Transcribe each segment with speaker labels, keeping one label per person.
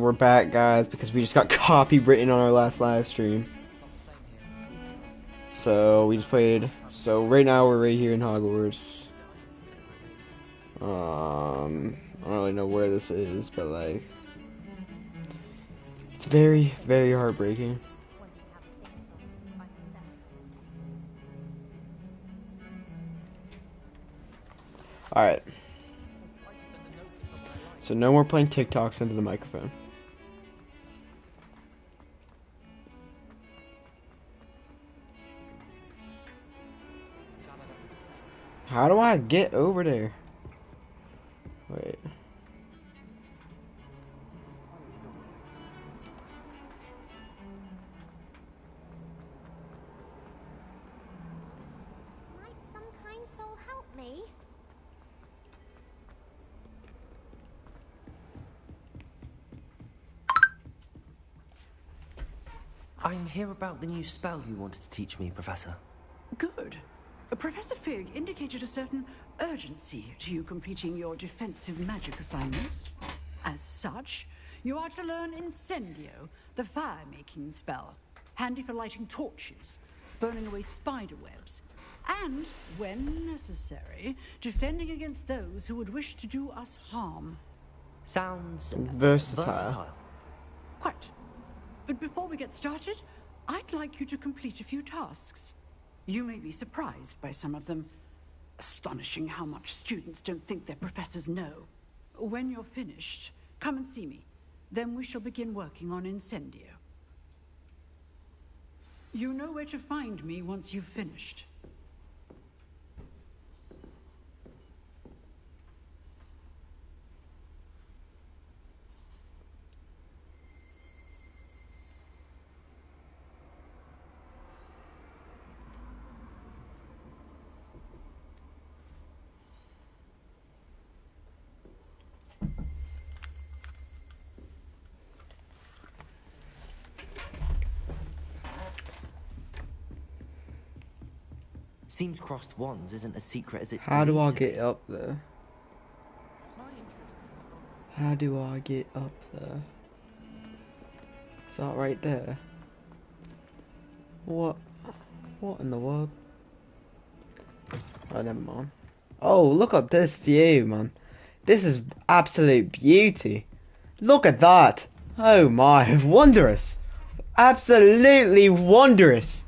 Speaker 1: we're back, guys, because we just got copywritten on our last live stream. So we just played. So right now we're right here in Hogwarts. I don't really know where this is, but like, it's very, very heartbreaking. All right. So no more playing TikToks into the microphone. How do I get over there? Wait.
Speaker 2: Might some kind soul help me?
Speaker 3: I'm here about the new spell you wanted to teach me, Professor.
Speaker 4: Good. Professor Fig indicated a certain urgency to you completing your defensive magic assignments. As such, you are to learn Incendio, the fire-making spell, handy for lighting torches, burning away spider webs, and, when necessary, defending against those who would wish to do us harm.
Speaker 3: Sounds
Speaker 1: Versatile.
Speaker 4: Quite. But before we get started, I'd like you to complete a few tasks. You may be surprised by some of them. Astonishing how much students don't think their professors know. When you're finished, come and see me. Then we shall begin working on Incendio. You know where to find me once you've finished.
Speaker 3: Seems crossed wands isn't as secret as it's
Speaker 1: How do I
Speaker 3: believed to
Speaker 1: get
Speaker 3: be.
Speaker 1: up there? How do I get up there? Is that right there? What? What in the world? Oh, never mind. Oh, look at this view, man. This is absolute beauty. Look at that. Oh my, wondrous. Absolutely wondrous.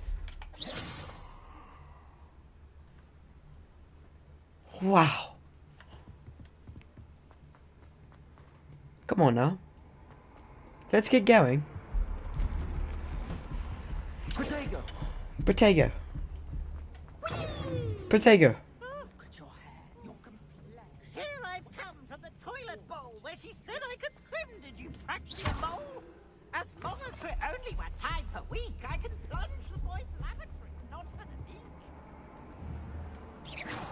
Speaker 1: Wow. Come on now. Let's get going.
Speaker 3: Protego!
Speaker 1: Protego. Protego.
Speaker 5: Look at your hair, your complexion. Here I've come from the toilet bowl where she said I could swim. Did you practice mole? As long as for only one time per week, I can plunge the boys' lavatory, not for the beach.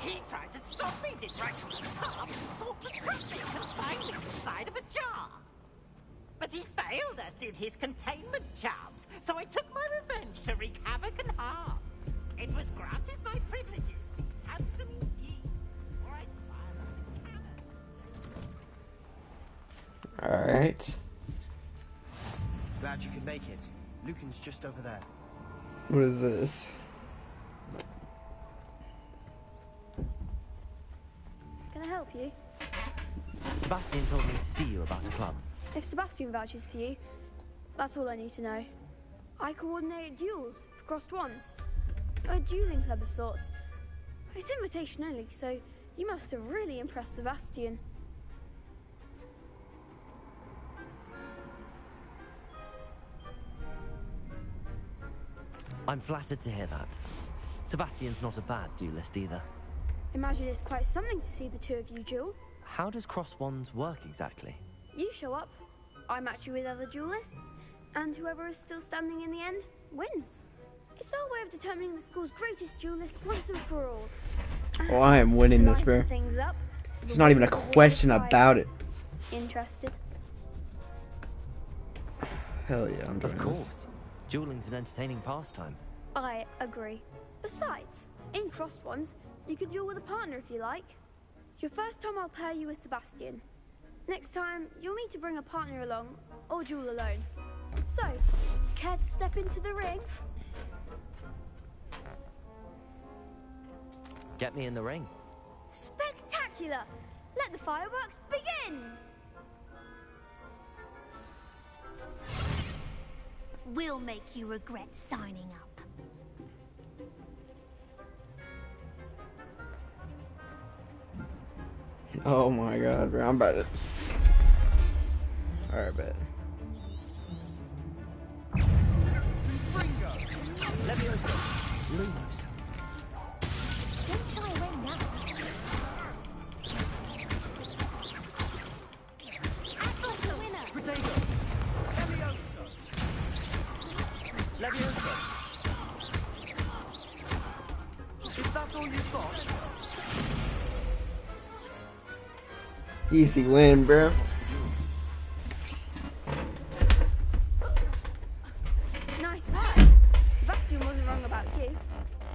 Speaker 5: He tried to stop me, did right from the top, sought to trap me, confined me inside of a jar. But he failed, as did his containment charms, so I took my revenge to wreak havoc and harm. It was granted my privileges, handsome indeed, or I'd fire up the cannon.
Speaker 1: Alright.
Speaker 6: Glad you could make it. Lucan's just over there.
Speaker 1: What is this?
Speaker 7: Can I help you?
Speaker 3: Sebastian told me to see you about a club.
Speaker 7: If Sebastian vouches for you, that's all I need to know. I coordinate duels for crossed wands. A dueling club of sorts. It's invitation only, so you must have really impressed Sebastian.
Speaker 3: I'm flattered to hear that. Sebastian's not a bad duelist either.
Speaker 7: Imagine it's quite something to see the two of you duel.
Speaker 3: How does cross wands work exactly?
Speaker 7: You show up, I match you with other duelists, and whoever is still standing in the end wins. It's our way of determining the school's greatest duelist once and for all.
Speaker 1: Oh, I am winning this, bro.
Speaker 7: Things up,
Speaker 1: There's not even a question about it.
Speaker 7: Interested?
Speaker 1: Hell yeah, I'm doing
Speaker 3: Of course. Dueling's an entertaining pastime.
Speaker 7: I agree. Besides, in crossed ones, you can duel with a partner if you like. Your first time I'll pair you with Sebastian. Next time, you'll need to bring a partner along, or duel alone. So, care to step into the ring?
Speaker 3: Get me in the ring.
Speaker 7: Spectacular! Let the fireworks begin!
Speaker 2: We'll make you regret signing up.
Speaker 1: Oh my god, bro. I'm about to. Alright, bet.
Speaker 3: Leviosa. Lumos.
Speaker 2: Don't try away now. Apple's the winner.
Speaker 3: Protego. Leviosa. Leviosa. Is that all you've got?
Speaker 1: Easy win, bro.
Speaker 7: Nice ride. Sebastian wasn't wrong about you.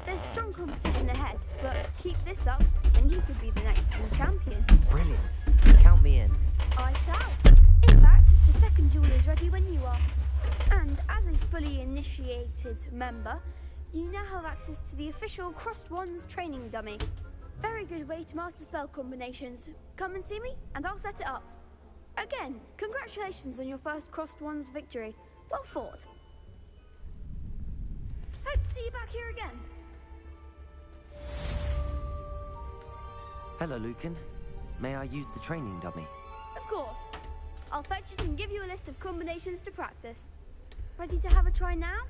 Speaker 7: There's strong competition ahead, but keep this up and you could be the next school champion.
Speaker 3: Brilliant. Count me in.
Speaker 7: I shall. In fact, the second duel is ready when you are. And as a fully initiated member, you now have access to the official Crossed Wands training dummy. Very good way to master spell combinations. Come and see me, and I'll set it up. Again, congratulations on your first Crossed Wands victory. Well fought. Hope to see you back here again.
Speaker 3: Hello, Lucan. May I use the training dummy?
Speaker 7: Of course. I'll fetch it and give you a list of combinations to practice. Ready to have a try now?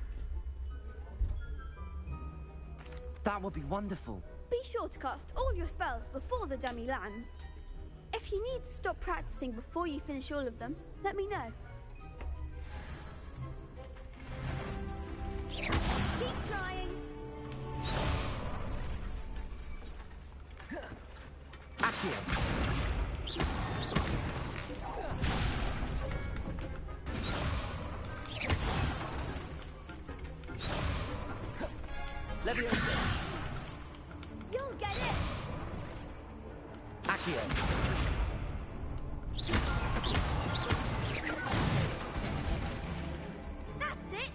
Speaker 3: That would be wonderful.
Speaker 7: Be sure to cast all your spells before the dummy lands. If you need to stop practicing before you finish all of them, let me know. Keep trying.
Speaker 3: Accio. Leviosa.
Speaker 7: You'll get it.
Speaker 3: Accio.
Speaker 7: That's it.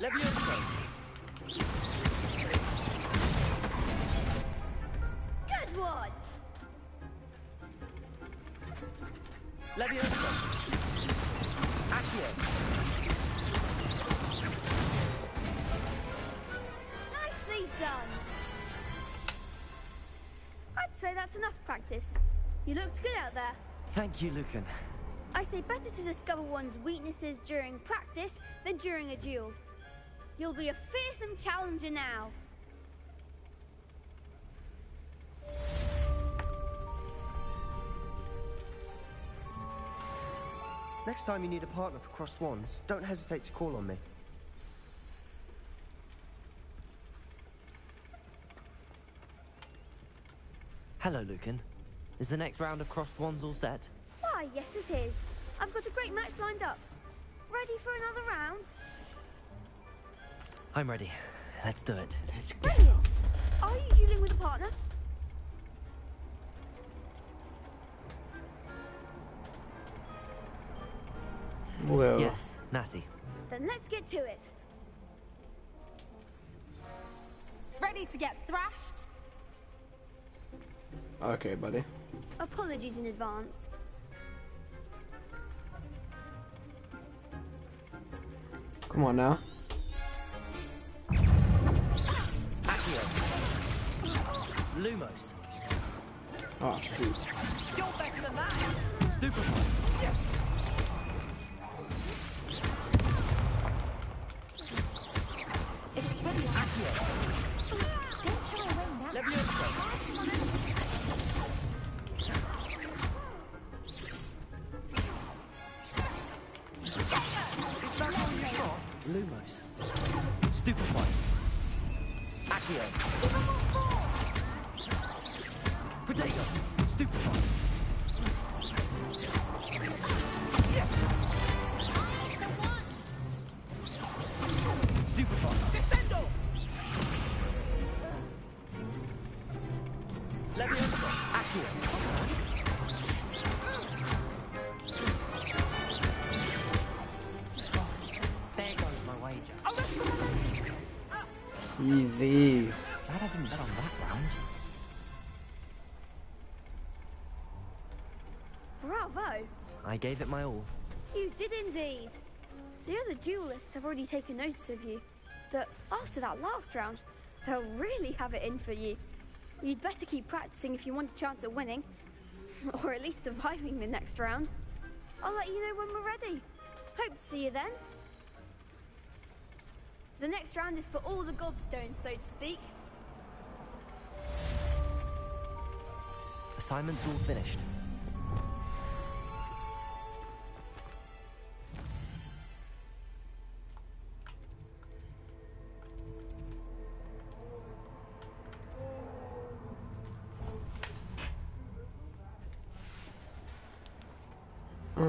Speaker 3: Leviosa.
Speaker 7: Good one.
Speaker 3: Leviosa. Accio.
Speaker 7: Nicely done. I'd say that's enough practice. You looked good out there.
Speaker 3: Thank you, Lucan.
Speaker 7: I say better to discover one's weaknesses during practice than during a duel. You'll be a fearsome challenger now.
Speaker 6: Next time you need a partner for Crossed Wands, don't hesitate to call on me.
Speaker 3: Hello, Lucan. Is the next round of Crossed Wands all set?
Speaker 7: Why, yes it is. I've got a great match lined up. Ready for another round?
Speaker 3: I'm ready. Let's do it.
Speaker 1: Let's go.
Speaker 7: Brilliant. Are you dueling with a partner?
Speaker 1: Well,
Speaker 3: Yes, Natty.
Speaker 7: Then let's get to it.
Speaker 2: Ready to get thrashed?
Speaker 1: okay, buddy.
Speaker 7: Apologies in advance.
Speaker 1: Come on now.
Speaker 3: Accio. Lumos.
Speaker 1: Oh, shoot.
Speaker 5: You're better than that.
Speaker 3: Stupefy. Accio.
Speaker 2: Don't shy away now.
Speaker 3: Leviosa. Is that all you got? Lumos. Stupefy. Accio. Protego. Stupefy. Stupefy.
Speaker 5: Descendo!
Speaker 3: Leviosa. Accio.
Speaker 1: Easy.
Speaker 3: Glad I didn't bet on that round.
Speaker 7: Bravo!
Speaker 3: I gave it my all.
Speaker 7: You did indeed. The other duelists have already taken notice of you, but after that last round, they'll really have it in for you. You'd better keep practicing if you want a chance at winning, or at least surviving the next round. I'll let you know when we're ready. Hope to see you then. The next round is for all the gobstones, so to speak.
Speaker 3: Assignment's all finished.
Speaker 6: I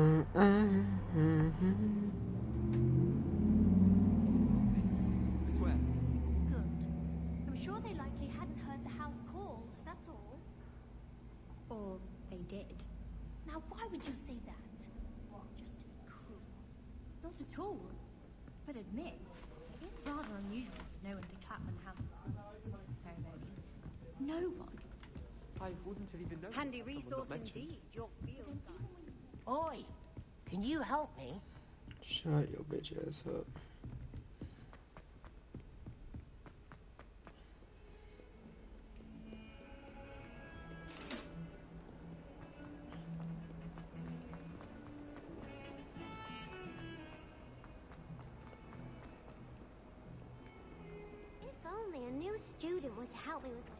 Speaker 6: swear.
Speaker 2: Good. I'm sure they likely hadn't heard the house called, that's all.
Speaker 8: Or they did.
Speaker 2: Now, why would you say that? What, just to be cruel?
Speaker 8: Not at all. But admit, it is rather unusual for no one to clap when the house is called at the finishing ceremony. No one.
Speaker 6: I wouldn't have even known.
Speaker 5: Handy
Speaker 6: Someone
Speaker 5: resource
Speaker 6: not mentioned.
Speaker 5: indeed, your field guide. Oi, can you help me?
Speaker 1: Shut your bitch ass up.
Speaker 2: If only a new student were to help me with my...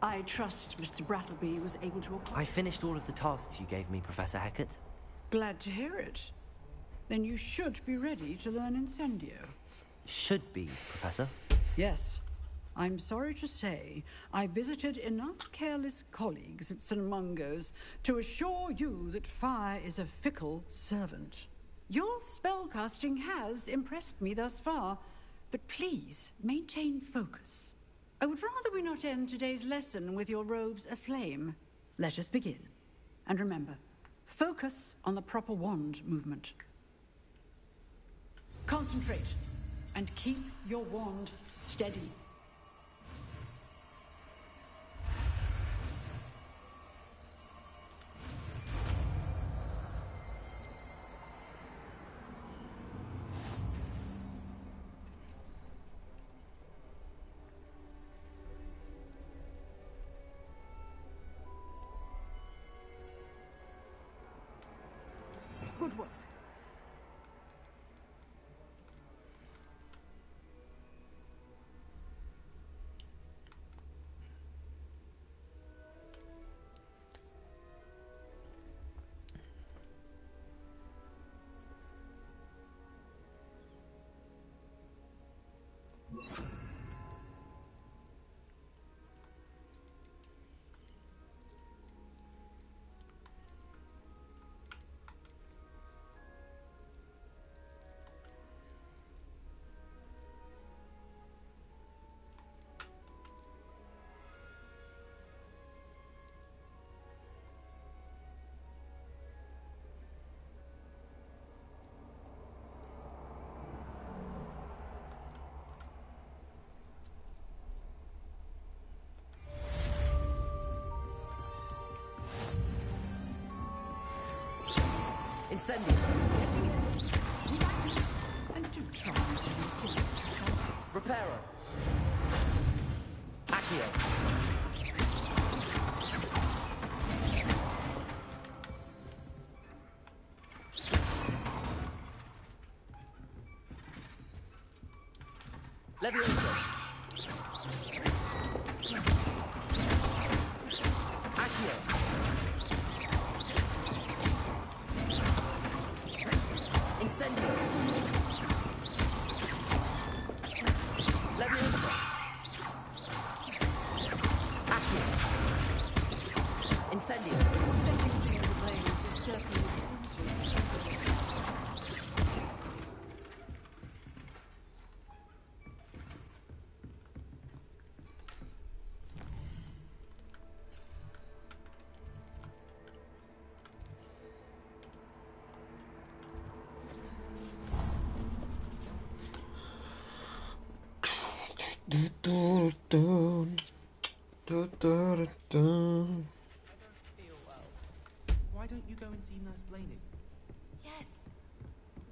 Speaker 4: I trust Mr. Brattleby was able to acquire.
Speaker 3: I finished all of the tasks you gave me, Professor Hackett.
Speaker 4: Glad to hear it. Then you should be ready to learn Incendio.
Speaker 3: Should be, Professor.
Speaker 4: Yes. I'm sorry to say, I visited enough careless colleagues at St. Mungo's to assure you that fire is a fickle servant. Your spellcasting has impressed me thus far, but please maintain focus. I would rather we not end today's lesson with your robes aflame. Let us begin. And remember, focus on the proper wand movement. Concentrate and keep your wand steady. Good work.
Speaker 3: Incendio.
Speaker 4: And do try and consider yourself.
Speaker 3: Reparo. Accio. Levioso. Accio. Incendio. Levioso. Accio. Incendio.
Speaker 4: Setting clear the blaze is certainly definitive.
Speaker 1: Dun, dun, dun, dun, dun.
Speaker 9: I don't feel well. Why don't you go and see Nurse Blaney?
Speaker 5: Yes.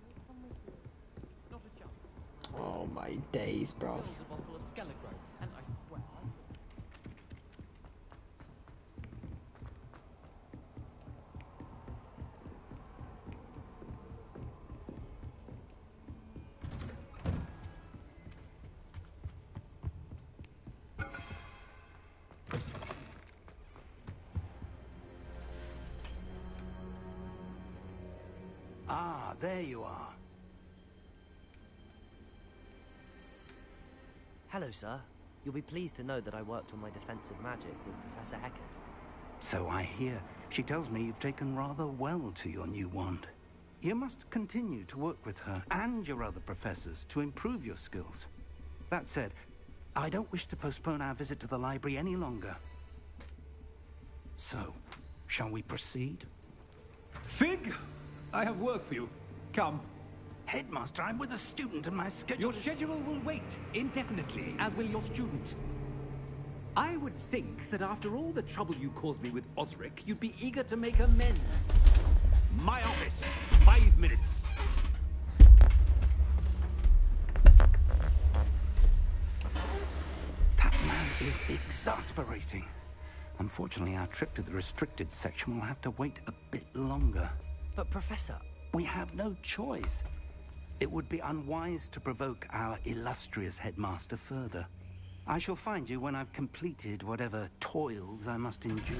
Speaker 5: We'll come with you.
Speaker 9: Not a chance.
Speaker 1: Oh my days, bro.
Speaker 9: Spilled a bottle of Skelegro, and I swear I could.
Speaker 10: Ah, there you are.
Speaker 3: Hello, sir. You'll be pleased to know that I worked on my defensive magic with Professor Eckert.
Speaker 10: So I hear. She tells me you've taken rather well to your new wand. You must continue to work with her and your other professors to improve your skills. That said, I don't wish to postpone our visit to the library any longer. So, shall we proceed?
Speaker 11: Fig, I have work for you. Come.
Speaker 10: Headmaster, I'm with a student and my schedule
Speaker 11: Your schedule will wait indefinitely, as will your student. I would think that after all the trouble you caused me with Osric, you'd be eager to make amends. My office, 5 minutes.
Speaker 10: That man is exasperating. Unfortunately, our trip to the restricted section will have to wait a bit longer.
Speaker 3: But, Professor...
Speaker 10: We have no choice. It would be unwise to provoke our illustrious headmaster further. I shall find you when I've completed whatever toils I must endure.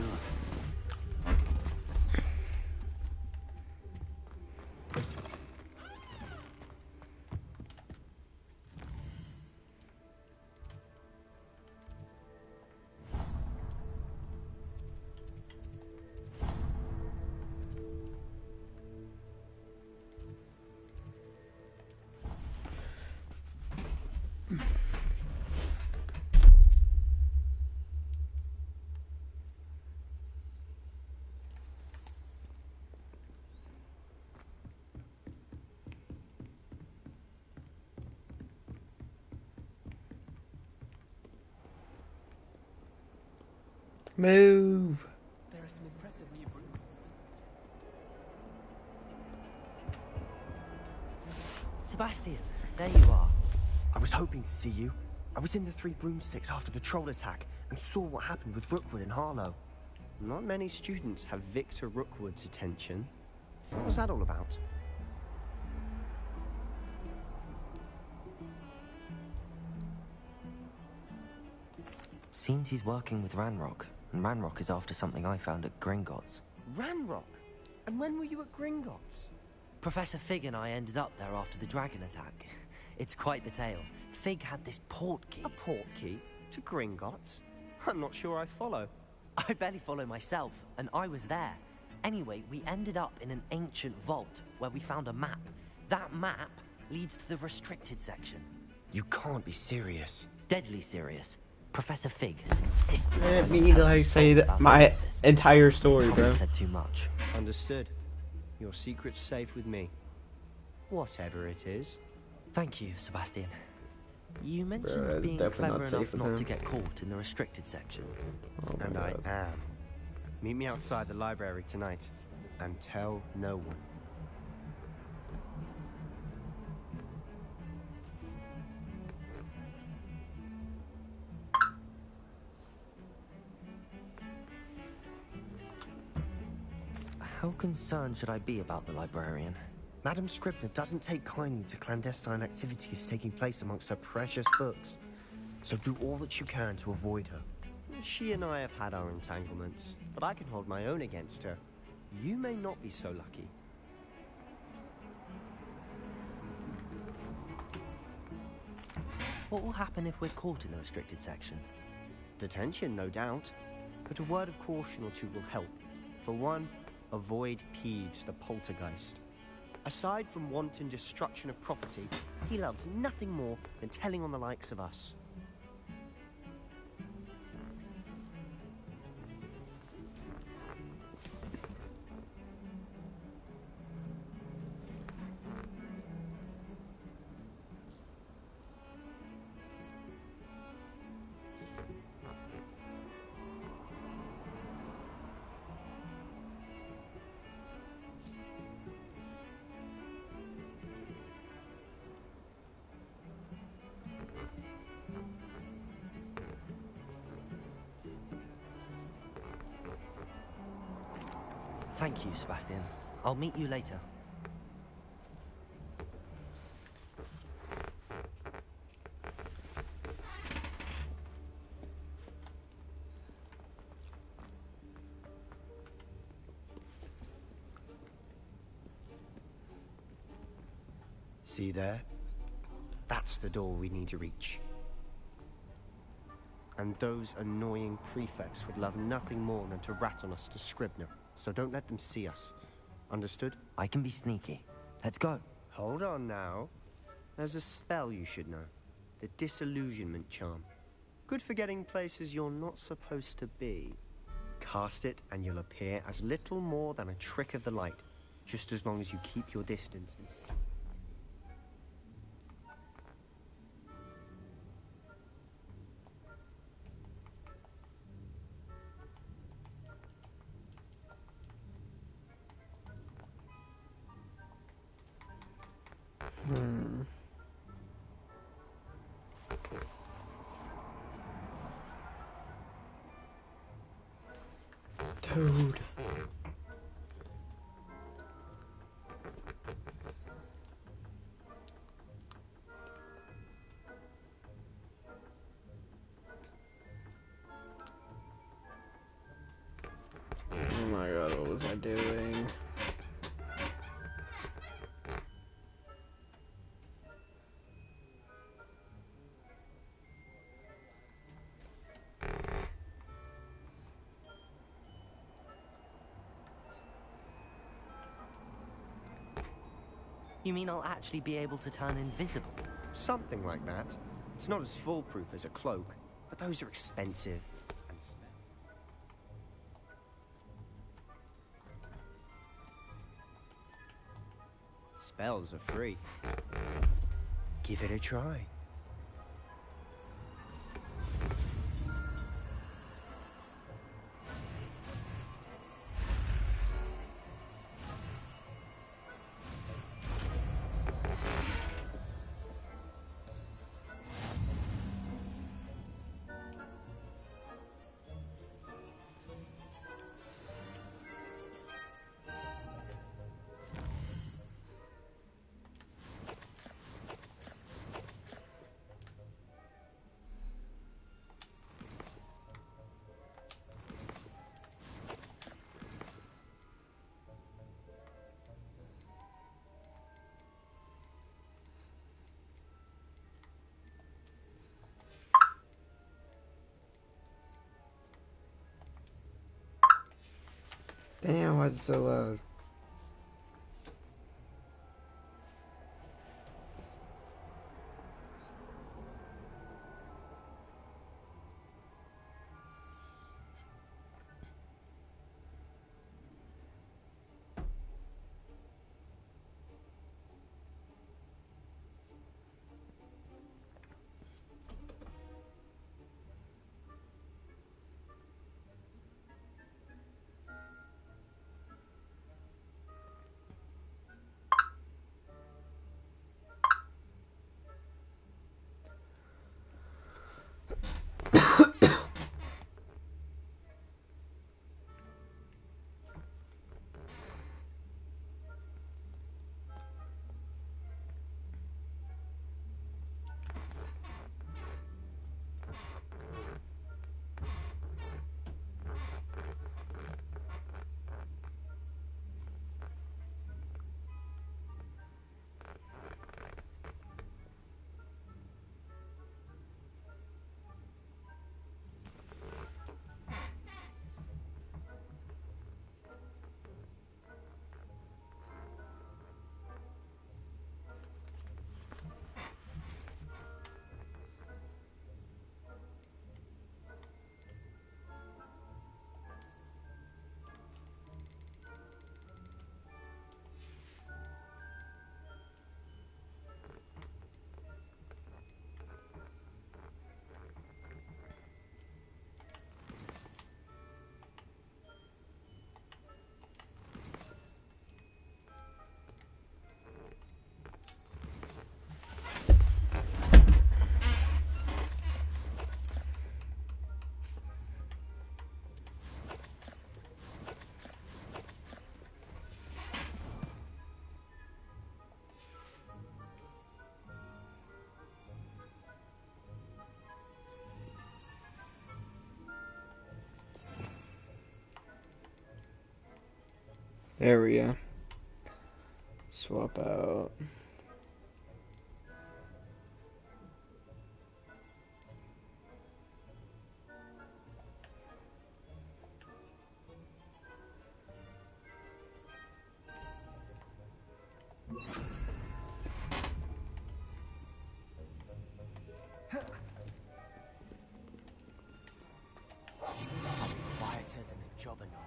Speaker 1: Move.
Speaker 9: There are some impressive new brooms.
Speaker 3: Sebastian, there you are.
Speaker 6: I was hoping to see you. I was in the Three Broomsticks after the troll attack and saw what happened with Rookwood and Harlow. Not many students have Victor Rookwood's attention. What was that all about?
Speaker 3: Seems he's working with Ranrock, and Ranrock is after something I found at Gringotts.
Speaker 6: Ranrock? And when were you at Gringotts?
Speaker 3: Professor Fig and I ended up there after the dragon attack. It's quite the tale. Fig had this port key.
Speaker 6: A port key? To Gringotts? I'm not sure I follow.
Speaker 3: I barely follow myself, and I was there. Anyway, we ended up in an ancient vault where we found a map. That map leads to the restricted section.
Speaker 6: You can't be serious.
Speaker 3: Deadly serious. Professor Fig has insisted.
Speaker 1: Let
Speaker 3: on
Speaker 1: me
Speaker 3: telling
Speaker 1: like
Speaker 3: us
Speaker 1: say
Speaker 3: all
Speaker 1: that
Speaker 3: about
Speaker 1: my
Speaker 3: all this.
Speaker 1: entire story,
Speaker 3: Probably
Speaker 1: bro.
Speaker 3: said too much.
Speaker 6: Understood. Your secret's safe with me. Whatever it is.
Speaker 3: Thank you, Sebastian. You mentioned
Speaker 1: Bro, it's
Speaker 3: being
Speaker 1: definitely
Speaker 3: clever
Speaker 1: not
Speaker 3: enough
Speaker 1: safe with
Speaker 3: not
Speaker 1: him.
Speaker 3: to get caught in the restricted section.
Speaker 1: Oh my
Speaker 6: And I
Speaker 1: God.
Speaker 6: am. Meet me outside the library tonight. And tell no one.
Speaker 3: How concerned should I be about the librarian?
Speaker 6: Madam Scribner doesn't take kindly to clandestine activities taking place amongst her precious books. So do all that you can to avoid her. She and I have had our entanglements, but I can hold my own against her. You may not be so lucky.
Speaker 3: What will happen if we're caught in the restricted section?
Speaker 6: Detention, no doubt. But a word of caution or two will help. For one, avoid Peeves, the poltergeist. Aside from wanton destruction of property, he loves nothing more than telling on the likes of us.
Speaker 3: Thank you, Sebastian. I'll meet you later.
Speaker 6: See there? That's the door we need to reach. And those annoying prefects would love nothing more than to rat on us to Scribner, so don't let them see us. Understood?
Speaker 3: I can be sneaky. Let's go.
Speaker 6: Hold on now. There's a spell you should know. The Disillusionment Charm. Good for getting places you're not supposed to be. Cast it and you'll appear as little more than a trick of the light, just as long as you keep your distance.
Speaker 1: Dude. Oh my god, what was I doing?
Speaker 3: You mean I'll actually be able to turn invisible?
Speaker 6: Something like that. It's not as foolproof as a cloak, but those are expensive. And spells are free. Give it a try.
Speaker 1: Damn, why is it so loud? There we go. Swap out.
Speaker 6: Quieter than a jobber knob.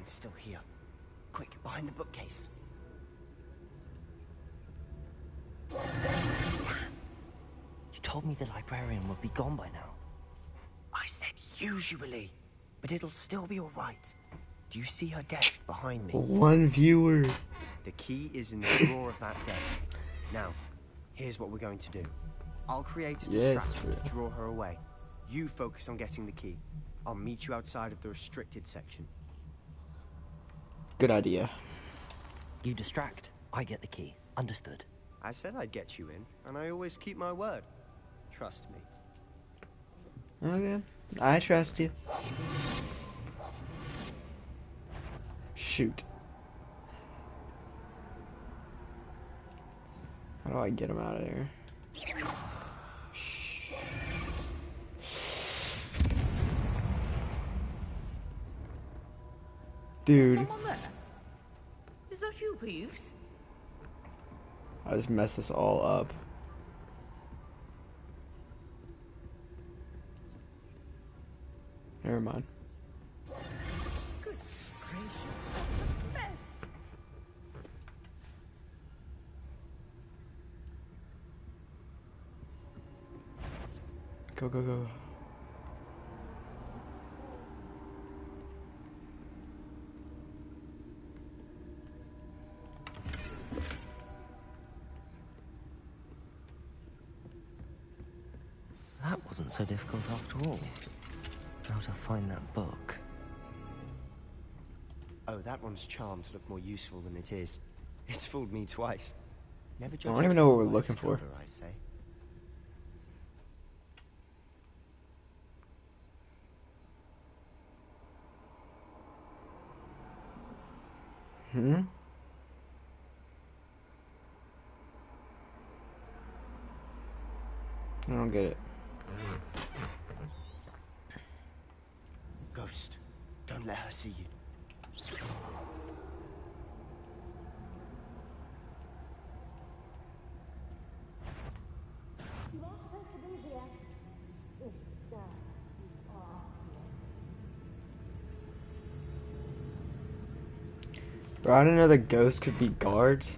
Speaker 6: Still here. Quick, behind the bookcase. You told me the librarian would be gone by now. I said usually, but it'll still be all right. Do you see her desk behind me?
Speaker 1: One viewer.
Speaker 6: The key is in the drawer of that desk. Now, here's what we're going to do. I'll create a distraction to draw her away. You focus on getting the key. I'll meet you outside of the restricted section.
Speaker 1: Good idea.
Speaker 3: You distract, I get the key. Understood.
Speaker 6: I said I'd get you in, and I always keep my word. Trust me.
Speaker 1: Okay. I trust you. Shoot. How do I get him out of there? Dude.
Speaker 4: Someone there? Is that you, Peeves?
Speaker 1: I just messed this all up. Never mind.
Speaker 4: Good gracious, what a mess.
Speaker 1: Go, go, go.
Speaker 3: That wasn't so difficult after all. How to find that book.
Speaker 6: Oh, that one's charmed to look more useful than it is. It's fooled me twice. Never judge
Speaker 1: I don't even know what we're
Speaker 6: by its
Speaker 1: looking for.
Speaker 6: cover, I say.
Speaker 1: Hmm? don't get it.
Speaker 6: Ghost, don't let her see you.
Speaker 1: Bro, I didn't know the ghosts could be guards.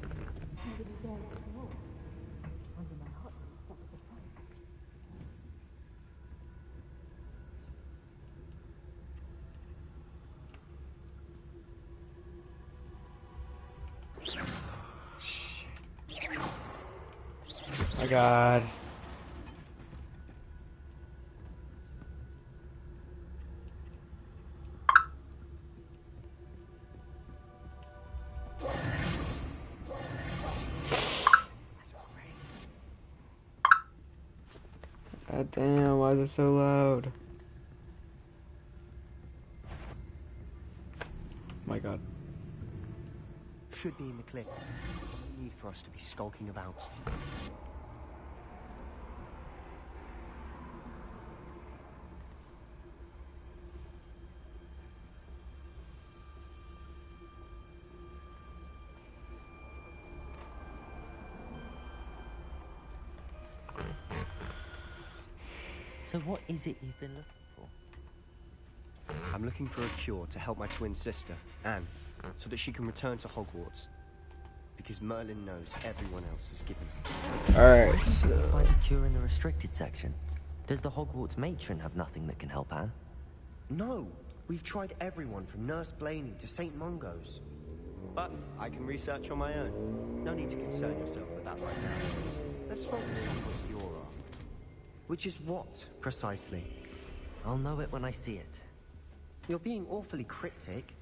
Speaker 1: My God. God damn, why is it so loud? My God.
Speaker 6: Should be in the cliff. There's no need for us to be skulking about.
Speaker 3: So what is it you've been looking for?
Speaker 6: I'm looking for a cure to help my twin sister, Anne, so that she can return to Hogwarts. Because Merlin knows everyone else is given up.
Speaker 1: Alright,
Speaker 3: Find a cure in the restricted section. Does the Hogwarts matron have nothing that can help Anne?
Speaker 6: No, we've tried everyone from Nurse Blaney to St. Mungo's. But I can research on my own. No need to concern yourself with that right now. Let's focus on what you're after. Which is what, precisely?
Speaker 3: I'll know it when I see it.
Speaker 6: You're being awfully cryptic.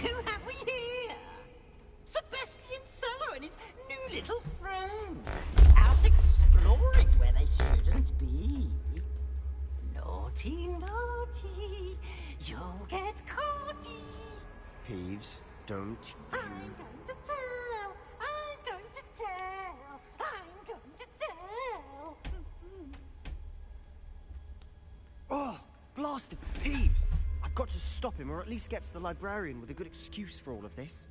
Speaker 5: Who have we here? Sebastian Cello and his new little friend. Out exploring where they shouldn't be. Naughty, naughty, you'll get caughty.
Speaker 6: Peeves, don't you...
Speaker 5: I'm going to tell, I'm going to tell, I'm going to tell.
Speaker 6: Oh, blasted Peeves! I've got to stop him, or at least get to the librarian with a good excuse for all of this.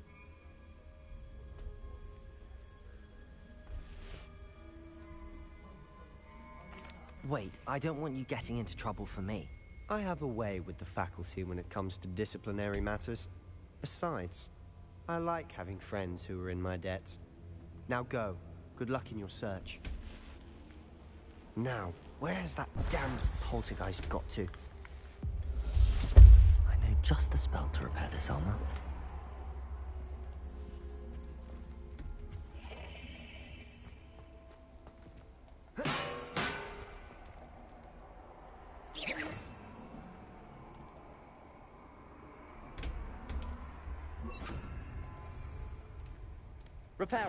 Speaker 3: Wait, I don't want you getting into trouble for me.
Speaker 6: I have a way with the faculty when it comes to disciplinary matters. Besides, I like having friends who are in my debt. Now go. Good luck in your search. Now, where's that damned poltergeist got to?
Speaker 3: I know just the spell to repair this armor.
Speaker 6: Reparo.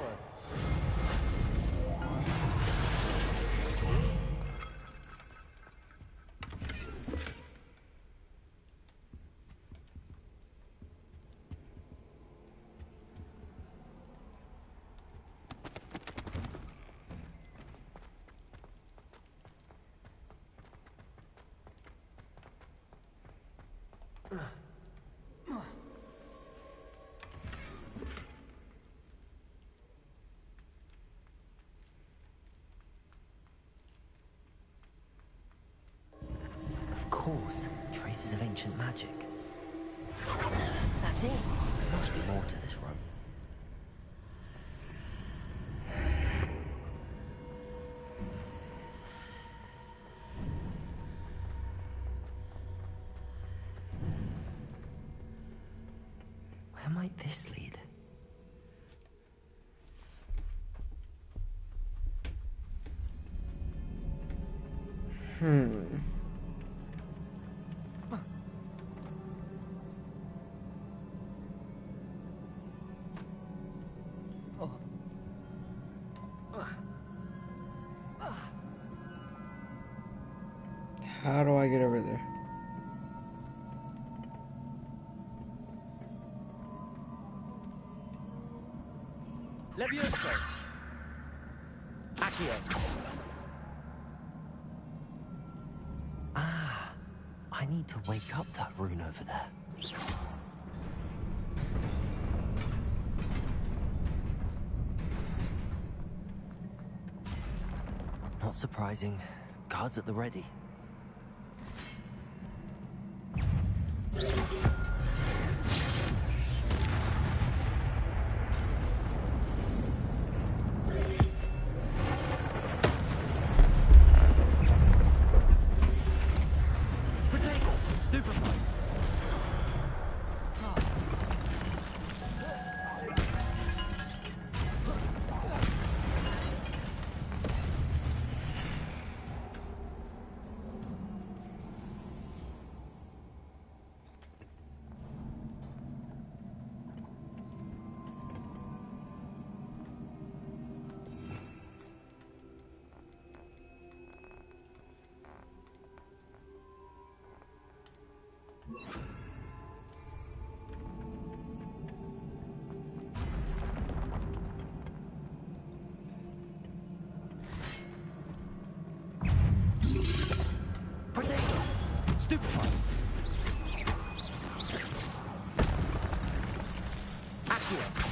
Speaker 3: Of course, traces of ancient magic. That's it. There must be more to this room. Where might this lead? Levioso! Accio! Ah, I need to wake up that rune over there. Not surprising. Guards at the ready. Stupefy! Accio!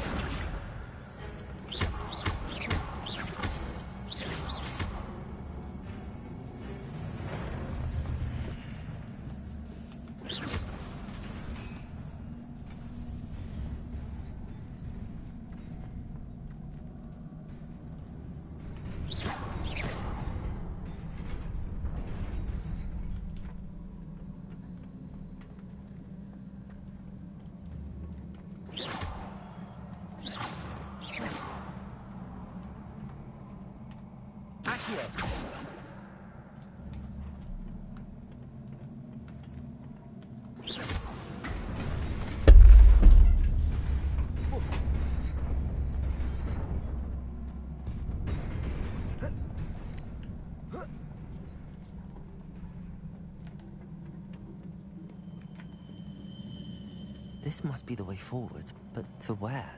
Speaker 3: This must be the way forward, but to where?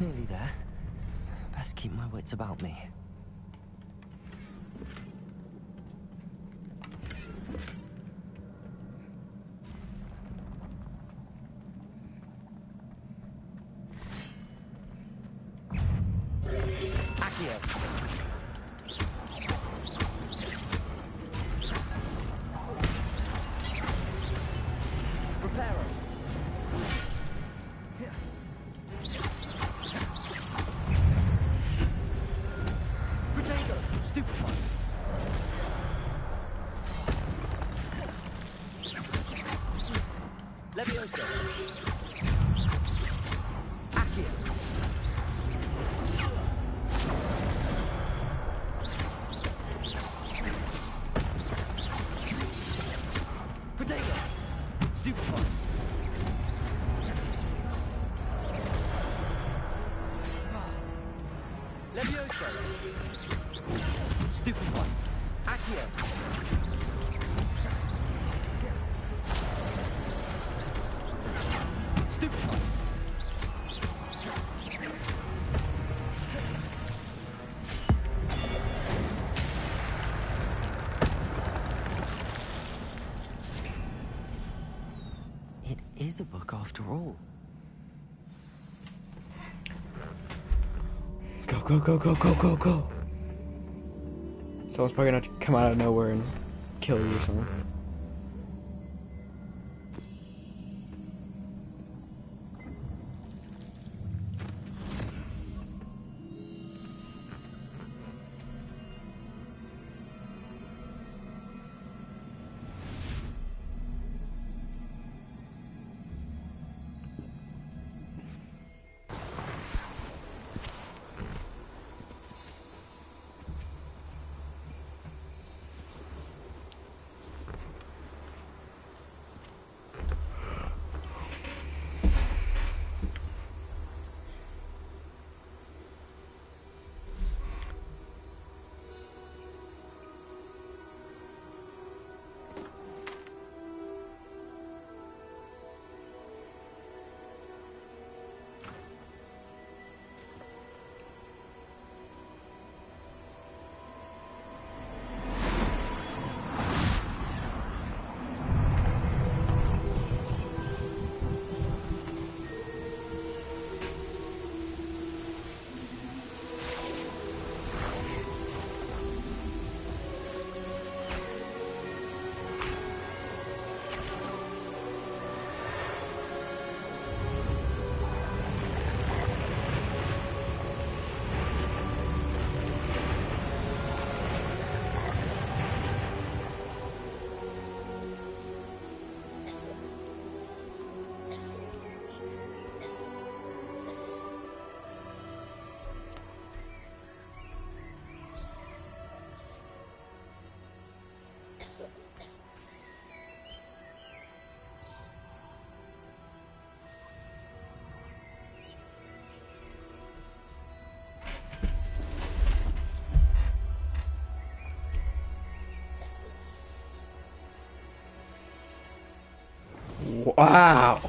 Speaker 3: Nearly there. Best keep my wits about me. Levioso! Accio! Protego! Stupefy! Levioso! Stupefy! Accio! It is a book after all.
Speaker 1: Go, go, go, go, go, go, go. Someone's probably gonna come out of nowhere and kill you or something. Wow.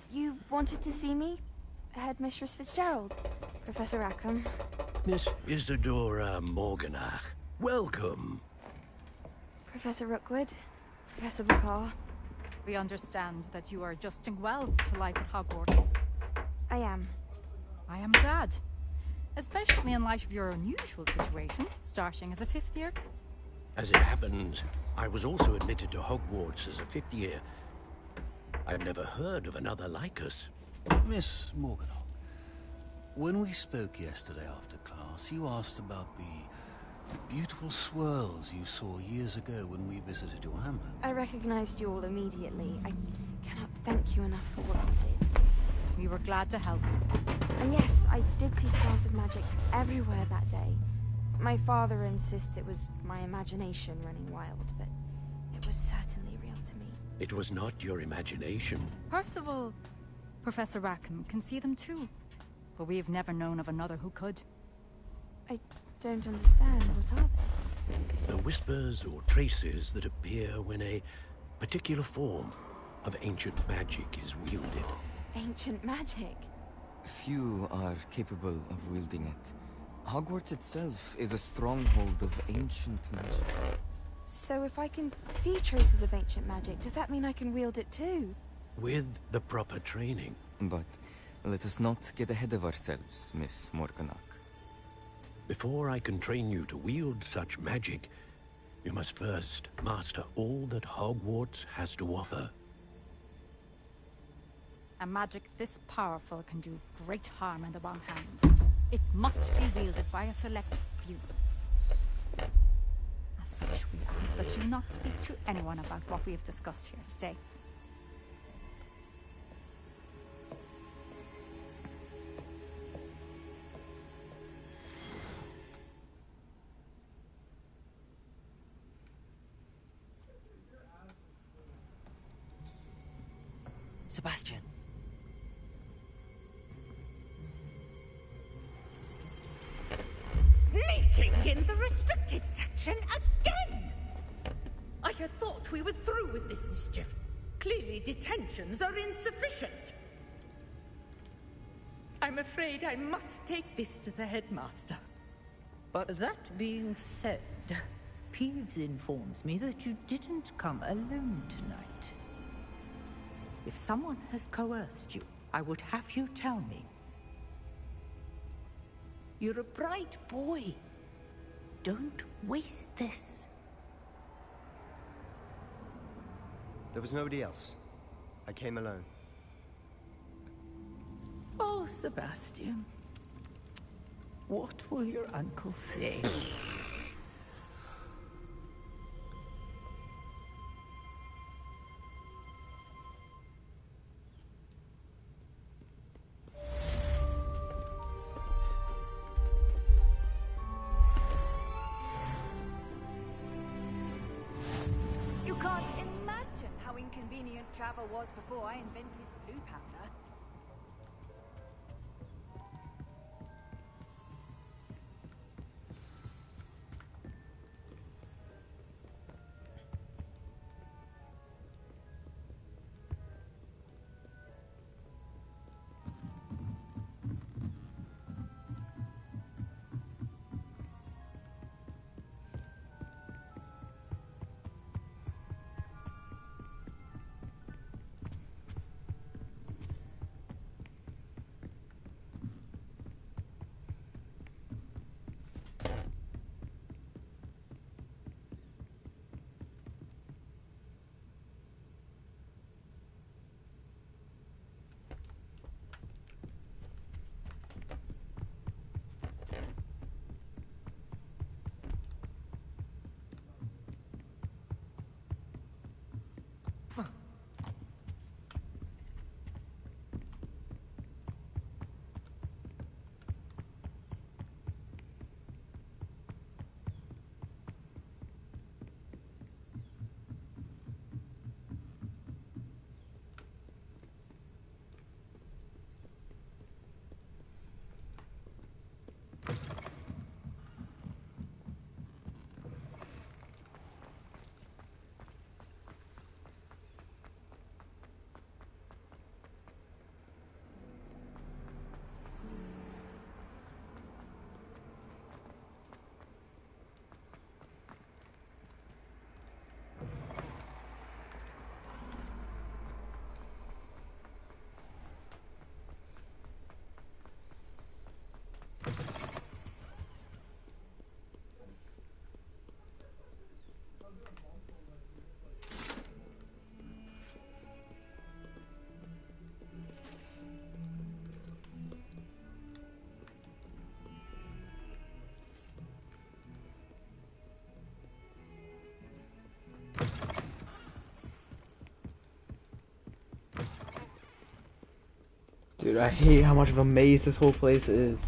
Speaker 12: You wanted to see me? Headmistress Fitzgerald? Professor Rackham?
Speaker 13: Miss Isadora Morganach, welcome.
Speaker 12: Professor Rookwood? Professor Bakar?
Speaker 14: We understand that you are adjusting well to life at Hogwarts.
Speaker 12: I am.
Speaker 14: I am glad. Especially in light of your unusual situation, starting as a 5th year.
Speaker 13: As it happens, I was also admitted to Hogwarts as a 5th year. I've never heard of another like us.
Speaker 15: Miss Morganach, when we spoke yesterday after class, you asked about the beautiful swirls you saw years ago when we visited your hamlet.
Speaker 12: I recognized you all immediately. I cannot thank you enough for what you did.
Speaker 14: We were glad to help.
Speaker 12: And yes, I did see spells of magic everywhere that day. My father insists it was my imagination running wild, but it was certainly real to me.
Speaker 13: It was not your imagination.
Speaker 14: Percival, Professor Rackham can see them too. But we have never known of another who could.
Speaker 12: I don't understand. What are they?
Speaker 13: The whispers or traces that appear when a particular form of ancient magic is wielded.
Speaker 12: Ancient magic?
Speaker 16: Few are capable of wielding it. Hogwarts itself is a stronghold of ancient magic.
Speaker 12: So if I can see traces of ancient magic, does that mean I can wield it too?
Speaker 13: With the proper training.
Speaker 16: But let us not get ahead of ourselves, Miss Morganach.
Speaker 13: Before I can train you to wield such magic, you must first master all that Hogwarts has to offer.
Speaker 14: A magic this powerful can do great harm in the wrong hands. It must be wielded by a select few. As such, we ask that you not speak to anyone about what we have discussed here today.
Speaker 3: Sebastian.
Speaker 5: Sneaking in the restricted section again! I had thought we were through with this mischief. Clearly detentions are insufficient. I'm afraid I must take this to the headmaster.
Speaker 17: But that being said, Peeves informs me that you didn't come alone tonight. If someone has coerced you, I would have you tell me. You're a bright boy. Don't waste this.
Speaker 6: There was nobody else. I came alone.
Speaker 17: Oh, Sebastian. What will your uncle say?
Speaker 18: You can't imagine how inconvenient travel was before I invented blue powder.
Speaker 1: Dude, I hate how much of a maze this whole place is.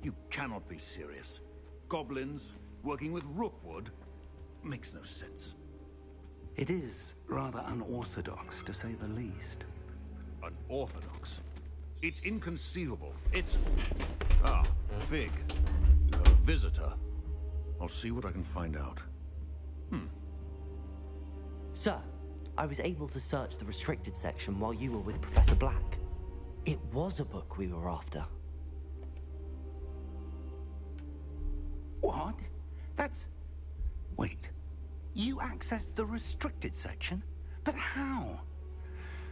Speaker 15: You cannot be serious. Goblins working with Rookwood makes no sense.
Speaker 10: It is rather unorthodox, to say the least.
Speaker 15: Unorthodox? It's inconceivable. It's... Ah, Fig. You have a visitor. I'll see what I can find out.
Speaker 3: Sir, I was able to search the restricted section while you were with Professor Black. It was a book we were after.
Speaker 10: What? That's... Wait. You accessed the restricted section? But how?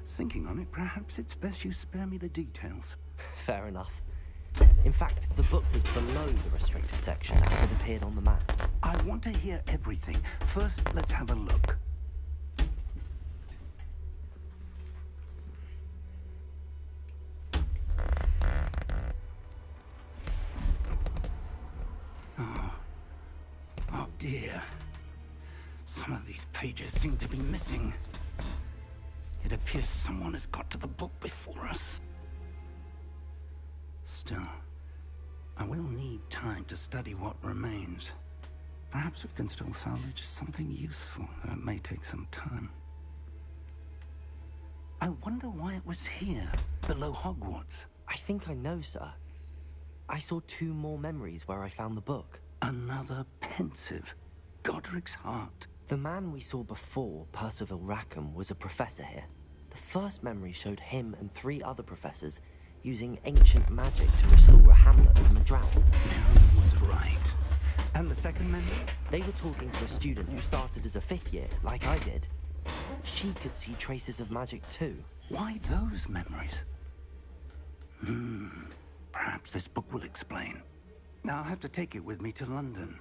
Speaker 10: Thinking on it, perhaps it's best you spare me the details.
Speaker 3: Fair enough. In fact, the book was below the restricted section as it appeared on the map.
Speaker 10: I want to hear everything. First, let's have a look. Oh dear. Some of these pages seem to be missing. It appears someone has got to the book before us. Still, I will need time to study what remains. Perhaps we can still salvage something useful, though it may take some time. I wonder why it was here, below Hogwarts.
Speaker 3: I think I know, sir. I saw 2 more memories where I found the book.
Speaker 10: Another pensive Godric's heart.
Speaker 3: The man we saw before, Percival Rackham, was a professor here. The first memory showed him and 3 other professors using ancient magic to restore a hamlet from a drought.
Speaker 10: Miriam was right. And the second memory?
Speaker 3: They were talking to a student who started as a 5th year, like I did. She could see traces of magic too.
Speaker 10: Why those memories? Perhaps this book will explain. Now I'll have to take it with me to London.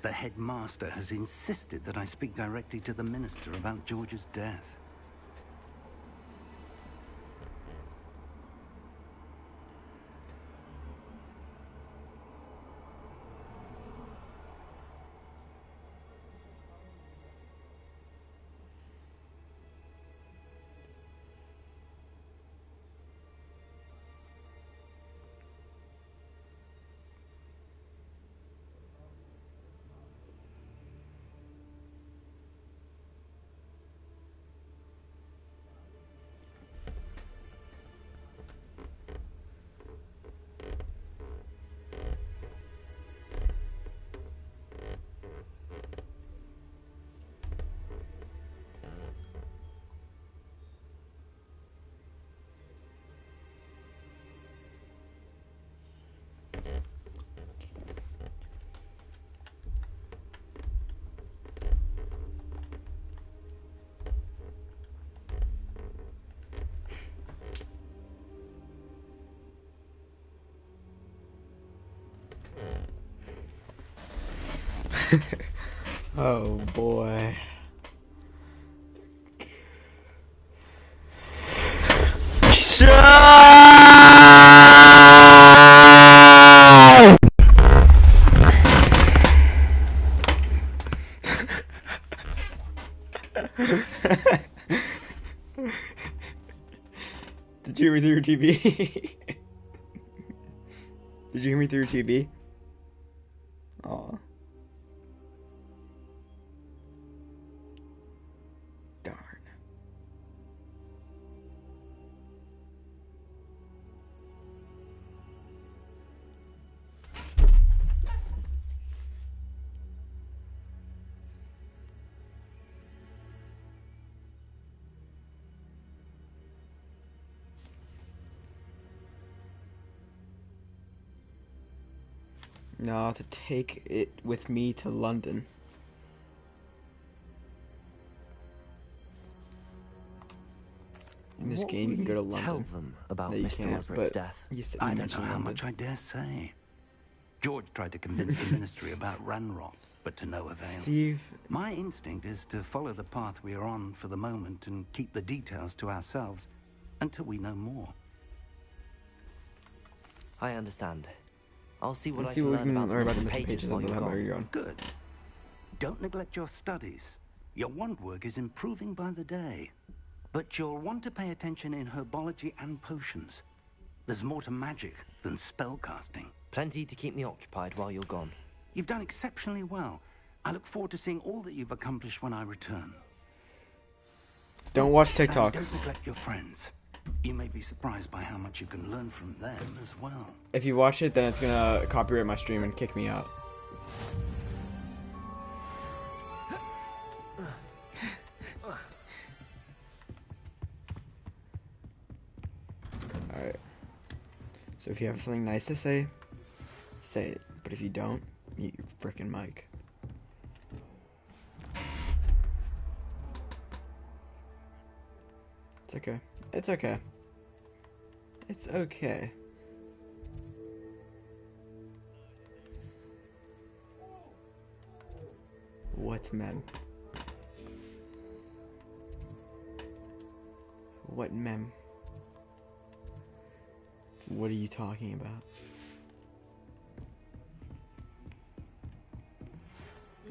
Speaker 10: The headmaster has insisted that I speak directly to the minister about George's death.
Speaker 1: Oh boy. Did you hear me through your TV? Did you hear me through your TV? Aw. Darn. No, to take it with me to London. In this
Speaker 3: What
Speaker 1: game, you
Speaker 3: will
Speaker 1: can go to
Speaker 3: you tell
Speaker 1: London.
Speaker 3: them about
Speaker 1: No, you
Speaker 3: Mr.
Speaker 1: can't,
Speaker 3: Osric's
Speaker 1: but
Speaker 3: death?
Speaker 1: you said
Speaker 10: I
Speaker 1: you
Speaker 10: don't know
Speaker 1: mentioned
Speaker 10: how
Speaker 1: London.
Speaker 10: much I dare say. George tried to convince the Ministry about Ranrock, but to no avail.
Speaker 1: Steve.
Speaker 10: My instinct is to follow the path we are on for the moment and keep the details to ourselves until we know more.
Speaker 3: I understand. I'll see what
Speaker 1: Let's
Speaker 3: I
Speaker 1: see
Speaker 3: can
Speaker 1: what we
Speaker 3: learn
Speaker 1: can
Speaker 3: about
Speaker 1: learn about the
Speaker 3: missing
Speaker 1: missing pages
Speaker 3: while
Speaker 1: of the
Speaker 3: you're
Speaker 1: library
Speaker 3: gone.
Speaker 1: you're on.
Speaker 10: Good. Don't neglect your studies. Your wand work is improving by the day. But you'll want to pay attention in herbology and potions. There's more to magic than spellcasting.
Speaker 3: Plenty to keep me occupied while you're gone.
Speaker 10: You've done exceptionally well. I look forward to seeing all that you've accomplished when I return.
Speaker 1: Don't watch TikTok.
Speaker 10: And don't neglect your friends. You may be surprised by how much you can learn from them as well.
Speaker 1: If you watch it, then it's gonna copyright my stream and kick me out. Alright. So if you have something nice to say, say it. But if you don't, mute your frickin' mic. It's okay. It's okay. It's okay. What mem? What mem? What are you talking about?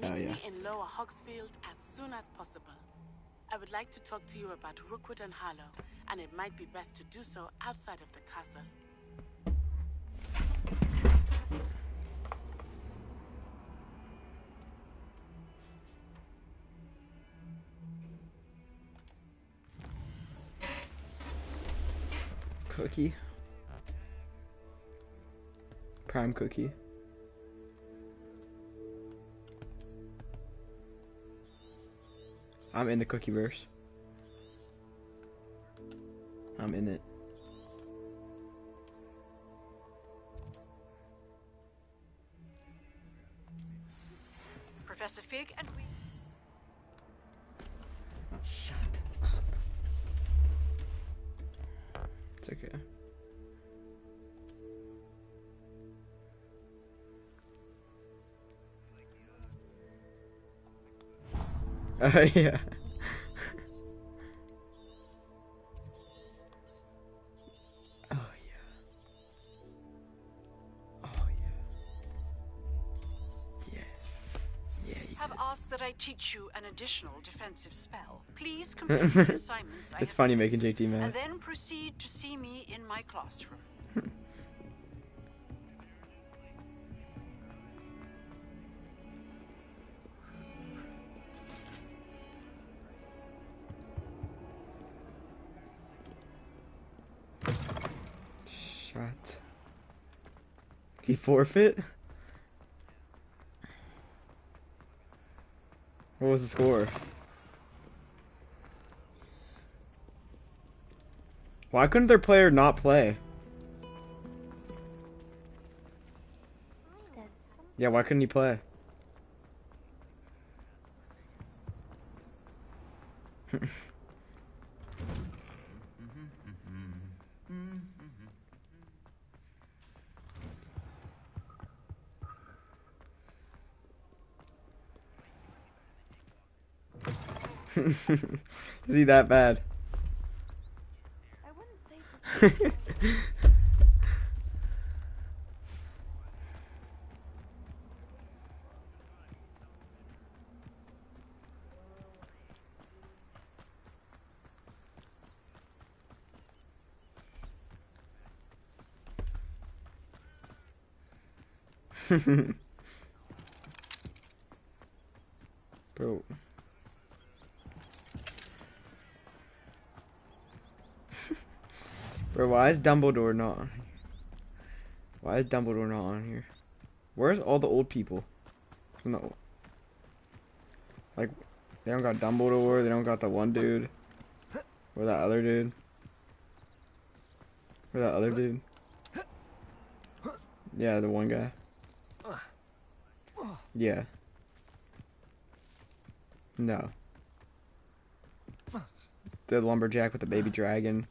Speaker 19: Meet
Speaker 1: yeah.
Speaker 19: me in Lower Hogsfield as soon as possible. I would like to talk to you about Rookwood and Harlow, and it might be best to do so outside of the castle.
Speaker 1: Cookie. Prime cookie. I'm in the cookie verse. I'm in it.
Speaker 4: Professor Fig and we...
Speaker 1: Shut up. It's okay. Yeah. Oh yeah. Oh yeah. Yeah. Yeah.
Speaker 4: have asked that I teach you an additional defensive spell. Please complete the assignments I
Speaker 1: It's
Speaker 4: have
Speaker 1: funny
Speaker 4: given
Speaker 1: making JT
Speaker 4: you,
Speaker 1: mad.
Speaker 4: and then proceed to see me in my classroom.
Speaker 1: Shut. He forfeit? What was the score? Why couldn't their player not play? Yeah, why couldn't he play? Is he that bad?
Speaker 12: I wouldn't say
Speaker 1: Bro. Bro, why is Dumbledore not on here? Why is Dumbledore not on here? Where's all the old people? No. Like, they don't got Dumbledore, they don't got the one dude. Or that other dude. Or that other dude. Yeah, the one guy. Yeah. The lumberjack with the baby dragon.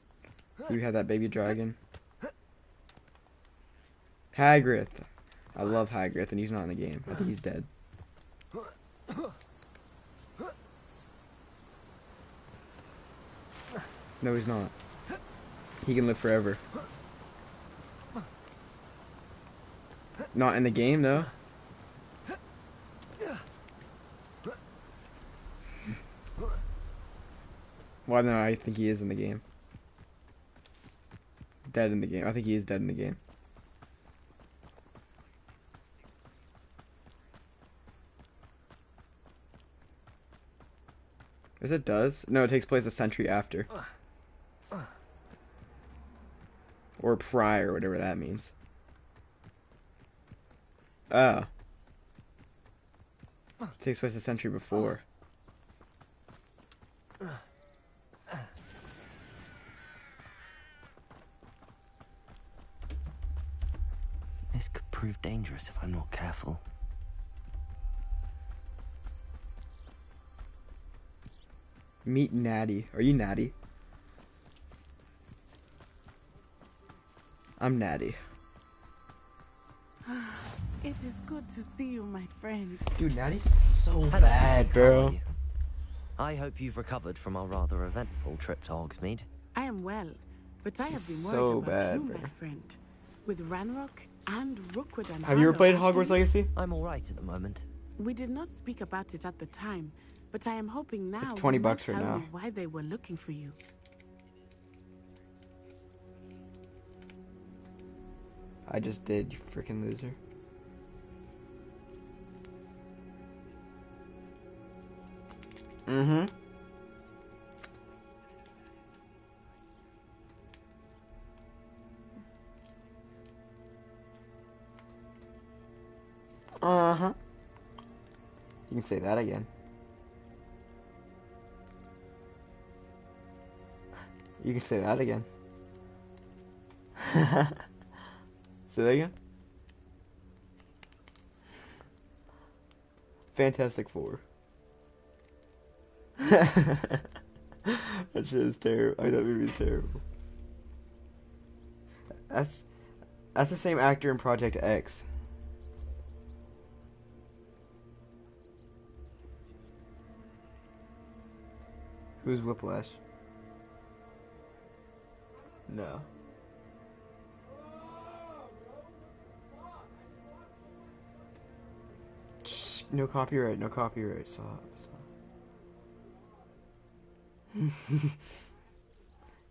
Speaker 1: You had that baby dragon. Hagrid. I love Hagrid, and he's not in the game. I think he's dead. No, he's not. He can live forever. Not in the game, though. Well, no, I think he is in the game. Dead in the game. I think he is dead in the game. Yes, it does. No, it takes place a century after. Or prior, whatever that means. Oh. It takes place a century before.
Speaker 3: This could prove dangerous if I'm not careful.
Speaker 1: Meet Natty. Are you Natty? I'm Natty.
Speaker 19: It is good to see you, my friend.
Speaker 1: Dude, Natty's so bad, bro.
Speaker 3: I hope you've recovered from our rather eventful trip to Hogsmeade.
Speaker 19: I am well, but I have been worried
Speaker 1: so
Speaker 19: about
Speaker 1: bad,
Speaker 19: you,
Speaker 1: bro.
Speaker 19: my friend. With Ranrock and Rookwood and
Speaker 1: Have you ever played
Speaker 19: Harlow
Speaker 1: Hogwarts Legacy?
Speaker 3: I'm alright at the moment.
Speaker 19: We did not speak about it at the time, but I am hoping now
Speaker 1: It's 20
Speaker 19: you might
Speaker 1: bucks for
Speaker 19: tell
Speaker 1: now.
Speaker 19: me why they were looking for you.
Speaker 1: I just did, you freaking loser. Mm-hmm. Uh-huh. You can say that again. You can say that again. Say that again. Fantastic Four. That shit is terrible. That movie is terrible. That's the same actor in Project X. Who's Whiplash? No. Shh, no copyright, no copyright. Stop.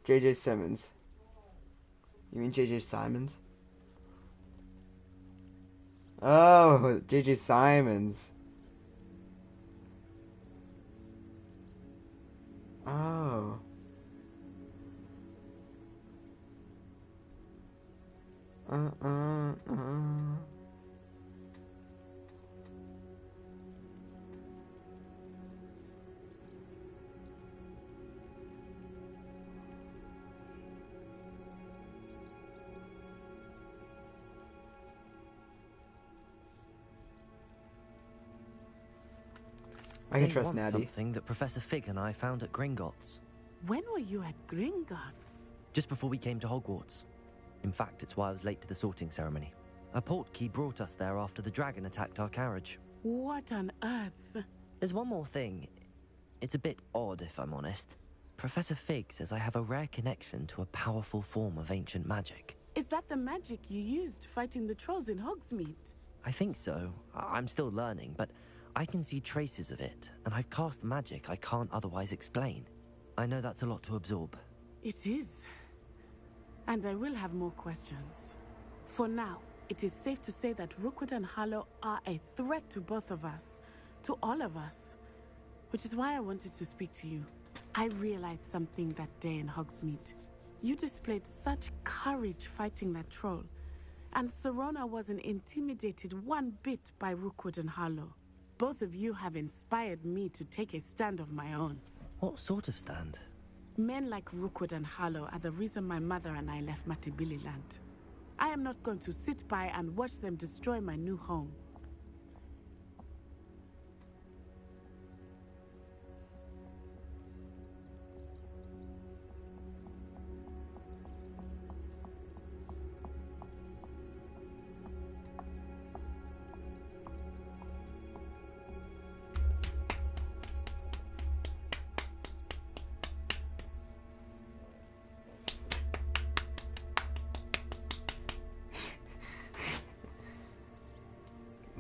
Speaker 1: JJ Simmons. You mean JJ Simons? Oh, JJ Simons. Oh. I can
Speaker 3: They
Speaker 1: trust
Speaker 3: want
Speaker 1: Natty.
Speaker 3: something that Professor Fig and I found at Gringotts.
Speaker 19: When were you at Gringotts?
Speaker 3: Just before we came to Hogwarts. In fact, it's why I was late to the sorting ceremony. A portkey brought us there after the dragon attacked our carriage.
Speaker 19: What on earth?
Speaker 3: There's one more thing. It's a bit odd, if I'm honest. Professor Fig says I have a rare connection to a powerful form of ancient magic.
Speaker 19: Is that the magic you used fighting the trolls in Hogsmeade?
Speaker 3: I think so. I'm still learning, but I can see traces of it, and I've cast magic I can't otherwise explain. I know that's a lot to absorb.
Speaker 19: It is. And I will have more questions. For now, it is safe to say that Rookwood and Harlow are a threat to both of us. To all of us. Which is why I wanted to speak to you. I realized something that day in Hogsmeade. You displayed such courage fighting that troll. And Serona wasn't intimidated one bit by Rookwood and Harlow. Both of you have inspired me to take a stand of my own.
Speaker 3: What sort of stand?
Speaker 19: Men like Rookwood and Harlow are the reason my mother and I left Matibili land. I am not going to sit by and watch them destroy my new home.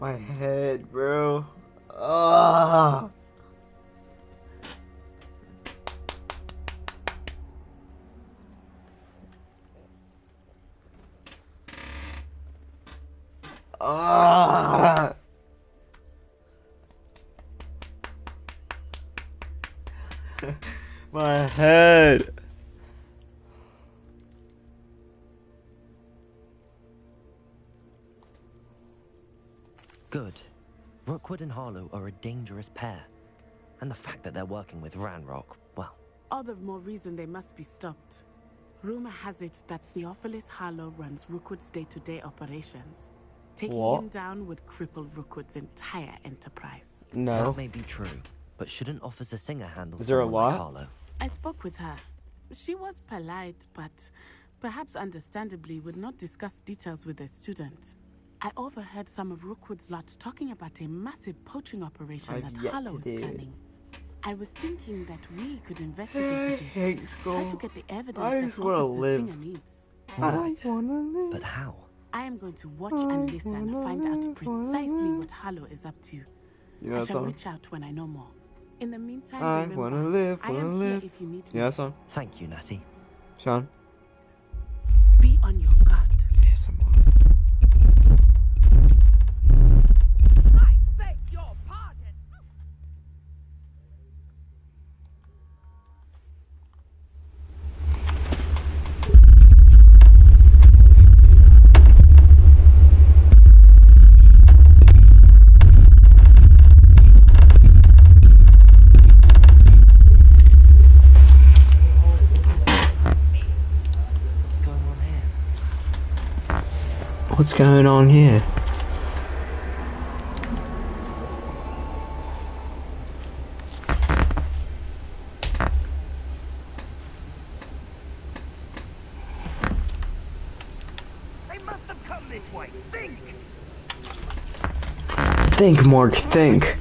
Speaker 1: My head, bro. Ah. Ah. My head.
Speaker 3: Good. Rookwood and Harlow are a dangerous pair. And the fact that they're working with Ranrock, well...
Speaker 19: All the more reason they must be stopped. Rumor has it that Theophilus Harlow runs Rookwood's day-to-day operations. Taking him down would cripple Rookwood's entire enterprise.
Speaker 1: No.
Speaker 3: That may be true, but shouldn't Officer Singer handle
Speaker 1: Is there a
Speaker 3: someone like
Speaker 1: lot?
Speaker 3: Harlow?
Speaker 19: I spoke with her. She was polite, but perhaps understandably would not discuss details with a student. I overheard some of Rookwood's lot talking about a massive poaching operation that Harlow is planning. I was thinking that we could investigate a bit. Try to get the evidence that Officer Singer needs.
Speaker 3: Right. But how?
Speaker 19: I am going to watch and listen and find out precisely what Harlow is up to. I shall reach out when I know more. In the meantime,
Speaker 1: I
Speaker 19: remember,
Speaker 1: wanna live,
Speaker 19: I am here if you need me.
Speaker 1: Yeah, son.
Speaker 3: Thank you, Natty.
Speaker 1: Sean.
Speaker 19: Be on your guard.
Speaker 1: Yes, I'm on.
Speaker 5: I beg your pardon.
Speaker 1: What's going on here?
Speaker 5: They must have come this way. Think!
Speaker 1: Think, Mark, think.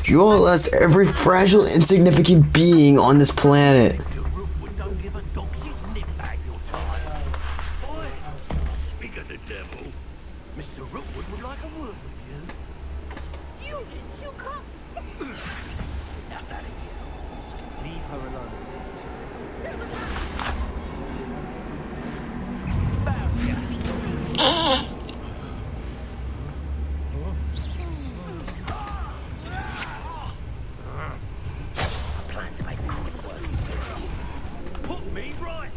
Speaker 1: You all less every fragile, insignificant being on this planet.
Speaker 5: Don't give a dog shit nitbag your time. Oi! Speak of the devil. Mr. Rookwood would like a word with you. Students, you can't be enough out of you.
Speaker 3: Leave her alone.
Speaker 5: Found ya. I plan to make quick work of you. Put me right.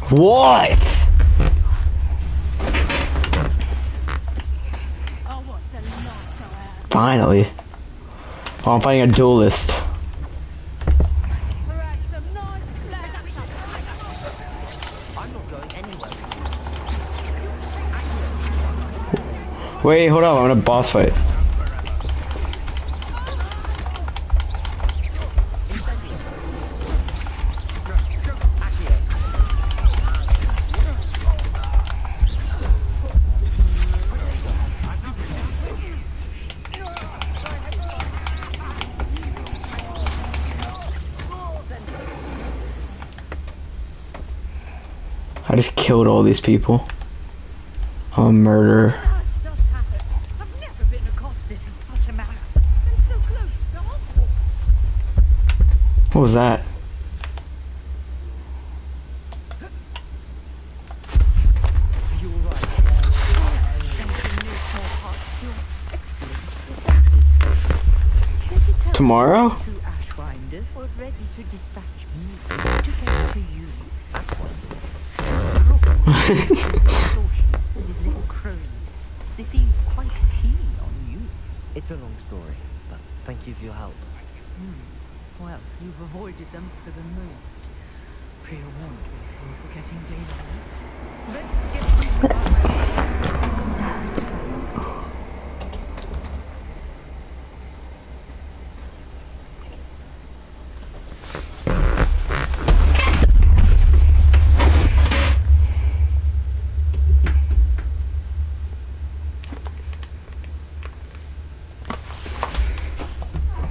Speaker 1: What? Finally. Oh, I'm fighting a duelist. Wait, hold up, I'm in a boss fight. I just killed all these people. I'm a murderer.
Speaker 17: I've never been accosted in such a manner. And so close to Hogwarts.
Speaker 1: What was that?
Speaker 17: You're right. Excellent defensive skills. Care to tell
Speaker 1: Tomorrow?
Speaker 17: me two Ashwinders were ready to dispatch me to get to you? Extortionists, his little cronies. They seem quite keen on you.
Speaker 3: It's a long story, but thank you for your help.
Speaker 17: Well, you've avoided them for the moment. Priya warned me things were getting dangerous. Best get moving on my research before I return.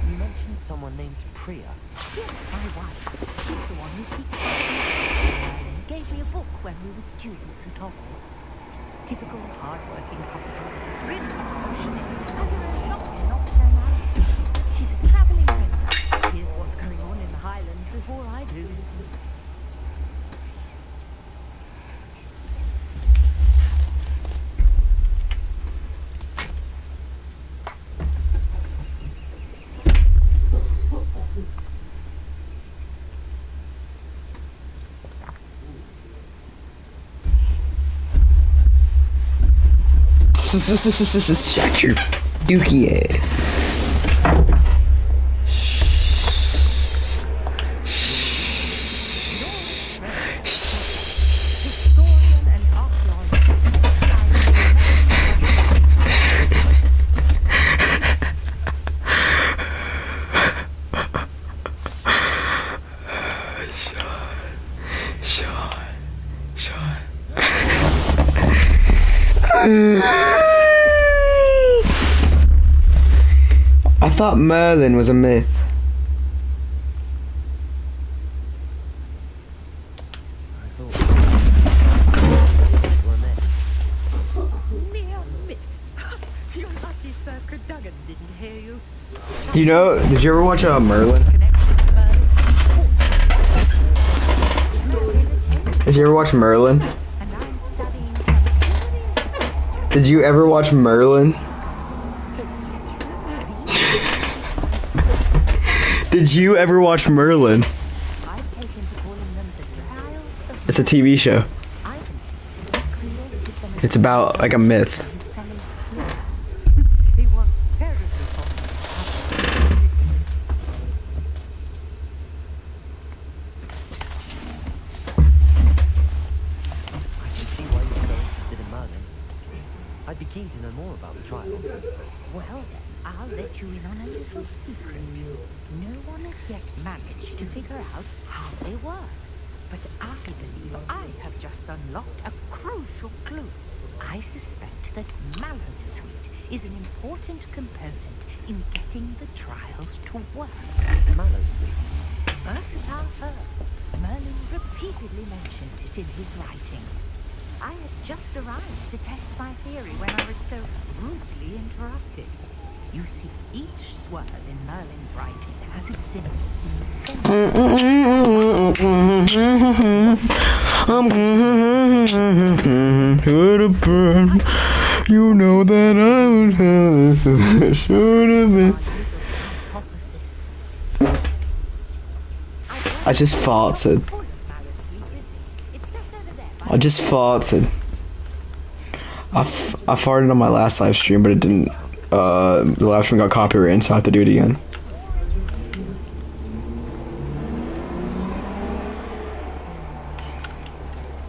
Speaker 3: You mentioned someone named Priya.
Speaker 17: Yes, my wife. She's the one who keeps me. Gave me a book when we were students at Hogwarts. Typical hard-working Hufflepuff, brilliant potioning, has her own shop in Nocturne Alley. She's a travelling writer. Here's what's going on in the Highlands before I do.
Speaker 1: Shut your dookie ass.
Speaker 17: Historian and archaeologist.
Speaker 1: Sean. I thought Merlin was a myth.
Speaker 3: I thought were men.
Speaker 17: Mere myth. You're lucky Sir Cadogan didn't hear you.
Speaker 1: Do you know? Did you ever watch Merlin? Did you ever watch Merlin? Did you ever watch Merlin? Did you ever watch Merlin? It's a TV show. It's about like a myth.
Speaker 17: He was terribly fond of
Speaker 3: I can see why you're so interested in Merlin. I'd be keen to know more about the trials.
Speaker 17: Well then, I'll let you in on a little secret. No one has yet managed to figure out how they work. But I believe I have just unlocked a crucial clue. I suspect that Mallowsweet is an important component in getting the trials to work.
Speaker 3: Mallowsweet?
Speaker 17: Versatile herb. Merlin repeatedly mentioned it in his writings. I had just arrived to test my theory when I was so rudely interrupted. You see, each swerve in Merlin's writing has a symbol in the center.
Speaker 1: You know that I should have been. I just farted. I just farted. I farted on my last live stream, but it didn't. The live stream got copyrighted, so I have to do it again.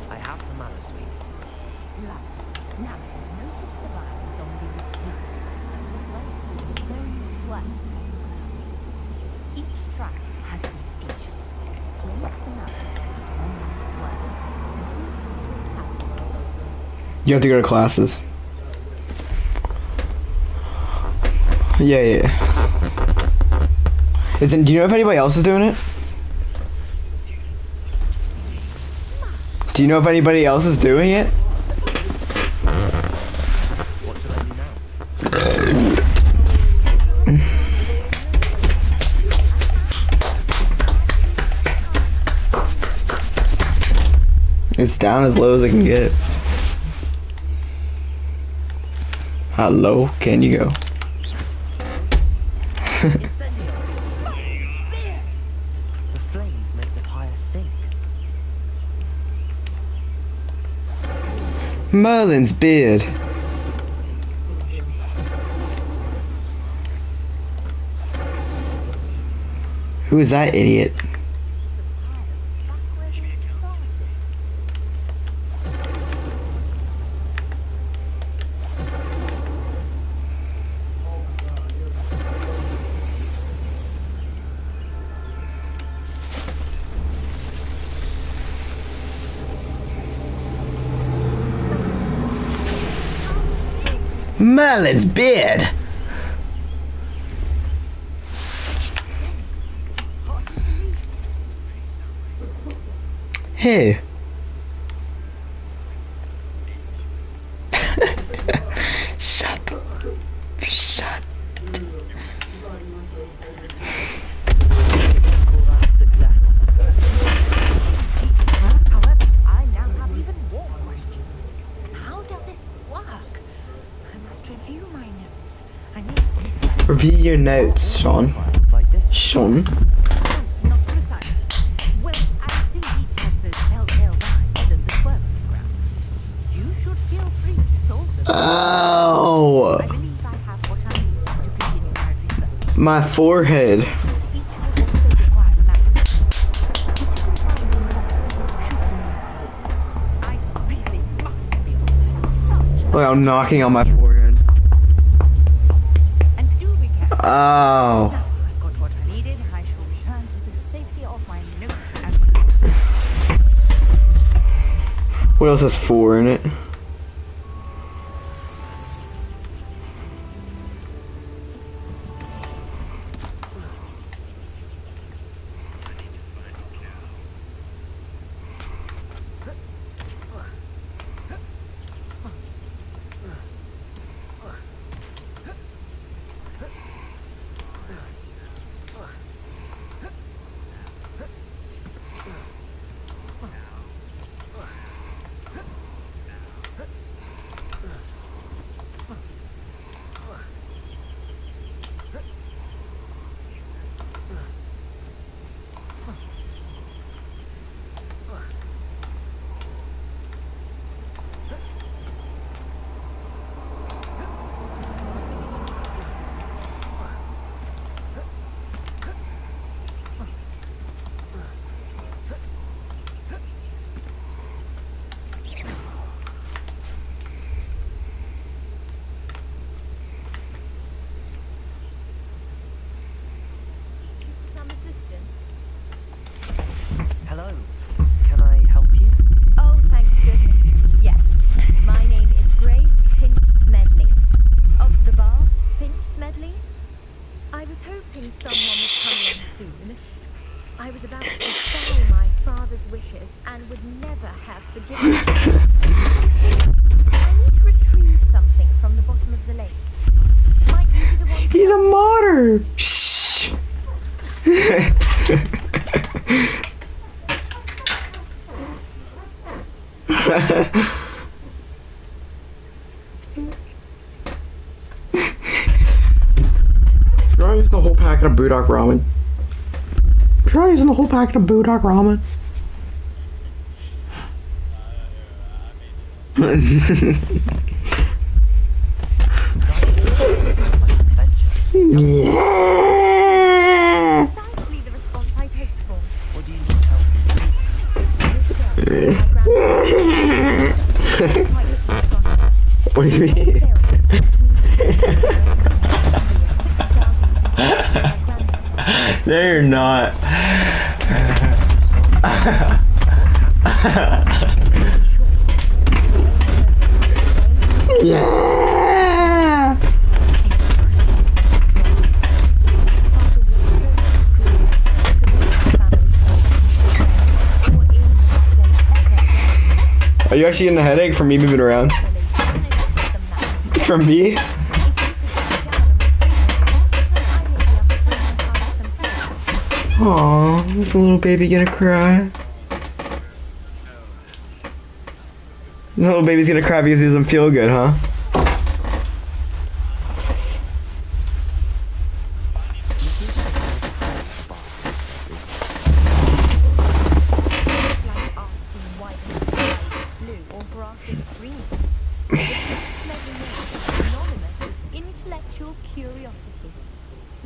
Speaker 3: I have the Mallowsweet.
Speaker 17: Now, notice the lines on these peaks, as well as a stone swell. Each track has these features. Place the Mallowsweet on the swell, and see what happens.
Speaker 1: You have to go to classes. Yeah. Do you know if anybody else is doing it? Do you know if anybody else is doing it?
Speaker 3: What should I do now?
Speaker 1: It's down as low as I can get. How low can you go?
Speaker 3: The flames make the pyre sink.
Speaker 1: Merlin's beard. Who is that idiot? Merlin's beard! Hey. Shut up. Shut.
Speaker 17: Success. However, I now have even more questions. How does it work? I must review my notes. I mean,
Speaker 1: Review your notes, Sean. Sean?
Speaker 17: not precise. Well, I think each has those telltale vines and the squirrel on the ground. You should feel free to solve them.
Speaker 1: Oh!
Speaker 17: I believe I have what I need to continue my research.
Speaker 1: My forehead. Look, I'm knocking on my forehead. Oh.
Speaker 17: Now I've got what I needed. I shall return to the safety of my notes and
Speaker 1: What else has 4 in it?
Speaker 8: Some assistance.
Speaker 3: Hello. Can I help you?
Speaker 8: Oh, thank goodness. Yes. My name is Grace Pinch Smedley. Of the Bath Pinch Smedleys. I was hoping someone would come along soon. I was about to defy my father's wishes and would never have forgiven myself. You see, I need to retrieve something from the bottom of the lake. Might you be the one?
Speaker 1: He's a martyr! Shh! Try using the whole packet of Budok ramen. Try using the whole packet of Budok ramen. Yeah.
Speaker 8: Precisely the response I'd hoped for.
Speaker 3: What do you need help with?
Speaker 1: What do you mean? No, you're not. Yeah. Are you actually getting a headache from me moving around? From me? Aww, is the little baby gonna cry? The little baby's gonna cry because he doesn't feel good, huh?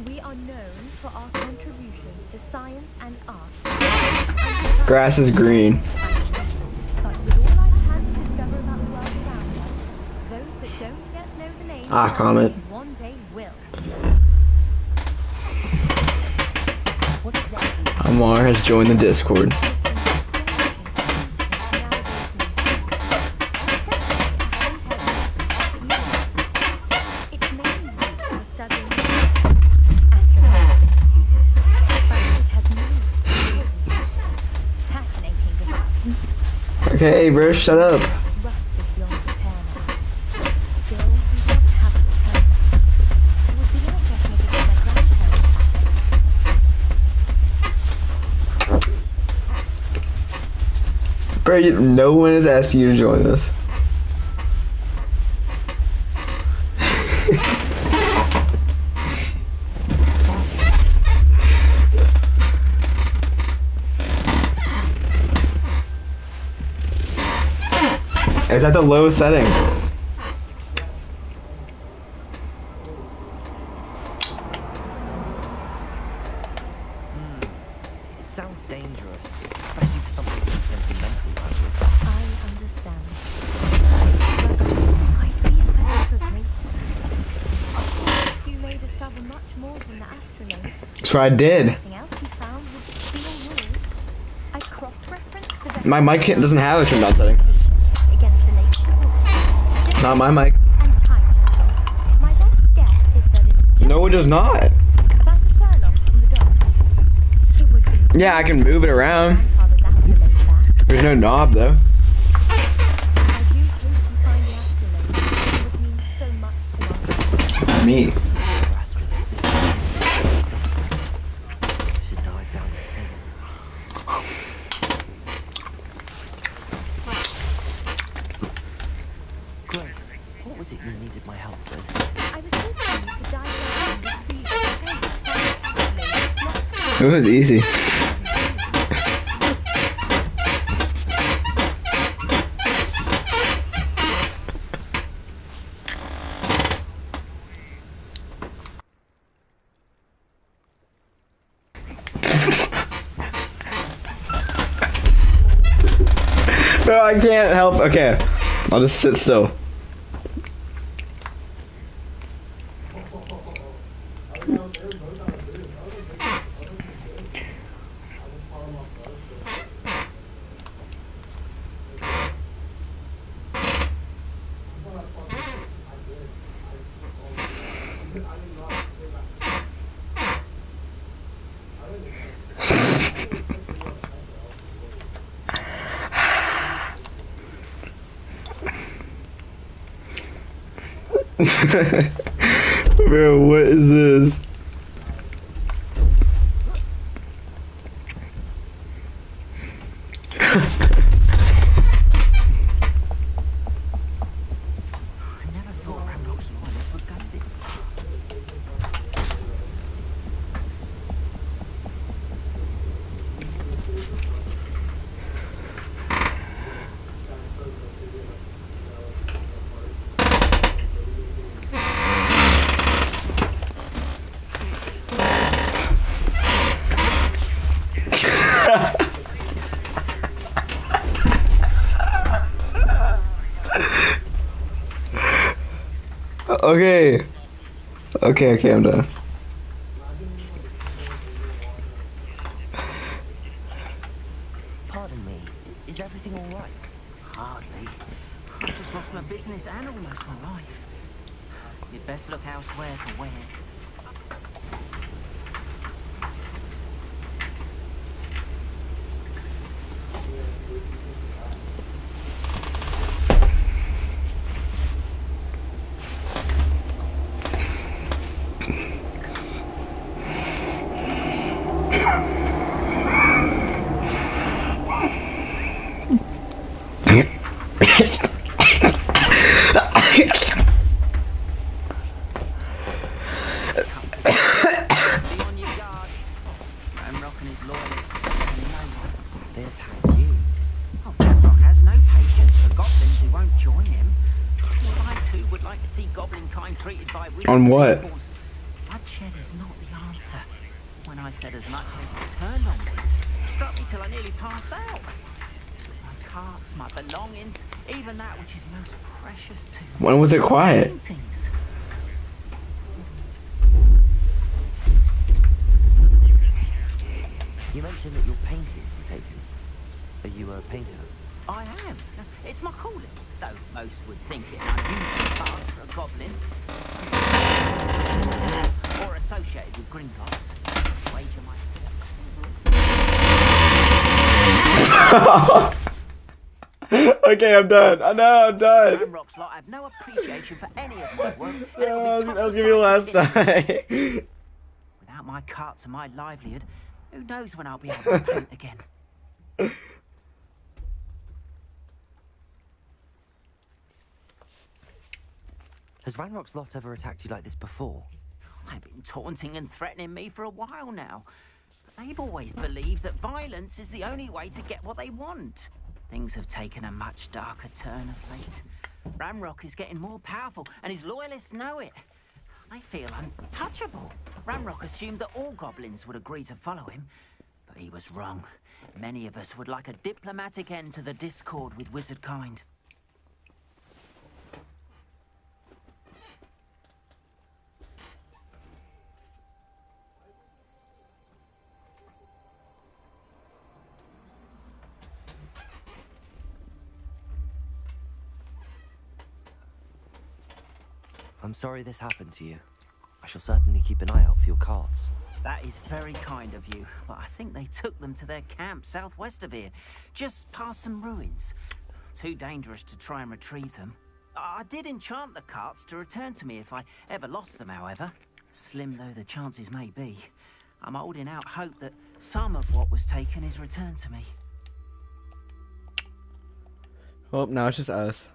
Speaker 8: We are known for our contributions to science and art.
Speaker 1: Grass is green.
Speaker 8: But with all I've had to discover about the world around us, those that don't yet know the name
Speaker 1: Ah, comment.
Speaker 8: one day will.
Speaker 3: What exactly?
Speaker 1: Amar has joined the Discord.
Speaker 8: It's mainly used for studying planets, astronomical pursuits, but it has many thousand uses. Fascinating device.
Speaker 1: Okay, bro, shut up.
Speaker 8: It's rusted beyond repair now. Still, we'd love to have it returned to us. It would be like getting a gift my grandparents had.
Speaker 1: Bro, no one is asking you to join this. It's at the low setting.
Speaker 3: It sounds dangerous, especially for something really sentimental like it.
Speaker 8: I understand. But I'd be forever grateful. You may discover much more than the astrolabe.
Speaker 1: That's what I did.
Speaker 8: Anything else you found would be all yours. I cross-referenced the
Speaker 1: My mic doesn't have a turned on setting.
Speaker 8: against the latest
Speaker 1: Not my mic.
Speaker 8: and time checking. My best guess is that it's just
Speaker 1: No, it does not.
Speaker 8: about a furlong from the dock. It would be
Speaker 1: Yeah, I can move it around.
Speaker 8: grandfather's astrolabe back.
Speaker 1: There's no knob though.
Speaker 8: I do hope you find the astrolabe. It would mean so much to my
Speaker 1: Me.
Speaker 3: Should dive down and see. Grace, what was it you needed my help with?
Speaker 8: I was hoping you could dive down and retrieve the treasure from the astrolabe lost.
Speaker 1: It was easy. Bro, I can't help. Okay, I'll just sit still. Bro, what is this?
Speaker 3: I never thought Ramrock's loyalists would go this far.
Speaker 1: Okay. Okay, I'm done.
Speaker 3: Pardon me, is everything all right?
Speaker 5: Hardly. I've just lost my business and almost my life. You'd best look elsewhere for wares.
Speaker 3: They attacked you.
Speaker 5: Oh, Ramrock has no patience for goblins who won't join him. Well, I too would like to see goblin kind treated by wizards
Speaker 1: On what?
Speaker 5: and equals. Bloodshed is not the I said as much as it turned on me. Struck me till I nearly passed out. Took my carts, my belongings, even that which is most precious to me.
Speaker 1: When was it quiet?
Speaker 5: Paintings.
Speaker 3: You mentioned that your paintings were taken. Are you a painter?
Speaker 5: I am. It's my calling, though most would think it an unusual task for a goblin. Or associated with Gringotts. Wager my...
Speaker 1: Okay, I'm done. I know, I'm done.
Speaker 5: Ramrock's lot have no appreciation for any of my work. And it'll
Speaker 1: I
Speaker 5: be
Speaker 1: was
Speaker 5: tossed
Speaker 1: gonna be the last
Speaker 5: aside
Speaker 1: time.
Speaker 5: Without my carts and my livelihood, who knows when I'll be able to paint again.
Speaker 3: Has Ranrock's lot ever attacked you like this before?
Speaker 5: They've been taunting and threatening me for a while now. But they've always believed that violence is the only way to get what they want. Things have taken a much darker turn of late. Ramrock is getting more powerful, and his loyalists know it. They feel untouchable. Ramrock assumed that all goblins would agree to follow him, but he was wrong. Many of us would like a diplomatic end to the discord with wizard kind.
Speaker 3: I'm sorry this happened to you. I shall certainly keep an eye out for your carts.
Speaker 5: That is very kind of you, but I think they took them to their camp southwest of here, just past some ruins. Too dangerous to try and retrieve them. I did enchant the carts to return to me if I ever lost them, however. Slim though the chances may be, I'm holding out hope that some of what was taken is returned to me.
Speaker 1: Well, now it's just us.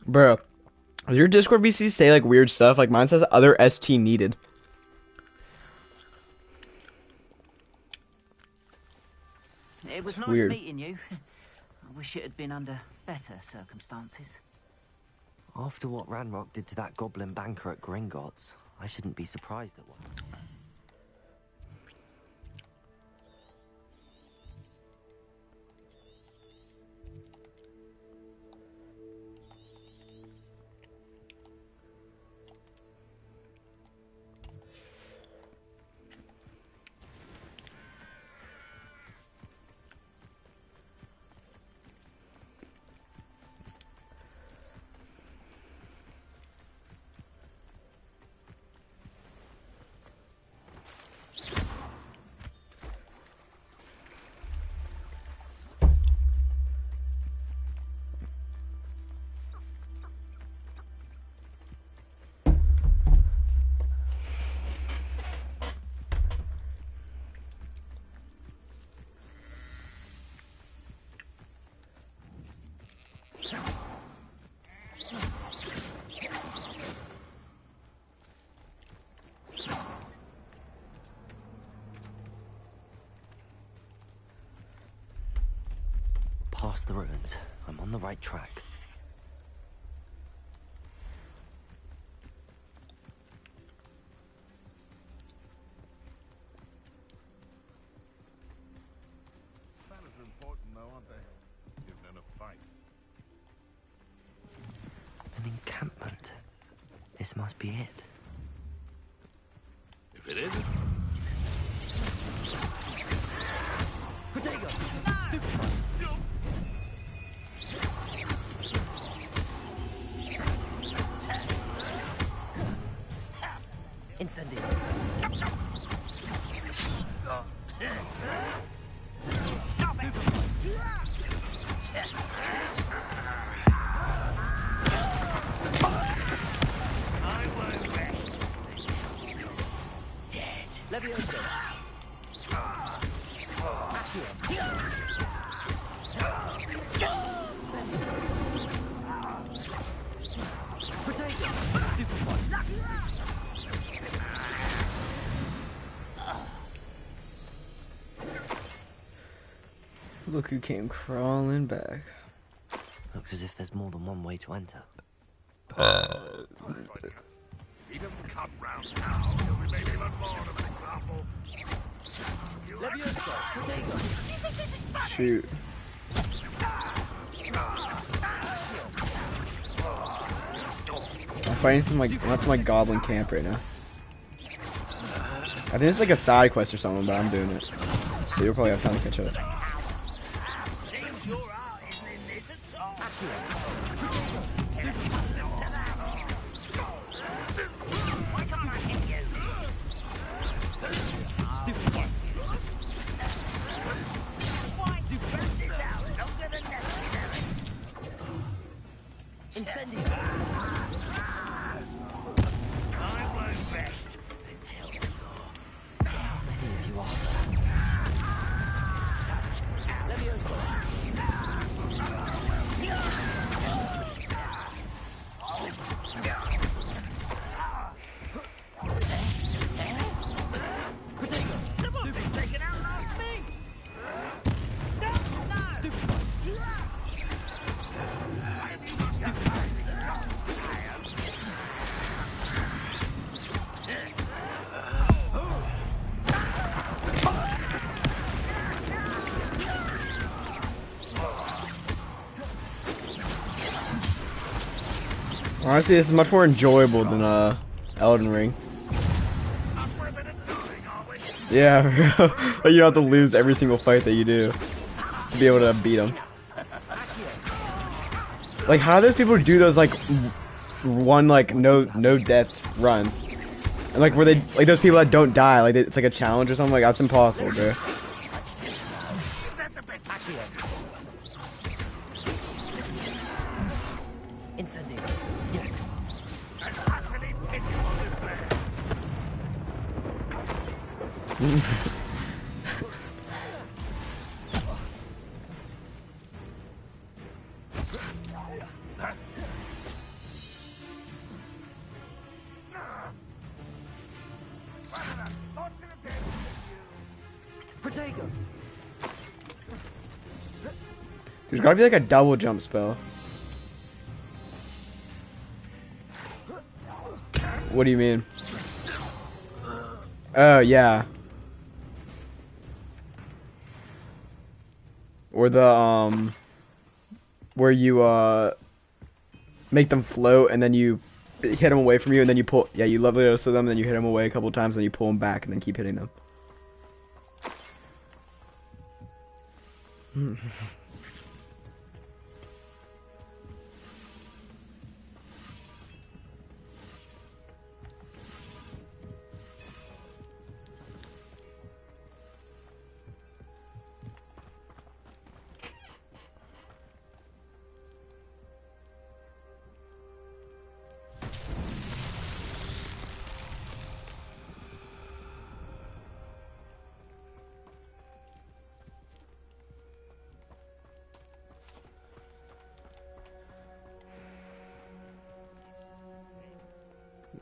Speaker 1: Bro, does your Discord VC say like weird stuff? Like mine says other ST needed.
Speaker 5: It was
Speaker 1: It's
Speaker 5: nice
Speaker 1: weird.
Speaker 5: meeting you. I wish it had been under better circumstances.
Speaker 3: After what Ranrock did to that goblin banker at Gringotts, I shouldn't be surprised at one. Past the ruins. I'm on the right track.
Speaker 20: Manners are important, though, aren't they? Given in a fight.
Speaker 3: An encampment. This must be it.
Speaker 20: If it isn't,
Speaker 3: Potato! Stupid! Incendio.
Speaker 5: Stop it!
Speaker 20: I won't rest.
Speaker 5: Dead. Levioso.
Speaker 1: Look who came crawling back.
Speaker 3: Looks as if there's more than one way to enter.
Speaker 20: He doesn't come round now. He'll be made even more of an
Speaker 1: Shoot. I'm fighting some like that's my goblin camp right now. I think it's like a side quest or something, but I'm doing it. So you'll probably have time to catch up. Honestly, this is much more enjoyable than Elden Ring. Yeah, but you don't have to lose every single fight that you do to be able to beat them. Like, how do those people do those like one like no death runs? And like, where they like those people that don't die? Like, it's like a challenge or something. Like, that's impossible, bro. There's gotta be like a double jump spell. What do you mean? Oh, yeah. Or the, where you, make them float and then you hit them away from you and then you pull, yeah, you level dose them and then you hit them away a couple times and you pull them back and then keep hitting them.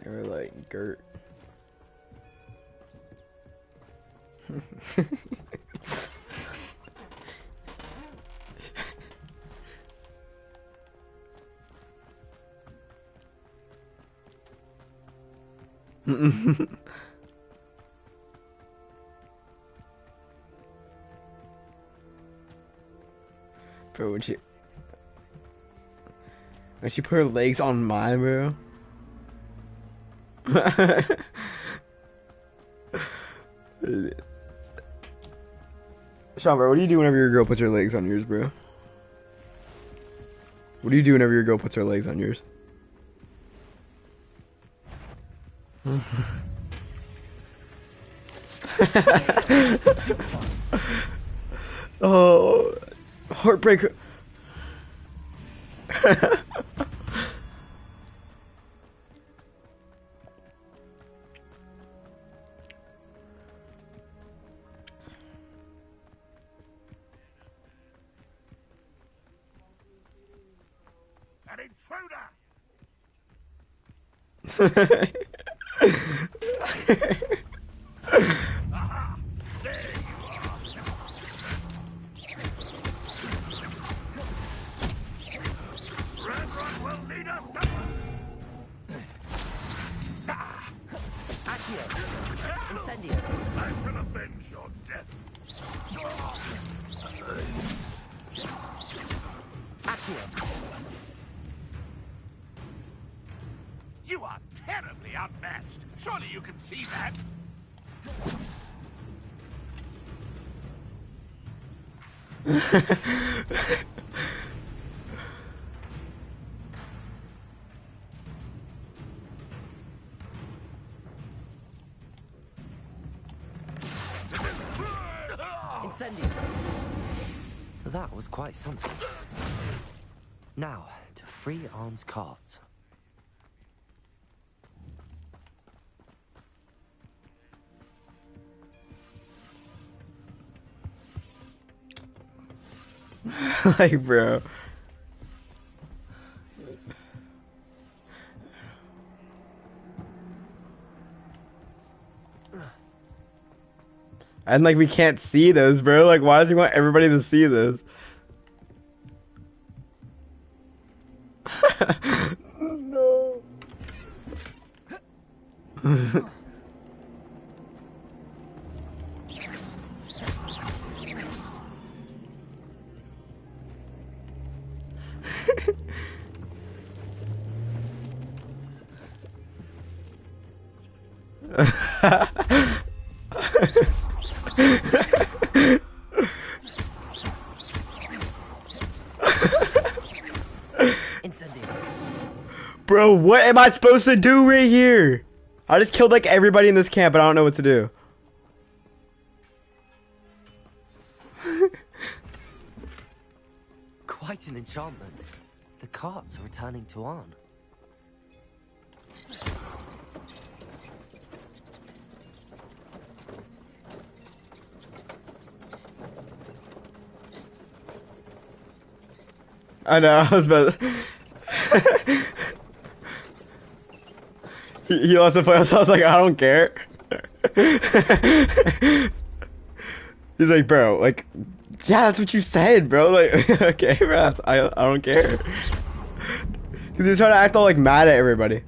Speaker 1: They were like Gert. Bro, when she put her legs on mine, bro. Sean, bro, what do you do whenever your girl puts her legs on yours, bro? What do you do whenever your girl puts her legs on yours? Oh, heartbreaker.
Speaker 20: An intruder! Aha! There you are! Reverend will lead us to...
Speaker 3: Accio! Incendio.
Speaker 20: I shall avenge your death.
Speaker 3: Accio.
Speaker 20: You are terribly outmatched. Surely you can see that.
Speaker 3: Incendio. That was quite something. Now, to free Arn's carts.
Speaker 1: Like, bro. And like we can't see those, bro. Like, why does he want everybody to see this? No. Bro, what am I supposed to do right here? I just killed like everybody in this camp, but I don't know what to do.
Speaker 3: Quite an enchantment. The carts are returning to Arn.
Speaker 1: I know, I was about he wants to play us. I was like, I don't care. He's like, bro, like, yeah, that's what you said, bro. Like, okay, bro, I don't care. Cause he's trying to act all like mad at everybody.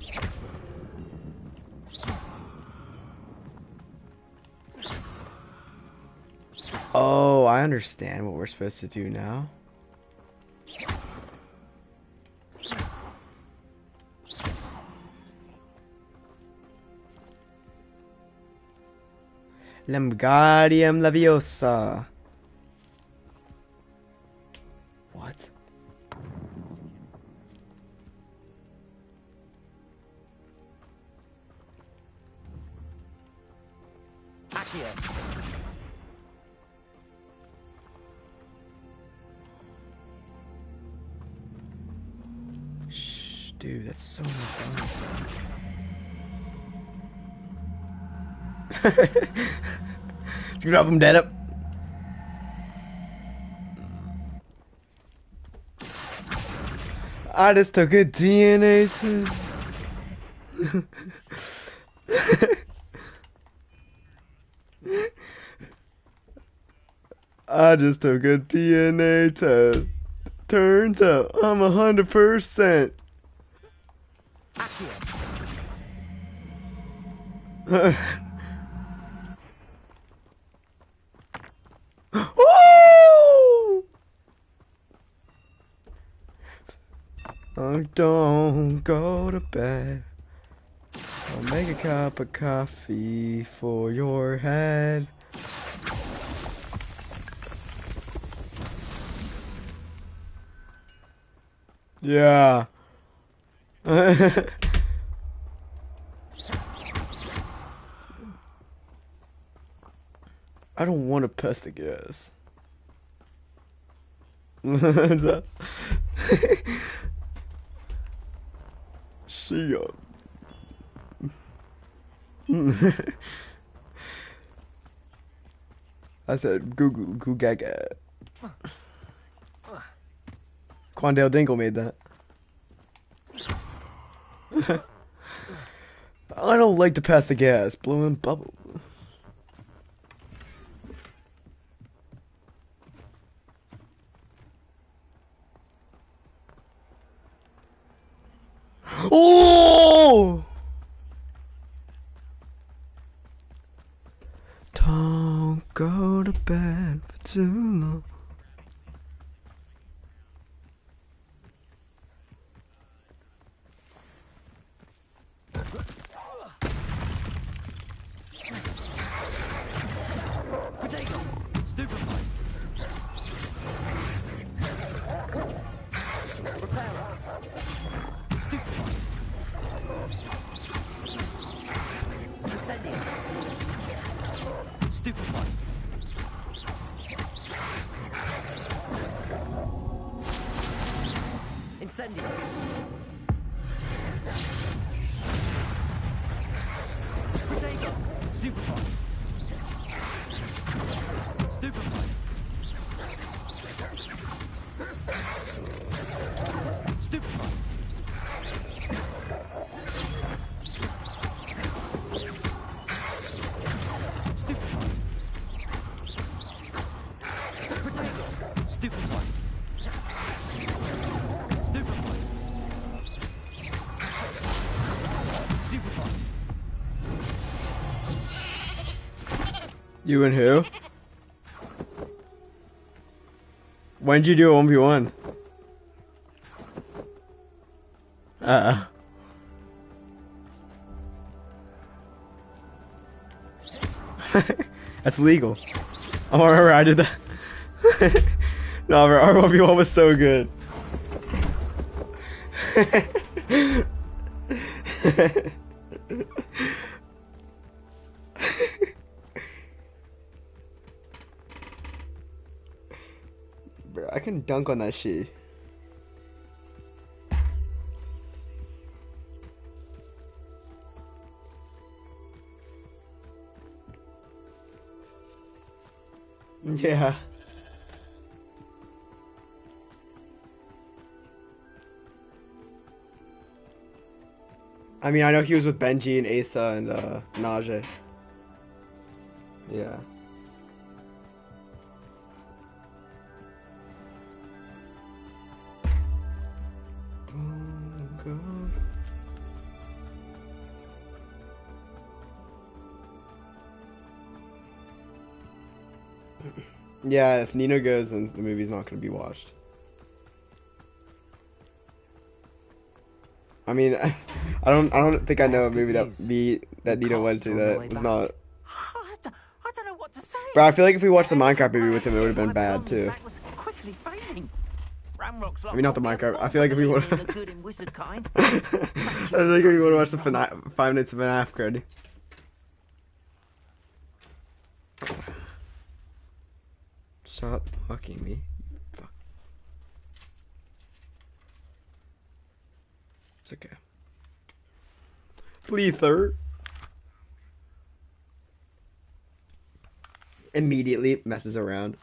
Speaker 1: Oh, I understand what we're supposed to do now. Lemgarium Leviosa. What?
Speaker 3: Accio.
Speaker 1: Shh, dude, that's so much fun. Let's grab him dead up. I just took a DNA test. I just took a DNA test. Turns out I'm 100%. Woo! Oh, don't go to bed. I'll make a cup of coffee for your head. Yeah. I don't want to pass the gas. See ya. I said goo gaga. Quandale Dingle made that. I don't like to pass the gas. Blowing bubble. Oh! Don't go to bed for too long.
Speaker 3: Potato! Stupefy! Repairer! Stupefy! Incendio! Stupefy! Incendio! Potato! Stupefy! Stupefy! Stupefy! Stupefy! Potato! Stupefy! Stupefy! Stupefy!
Speaker 1: You and who? When'd you do a 1v1? That's legal. I remember I did that. No, bro, our 1v1 was so good. Bro, I can dunk on that shit. Yeah. I mean, I know he was with Benji and Asa and Najee. Yeah. Yeah, if Nino goes, then the movie's not going to be watched. I mean, I don't think I know a movie that Nino went to that was not.
Speaker 5: I don't know what to say.
Speaker 1: But I feel like if we watched the Minecraft movie with him, it would have been bad too.
Speaker 5: Quickly fading. Ramrock's
Speaker 1: I mean, not the Minecraft. I feel like if we would. I feel
Speaker 5: in wizard kind.
Speaker 1: like if we would have watched the 5 minutes of FNAF already. Stop fucking me. Fuck. It's okay. Please, sir. Immediately messes around.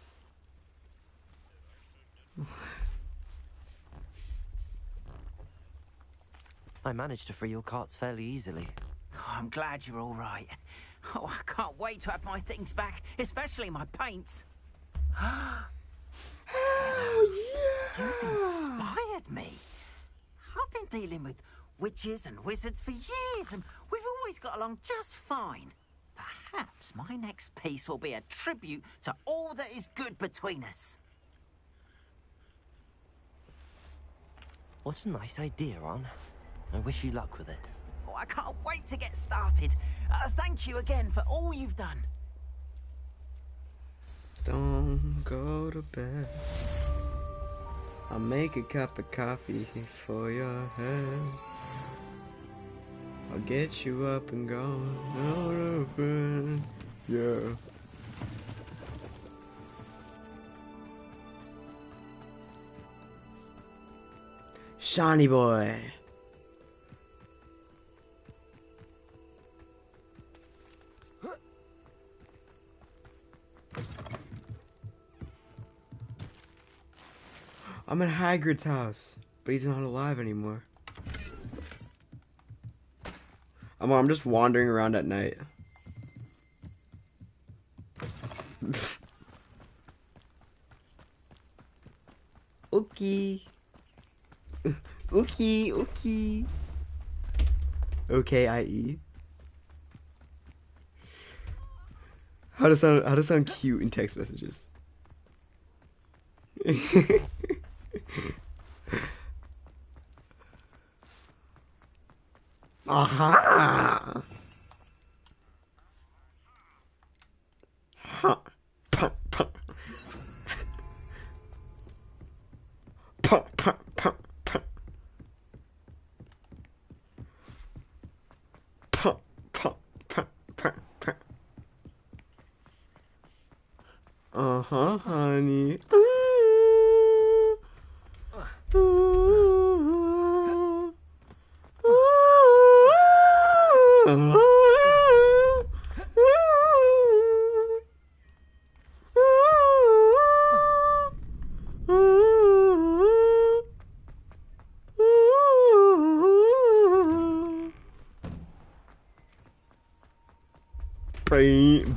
Speaker 3: I managed to free your carts fairly easily.
Speaker 5: Oh, I'm glad you're all right. Oh, I can't wait to have my things back, especially my paints. You've inspired me. I've been dealing with witches and wizards for years, and we've always got along just fine. Perhaps my next piece will be a tribute to all that is good between us.
Speaker 3: What a nice idea, Ron. I wish you luck with it.
Speaker 5: Oh, I can't wait to get started. Thank you again for all you've done.
Speaker 1: Don't go to bed. I'll make a cup of coffee for your head. I'll get you up and going. Yeah. Shawnee boy. I'm at Hagrid's house, but he's not alive anymore. I'm just wandering around at night. Okay. Okay, okay. Okay, IE. How to sound cute in text messages. Aha! Ha! Pa, pa. Pa, pa, pa, pa. Pa, pa, pa, pa, pa. Uh-huh, honey.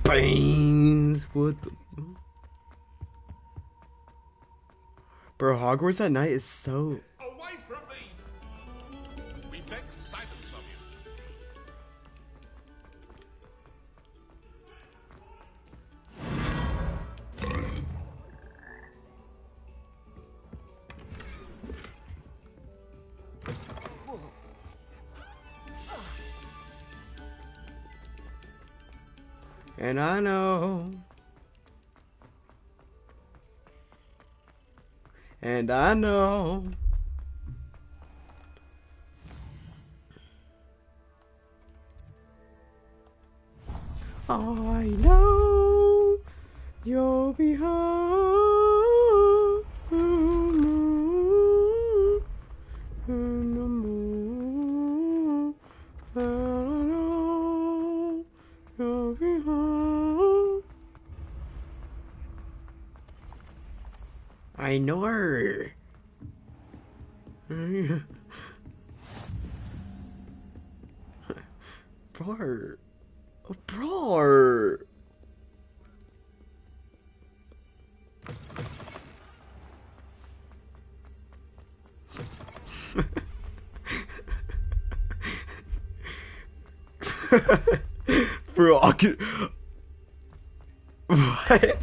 Speaker 1: Brains. What the? Bro, Hogwarts at night is so.
Speaker 20: Away from me! We beg silence of you.
Speaker 1: And I know. And I know. I know you'll be home in the moon. I know you'll be home. I know her. Bro. Bro. Bro, I could... What?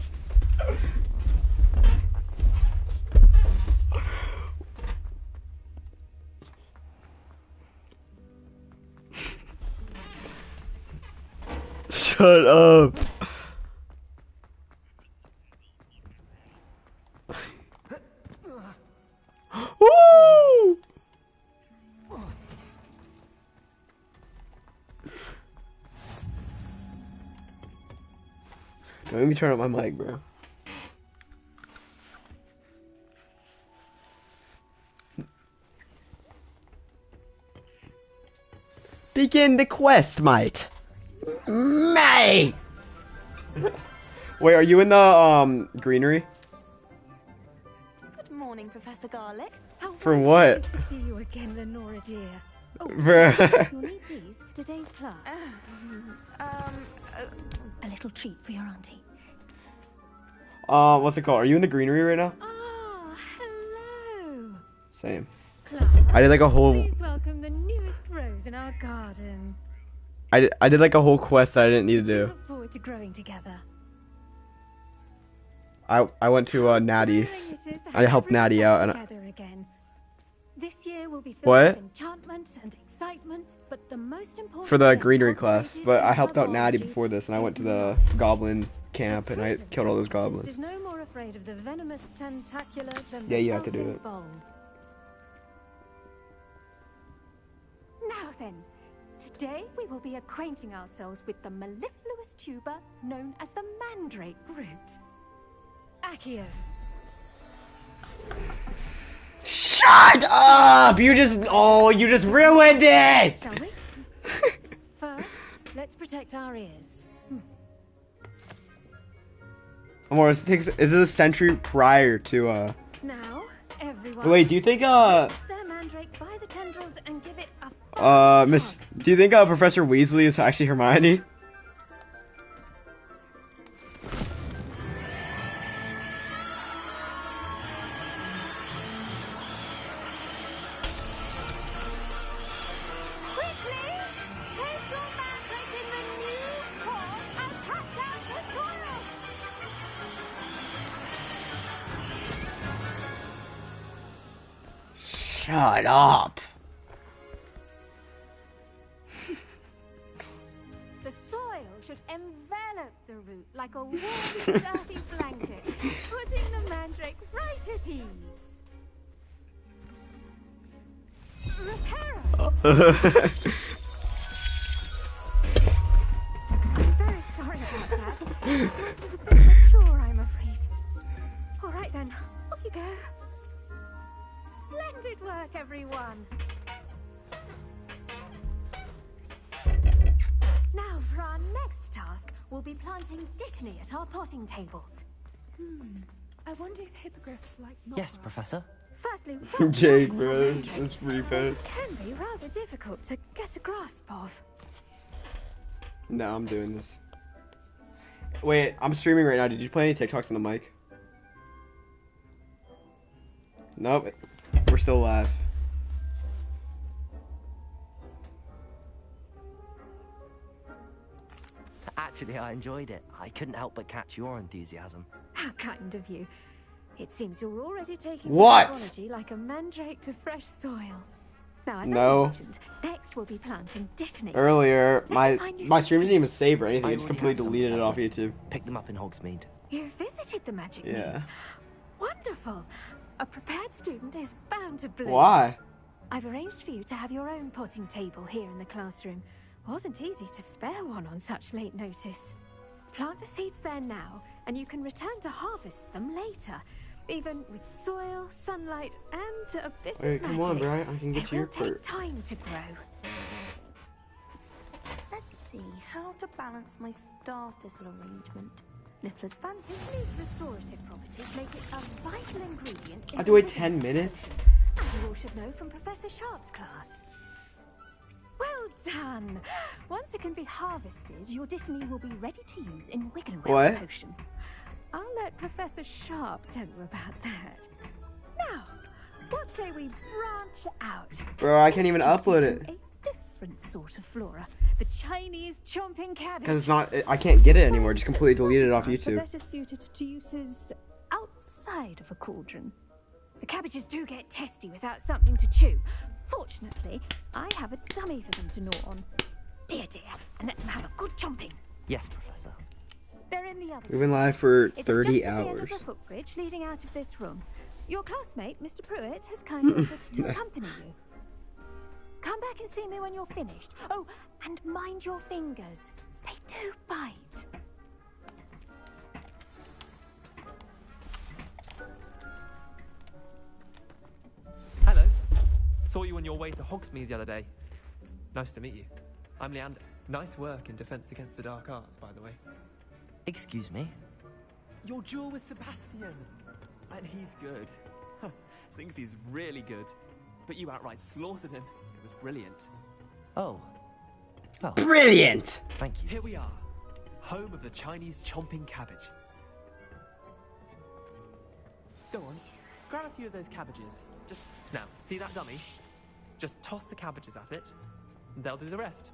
Speaker 1: Shut up. Woo! Don't let me turn up my mic, bro. Begin the quest, mate. Mate! Wait, are you in the greenery?
Speaker 18: Good morning, Professor Garlic.
Speaker 8: How
Speaker 1: For
Speaker 8: wonderful
Speaker 1: what?
Speaker 8: it is to see you again, Lenora dear. Oh,
Speaker 1: Bruh.
Speaker 8: you'll need these for today's class. A little treat for your auntie.
Speaker 1: What's it called? Are you in the greenery right now?
Speaker 8: Oh, hello.
Speaker 1: Same.
Speaker 8: Class,
Speaker 1: I did like a whole.
Speaker 8: please welcome the newest rose in our garden.
Speaker 1: I did like a whole quest that I didn't need to do.
Speaker 8: Look forward to growing together.
Speaker 1: I went to Natty's. I helped Natty out and
Speaker 8: Together again. This year will be filled
Speaker 1: What?
Speaker 8: with enchantment and excitement, but the most important
Speaker 1: for the
Speaker 8: thing
Speaker 1: greenery class,
Speaker 8: cultivated
Speaker 1: but
Speaker 8: in
Speaker 1: I helped out Natty
Speaker 8: herbology
Speaker 1: before this, and I
Speaker 8: is
Speaker 1: went to the
Speaker 8: knowledge.
Speaker 1: goblin camp and I
Speaker 8: The
Speaker 1: killed all those
Speaker 8: prudent
Speaker 1: goblins.
Speaker 8: is no more afraid of the venomous tentacular than
Speaker 1: Yeah,
Speaker 8: the
Speaker 1: you have to do
Speaker 8: bouncing
Speaker 1: it.
Speaker 8: bulb. Now then, today we will be acquainting ourselves with the mellifluous tuber known as the mandrake root. Accio.
Speaker 1: Shut up! You just ruined it!
Speaker 8: Shall we? First, let's protect our ears.
Speaker 1: Or is this a century prior to
Speaker 8: Now, everyone.
Speaker 1: Wait, do you think
Speaker 8: their mandrake by the tendrils and give it a
Speaker 1: do you think Professor Weasley is actually Hermione?
Speaker 2: Quickly! Place your mandrake in the new core and cut down the soil
Speaker 1: Shut up.
Speaker 2: The soil should envelop the root like a warm, dirty blanket, putting the mandrake right at ease. Reparo! I'm very sorry about that. Yours was a bit mature, I'm afraid. All right then, off you go. Splendid work, everyone. Now for our next task, we'll be planting dittany at our potting tables.
Speaker 21: I wonder if hippogriffs like
Speaker 3: Yes, Professor.
Speaker 2: Firstly,
Speaker 1: Jake, bro, this free pass.
Speaker 2: can be rather difficult to get a grasp of.
Speaker 1: No, I'm doing this. Wait, I'm streaming right now. Did you play any TikToks on the mic? Nope. We're still live.
Speaker 3: Actually, I enjoyed it. I couldn't help but catch your enthusiasm.
Speaker 2: How kind of you. It seems you're already taking
Speaker 1: What?
Speaker 2: technology like a mandrake to fresh soil. Now, as I
Speaker 1: No.
Speaker 2: mentioned, next we'll be planting dittany.
Speaker 1: Earlier,
Speaker 2: Let's find you
Speaker 1: my
Speaker 2: some
Speaker 1: stream didn't even
Speaker 2: seeds.
Speaker 1: save or anything.
Speaker 3: I
Speaker 1: I just
Speaker 3: already
Speaker 1: completely
Speaker 3: have some,
Speaker 1: deleted it off
Speaker 3: Professor.
Speaker 1: YouTube.
Speaker 3: Pick them up in Hogsmeade.
Speaker 2: You visited the magic
Speaker 1: Yeah.
Speaker 2: mead. Wonderful. A prepared student is bound to bloom.
Speaker 1: Why?
Speaker 2: I've arranged for you to have your own potting table here in the classroom. Wasn't easy to spare one on such late notice. Plant the seeds there now, and you can return to harvest them later. Even with soil, sunlight, and a bit
Speaker 1: Wait,
Speaker 2: of magic.
Speaker 1: come on, bro. I can get
Speaker 2: It
Speaker 1: to your
Speaker 2: will take
Speaker 1: part.
Speaker 2: time to grow.
Speaker 12: Let's see how to balance my star thistle arrangement. Niffler's fancy.
Speaker 2: Dittany's restorative properties make it a vital ingredient in
Speaker 1: I have to wait
Speaker 2: the
Speaker 1: 10 minutes?
Speaker 2: as you all should know from Professor Sharp's class. Well done! Once it can be harvested, your dittany will be ready to use in Wigglewell
Speaker 1: What?
Speaker 2: potion. I'll let Professor Sharp tell you about that. Now, what say we branch out?
Speaker 1: Bro, I can't even upload
Speaker 2: Introduce
Speaker 1: it.
Speaker 2: you to a different sort of flora, the Chinese chomping cabbage.
Speaker 1: Because it's not, I can't get it anymore. Just completely deleted it off
Speaker 2: Plants are
Speaker 1: YouTube.
Speaker 2: better suited to uses outside of a cauldron. The cabbages do get testy without something to chew. Fortunately, I have a dummy for them to gnaw on. Be a dear and let them have a good chomping.
Speaker 3: Yes, Professor.
Speaker 2: They're in the other
Speaker 1: We've been live for
Speaker 2: It's
Speaker 1: 30
Speaker 2: just at the end
Speaker 1: hours.
Speaker 2: of the footbridge leading out of this room. Your classmate, Mr. Pruitt, has kindly offered to accompany you. Come back and see me when you're finished. Oh, and mind your fingers. They do bite.
Speaker 22: Hello. Saw you on your way to Hogsmeade the other day. Nice to meet you. I'm Leander. Nice work in Defense Against the Dark Arts, by the way.
Speaker 3: Excuse me?
Speaker 22: Your duel with Sebastian. And he's good. Thinks he's really good. But you outright slaughtered him. It was brilliant.
Speaker 3: Oh. Well.
Speaker 1: Brilliant!
Speaker 3: Thank you.
Speaker 22: Here we are. Home of the Chinese chomping cabbage. Go on. Grab a few of those cabbages. Just now, see that dummy? Just toss the cabbages at it, and they'll do the rest.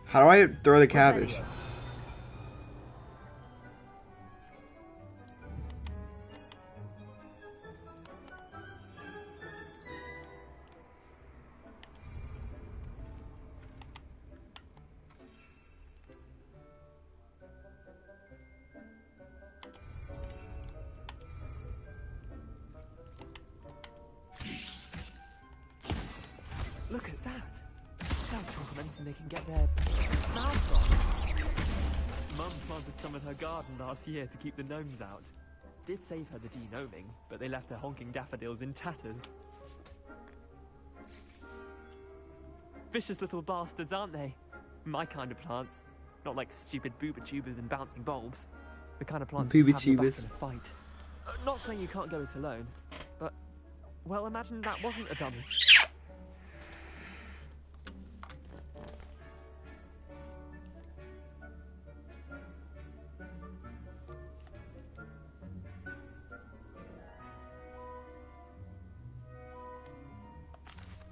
Speaker 1: How do I throw the cabbage?
Speaker 22: Look at that. They'll chomp on anything they can get their mouths on. Mum planted some in her garden last year to keep the gnomes out. Did save her the de-gnoming, but they left her honking daffodils in tatters. Vicious little bastards, aren't they? My kind of plants. Not like stupid booba-tubers and bouncing bulbs. The kind of plants that have your back
Speaker 1: Booba-tubers.
Speaker 22: in a fight. Not saying you can't go it alone, but... Well, imagine that wasn't a dummy.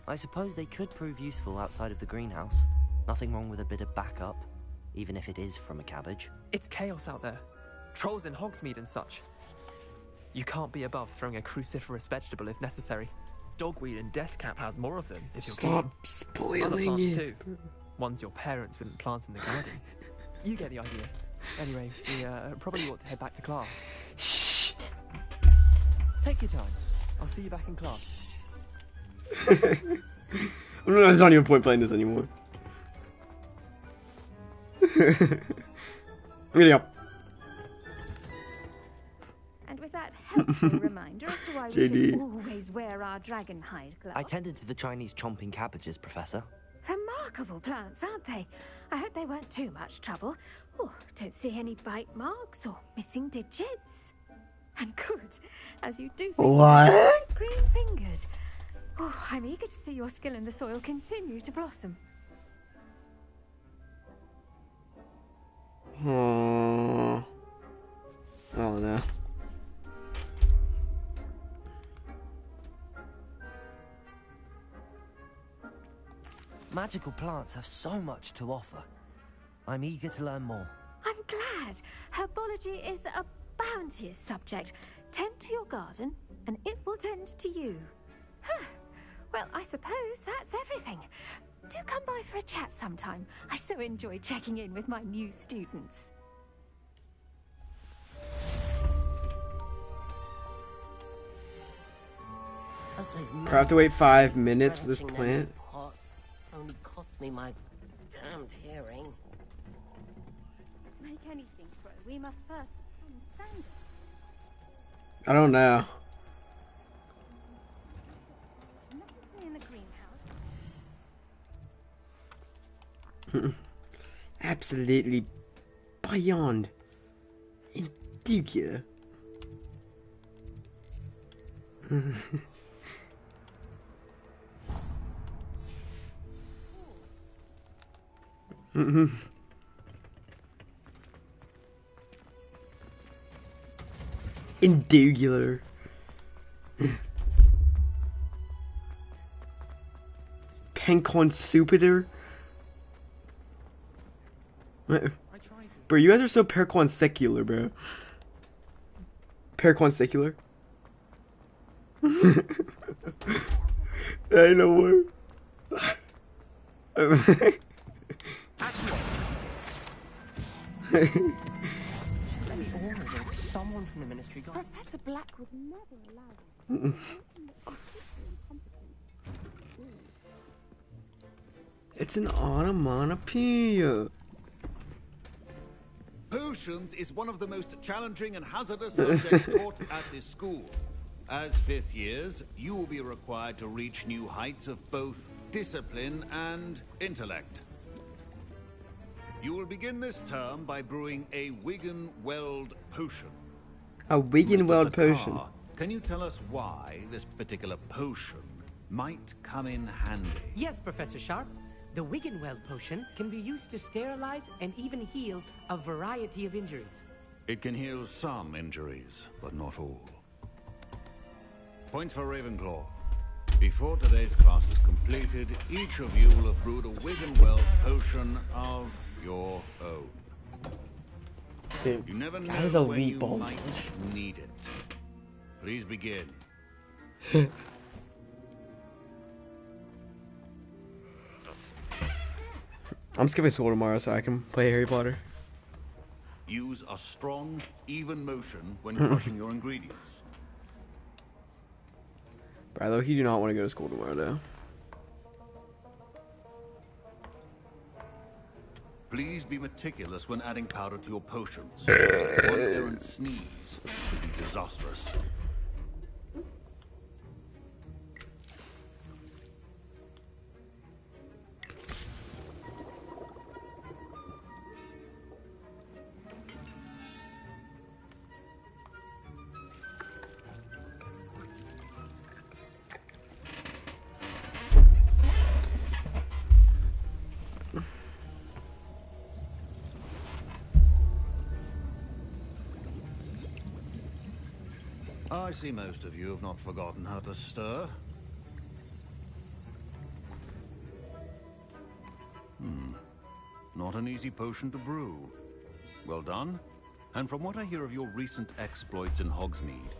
Speaker 3: I suppose they could prove useful outside of the greenhouse. Nothing wrong with a bit of backup. even if it is from a cabbage.
Speaker 22: It's chaos out there. Trolls in Hogsmeade and such. You can't be above throwing a cruciferous vegetable if necessary. Dogweed and deathcap has more of them if you're
Speaker 1: Stop
Speaker 22: keen.
Speaker 1: spoiling
Speaker 22: Other plants
Speaker 1: it.
Speaker 22: too. Ones your parents wouldn't plant in the garden. You get the idea. Anyway, we probably ought to head back to class.
Speaker 1: Shh.
Speaker 22: Take your time. I'll see you back in class.
Speaker 1: There's not even point playing this anymore. I'm getting up.
Speaker 8: And with that helpful reminder as to why we
Speaker 1: JD.
Speaker 8: should always wear our dragon hide gloves.
Speaker 3: I tended to the Chinese chomping cabbages, Professor.
Speaker 2: Remarkable plants, aren't they? I hope they weren't too much trouble. Oh, don't see any bite marks or missing digits. And good, as you do see
Speaker 1: What?
Speaker 2: green-fingered. Oh, I'm eager to see your skill in the soil continue to blossom.
Speaker 1: Oh no.
Speaker 3: Magical plants have so much to offer. I'm eager to learn more.
Speaker 2: I'm glad. Herbology is a bounteous subject. Tend to your garden, and it will tend to you. Huh. Well, I suppose that's everything. Do come by for a chat sometime. I so enjoy checking in with my new students.
Speaker 1: I have to wait 5 minutes for this plant.
Speaker 5: Only cost me my damned hearing.
Speaker 8: To make anything grow, we must first understand it.
Speaker 1: I don't know.
Speaker 8: Nothing in the greenhouse.
Speaker 1: Absolutely beyond ridiculous. Indugular. Penconsupitor. Bro, you guys are so perconsecular, bro. Perconsecular. I know word.
Speaker 5: Someone from the ministry got
Speaker 2: Professor Black would never allow this.
Speaker 1: It's an onomatopoeia.
Speaker 7: Potions is one of the most challenging and hazardous subjects taught at this school. As fifth years, you will be required to reach new heights of both discipline and intellect. You will begin this term by brewing a Wigan-Weld potion.
Speaker 1: A Wigan-Weld potion.
Speaker 7: Can you tell us why this particular potion might come in handy?
Speaker 11: Yes, Professor Sharp. The Wigan-Weld potion can be used to sterilize and even heal a variety of injuries.
Speaker 7: It can heal some injuries, but not all. Point for Ravenclaw. Before today's class is completed, each of you will have brewed a Wigan-Weld potion of your own.
Speaker 1: Dude,
Speaker 7: You never know
Speaker 1: that is a
Speaker 7: when
Speaker 1: elite
Speaker 7: you
Speaker 1: ball.
Speaker 7: might need it. Please begin.
Speaker 1: I'm skipping school tomorrow so I can play Harry Potter.
Speaker 7: Use a strong, even motion when crushing your ingredients.
Speaker 1: But though he do not want to go to school tomorrow though.
Speaker 7: Please be meticulous when adding powder to your potions. One errant sneeze could be disastrous. I see most of you have not forgotten how to stir. Not an easy potion to brew. Well done. And from what I hear of your recent exploits in Hogsmeade,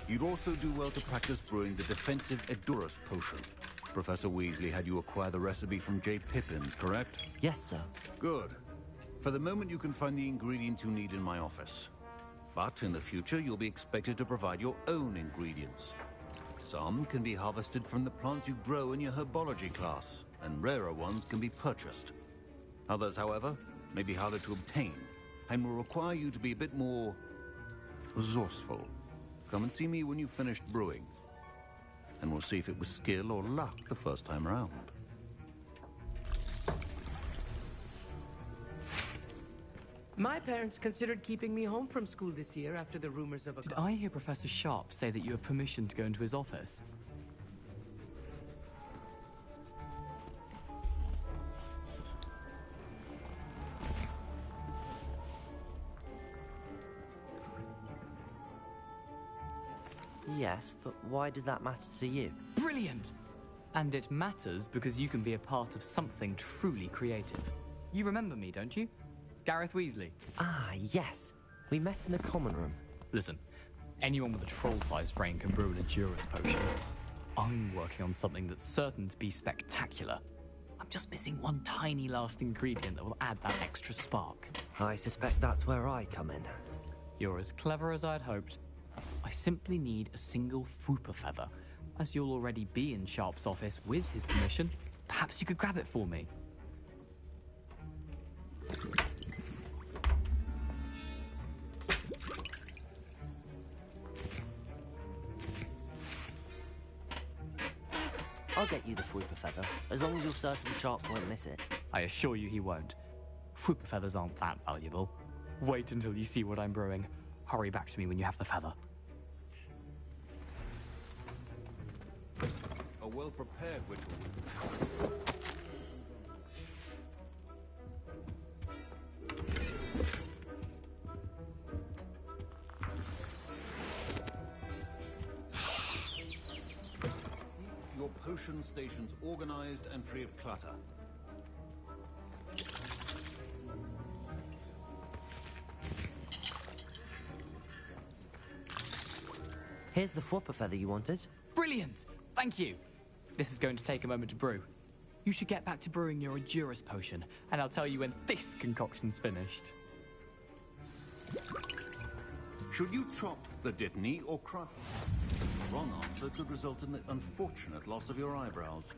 Speaker 7: you'd also do well to practice brewing the defensive Edurus potion. Professor Weasley had you acquire the recipe from J. Pippin's, correct?
Speaker 3: Yes, sir.
Speaker 7: Good. For the moment, you can find the ingredients you need in my office. But in the future, you'll be expected to provide your own ingredients. Some can be harvested from the plants you grow in your herbology class, and rarer ones can be purchased. Others, however, may be harder to obtain, and will require you to be a bit more resourceful. Come and see me when you've finished brewing, and we'll see if it was skill or luck the first time around.
Speaker 11: My parents considered keeping me home from school this year after the rumors of a...
Speaker 9: Did I hear Professor Sharp say that you have permission to go into his office?
Speaker 3: Yes, but why does that matter to you?
Speaker 9: Brilliant! And it matters because you can be a part of something truly creative. You remember me, don't you? Gareth Weasley.
Speaker 3: Ah, yes. We met in the common room.
Speaker 9: Listen, anyone with a troll-sized brain can brew an Edurus potion. I'm working on something that's certain to be spectacular. I'm just missing one tiny last ingredient that will add that extra spark.
Speaker 3: I suspect that's where I come in.
Speaker 9: You're as clever as I'd hoped. I simply need a single Fwooper feather. As you'll already be in Sharp's office with his permission, perhaps you could grab it for me.
Speaker 3: I'll get you the Fwooper feather, as long as you're certain Sharp won't miss it.
Speaker 9: I assure you he won't. Fwooper feathers aren't that valuable. Wait until you see what I'm brewing. Hurry back to me when you have the feather.
Speaker 7: A well-prepared ritual. Your potion station's organized and free of clutter.
Speaker 3: Here's the Fwooper feather you wanted.
Speaker 9: Brilliant! Thank you! This is going to take a moment to brew. You should get back to brewing your Edurus potion, and I'll tell you when this concoction's finished.
Speaker 7: Should you chop the Dittany or crush it? The wrong answer could result in the unfortunate loss of your eyebrows.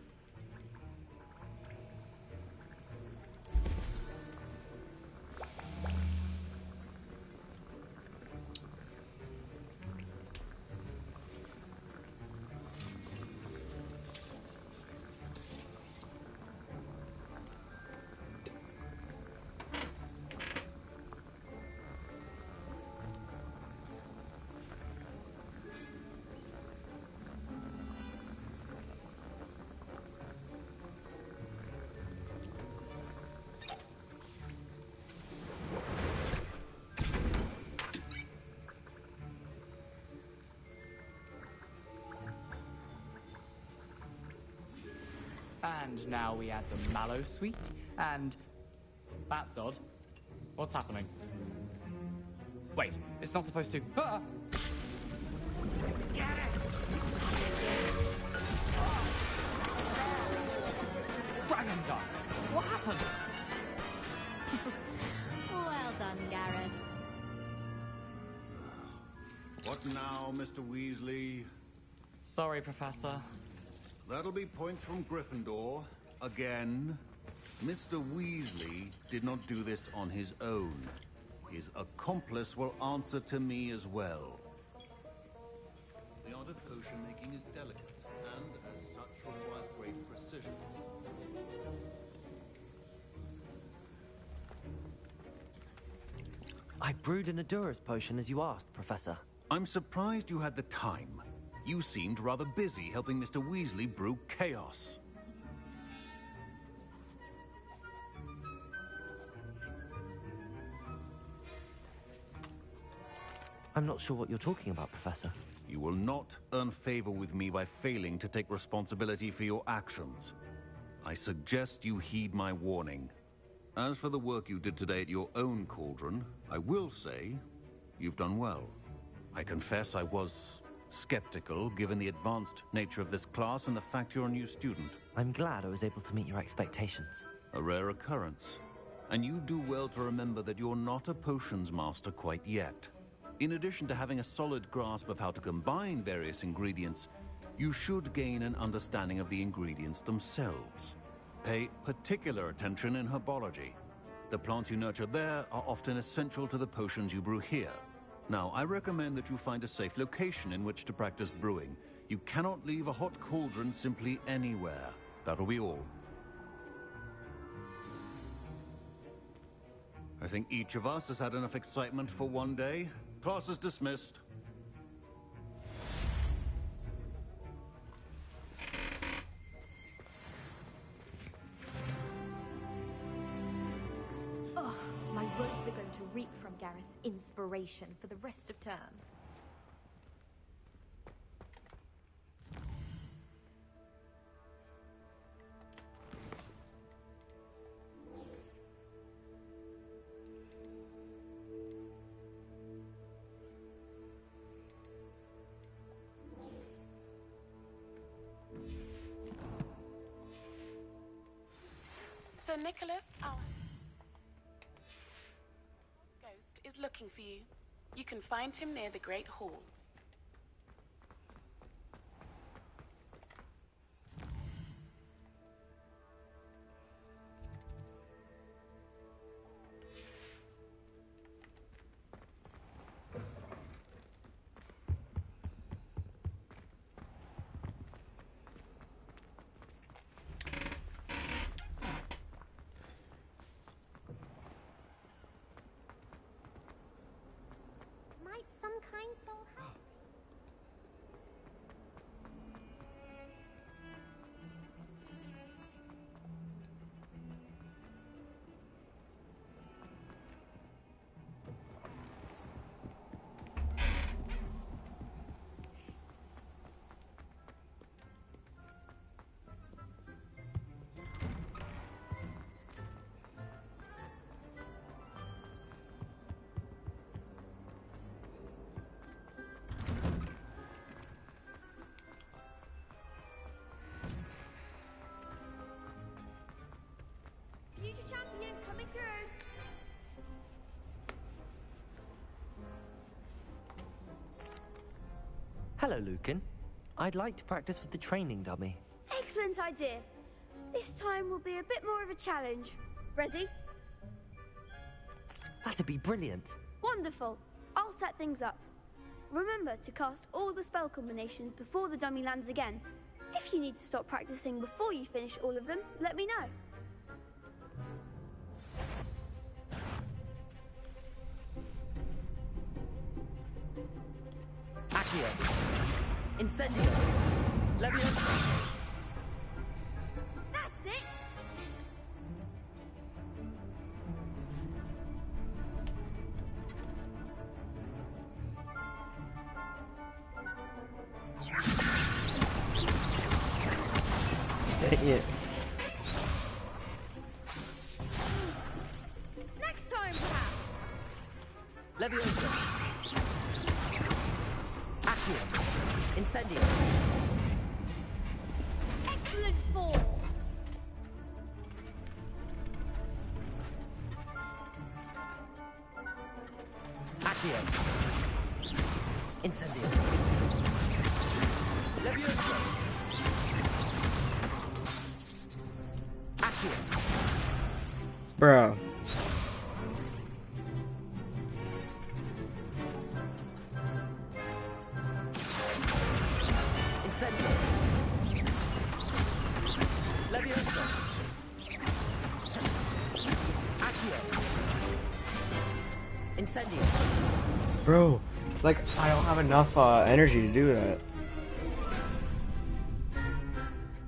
Speaker 9: And now we add the mallow sweet, and... That's odd. What's happening? Wait, it's not supposed to... Ah! Dragon Dog! What happened?
Speaker 8: Well done, Gareth.
Speaker 7: What now, Mr. Weasley?
Speaker 9: Sorry, Professor.
Speaker 7: That'll be points from Gryffindor. Again. Mr. Weasley did not do this on his own. His accomplice will answer to me as well. The art of potion making is delicate, and as such requires great precision.
Speaker 3: I brewed an Edurus potion as you asked, Professor.
Speaker 7: I'm surprised you had the time. You seemed rather busy helping Mr. Weasley brew chaos.
Speaker 3: I'm not sure what you're talking about, Professor.
Speaker 7: You will not earn favor with me by failing to take responsibility for your actions. I suggest you heed my warning. As for the work you did today at your own cauldron, I will say you've done well.
Speaker 10: I confess I was skeptical, given the advanced nature of this class and the fact you're a new student.
Speaker 3: I'm glad I was able to meet your expectations.
Speaker 7: A rare occurrence. And you do well to remember that you're not a potions master quite yet. In addition to having a solid grasp of how to combine various ingredients, you should gain an understanding of the ingredients themselves. Pay particular attention in herbology. The plants you nurture there are often essential to the potions you brew here. Now, I recommend that you find a safe location in which to practice brewing. You cannot leave a hot cauldron simply anywhere. That'll be all. I think each of us has had enough excitement for one day. Class is dismissed.
Speaker 2: Ugh, my robes are going to reek from Gareth's inspiration for the rest of term.
Speaker 19: Sir Nicholas, our ghost is looking for you. You can find him near the Great Hall.
Speaker 2: Might some kind soul help? Future champion coming through.
Speaker 3: Hello, Lucan. I'd like to practice with the training dummy.
Speaker 13: Excellent idea. This time will be a bit more of a challenge. Ready?
Speaker 3: That'd be brilliant.
Speaker 13: Wonderful. I'll set things up. Remember to cast all the spell combinations before the dummy lands again. If you need to stop practicing before you finish all of them, let me know.
Speaker 3: Accio. Incendio. Leviosa.
Speaker 13: That's it!
Speaker 1: Dang it.
Speaker 13: Next time, perhaps!
Speaker 3: Leviosa. Accio. Incendio.
Speaker 13: Excellent form!
Speaker 3: Accio. Incendio. Leviosa. Accio.
Speaker 1: Bro.
Speaker 3: Incendio. Leviosa. Accio. Incendio.
Speaker 1: Bro. Like, I don't have enough energy to do that.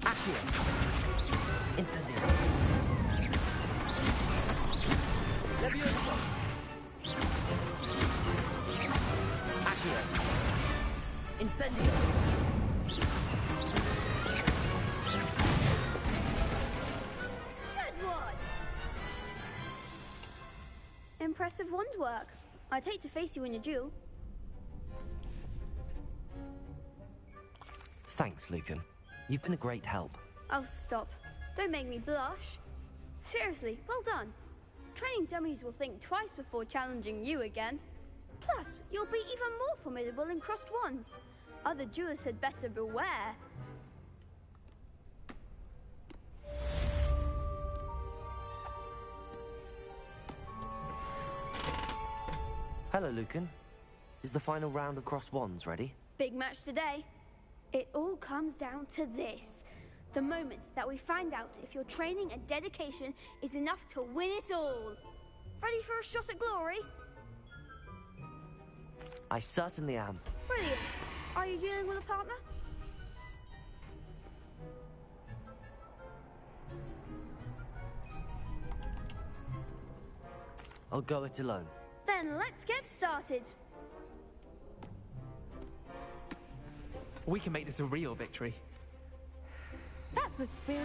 Speaker 3: Accio. Incendio. Leviosa. Accio. Incendio.
Speaker 13: Good one! impressive wand work. I'd hate to face you in a duel.
Speaker 3: Thanks, Lucan. You've been a great help.
Speaker 13: Oh, stop. Don't make me blush. Seriously, well done. Training dummies will think twice before challenging you again. Plus, you'll be even more formidable in crossed wands. Other duelists had better beware.
Speaker 3: Hello, Lucan. Is the final round of crossed wands ready?
Speaker 13: Big match today. It all comes down to this. The moment that we find out if your training and dedication is enough to win it all. Ready for a shot at glory?
Speaker 3: I certainly am.
Speaker 13: Brilliant. Are you dealing with a partner?
Speaker 3: I'll go it alone.
Speaker 13: Then let's get started.
Speaker 22: We can make this a real victory.
Speaker 19: That's the spirit.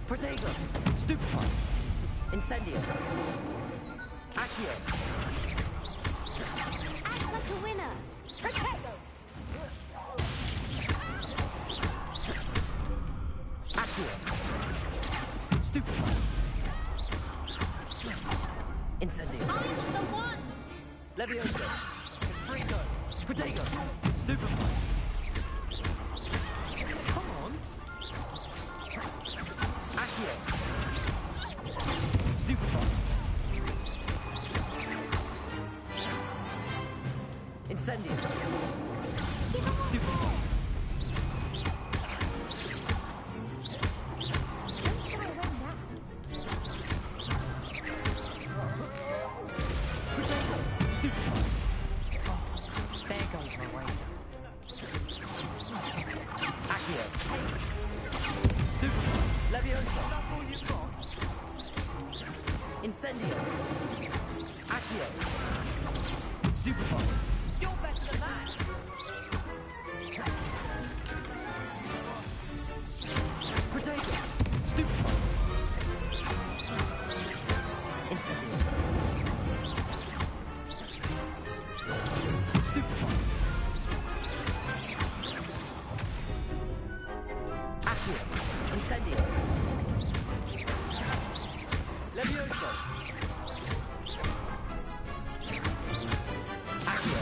Speaker 3: Protego! Stupefy! Incendio! Accio!
Speaker 2: Act like a winner. Protego.
Speaker 3: Accio! Stupefy! Incendio!
Speaker 2: I want the one.
Speaker 3: Levioso! Frico! Protego! Stupefy! Come on! Accio! Stupefy! Incendio! Stupefy! Incendio! Accio! Stupefy!
Speaker 5: You're better than that!
Speaker 3: Protego! Stupefy! Incendio! Stupefy! Accio! Incendio! Levioso! Accio!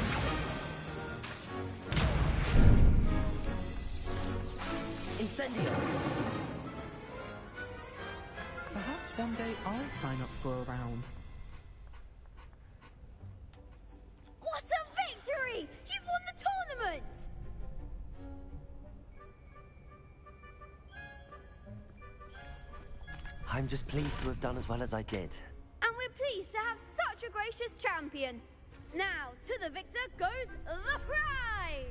Speaker 3: Incendio!
Speaker 11: Perhaps one day I'll sign up for a round.
Speaker 13: What a victory! You've won the tournament!
Speaker 3: I'm just pleased to have done as well as I did.
Speaker 13: And we're pleased to have such a gracious champion. Now, to the victor goes the prize!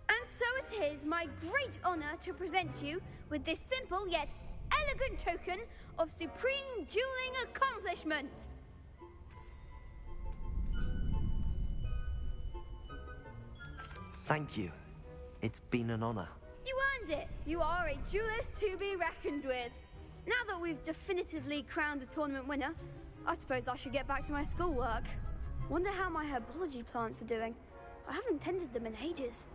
Speaker 13: And so it is my great honor to present you with this simple yet elegant token of supreme dueling accomplishment.
Speaker 3: Thank you. It's been an honor.
Speaker 13: You earned it. You are a duelist to be reckoned with. Now that we've definitively crowned the tournament winner, I suppose I should get back to my schoolwork. Wonder how my herbology plants are doing. I haven't tended them in ages.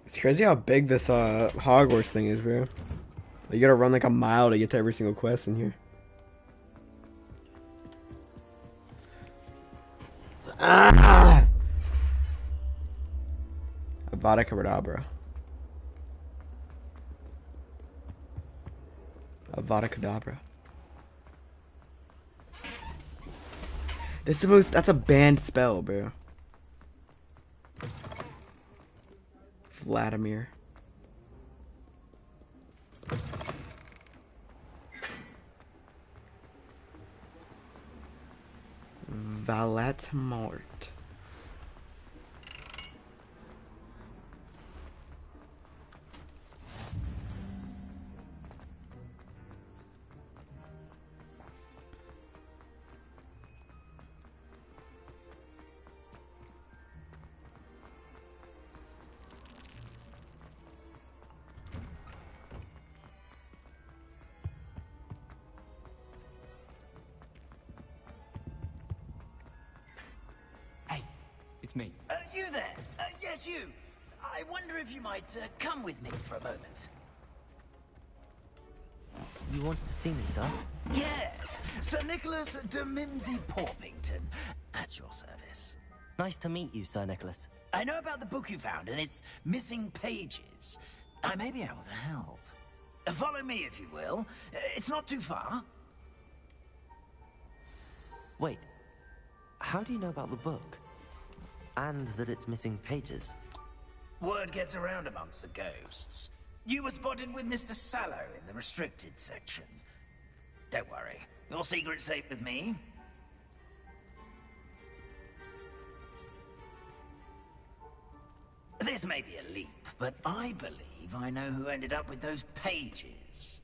Speaker 1: It's crazy how big this Hogwarts thing is, bro. You gotta run like a mile to get to every single quest in here. Ah! Avada Kedavra. Avada Kedavra. That's a banned spell, bro. Vladimir. Valetmort.
Speaker 9: It's me.
Speaker 14: You there? Yes, you. I wonder if you might come with me for a moment.
Speaker 3: You wanted to see me, sir?
Speaker 14: Yes, Sir Nicholas de Mimsy Porpington, at your service.
Speaker 3: Nice to meet you, Sir Nicholas.
Speaker 14: I know about the book you found and its missing pages. I may be able to help. Follow me, if you will. It's not too far.
Speaker 3: Wait, how do you know about the book? And that it's missing pages?
Speaker 14: Word gets around amongst the ghosts. You were spotted with Mr. Sallow in the restricted section. Don't worry, your secret's safe with me. This may be a leap, but I believe I know who ended up with those pages.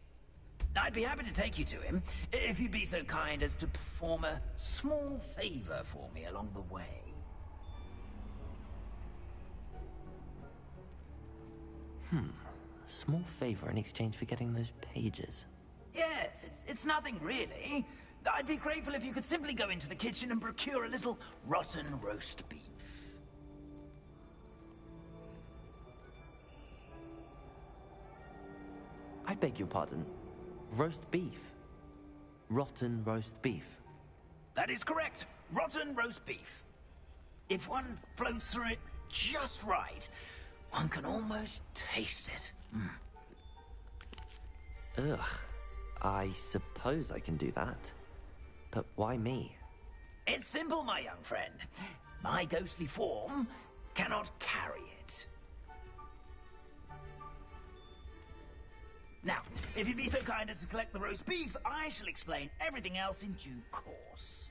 Speaker 14: I'd be happy to take you to him, if you'd be so kind as to perform a small favor for me along the way.
Speaker 3: A small favor in exchange for getting those pages.
Speaker 14: Yes, it's nothing really. I'd be grateful if you could simply go into the kitchen and procure a little rotten roast beef.
Speaker 3: I beg your pardon. Roast beef. Rotten roast beef.
Speaker 14: That is correct. Rotten roast beef. If one floats through it just right, one can almost taste it.
Speaker 3: Ugh. I suppose I can do that. But why me?
Speaker 14: It's simple, my young friend. My ghostly form cannot carry it. Now, if you'd be so kind as to collect the roast beef, I shall explain everything else in due course.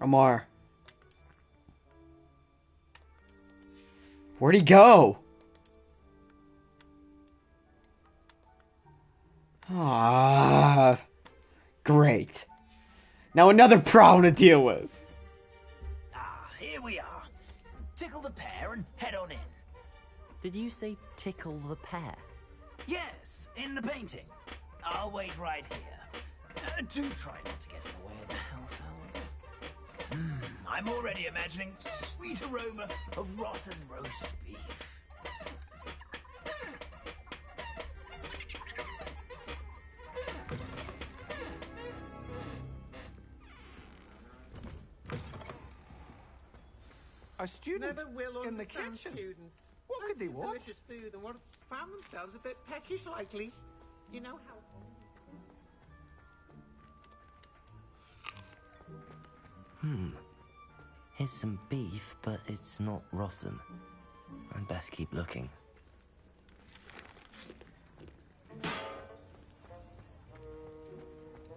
Speaker 1: Amar. Where'd he go? Ah, great. Now another problem to deal with.
Speaker 14: Here we are. Tickle the pear and head on in.
Speaker 3: Did you say tickle the pear?
Speaker 14: Yes, in the painting. I'll wait right here. Do try not to get in the way of the household. I'm already imagining the sweet aroma of rotten roast beef.
Speaker 10: A student
Speaker 11: Never will
Speaker 10: in the
Speaker 11: understand
Speaker 10: kitchen.
Speaker 11: students.
Speaker 10: What could they
Speaker 11: Fancy
Speaker 10: want?
Speaker 11: delicious food and want found themselves a bit peckish likely. You know how...
Speaker 3: Here's some beef, but it's not rotten. I'd best keep looking.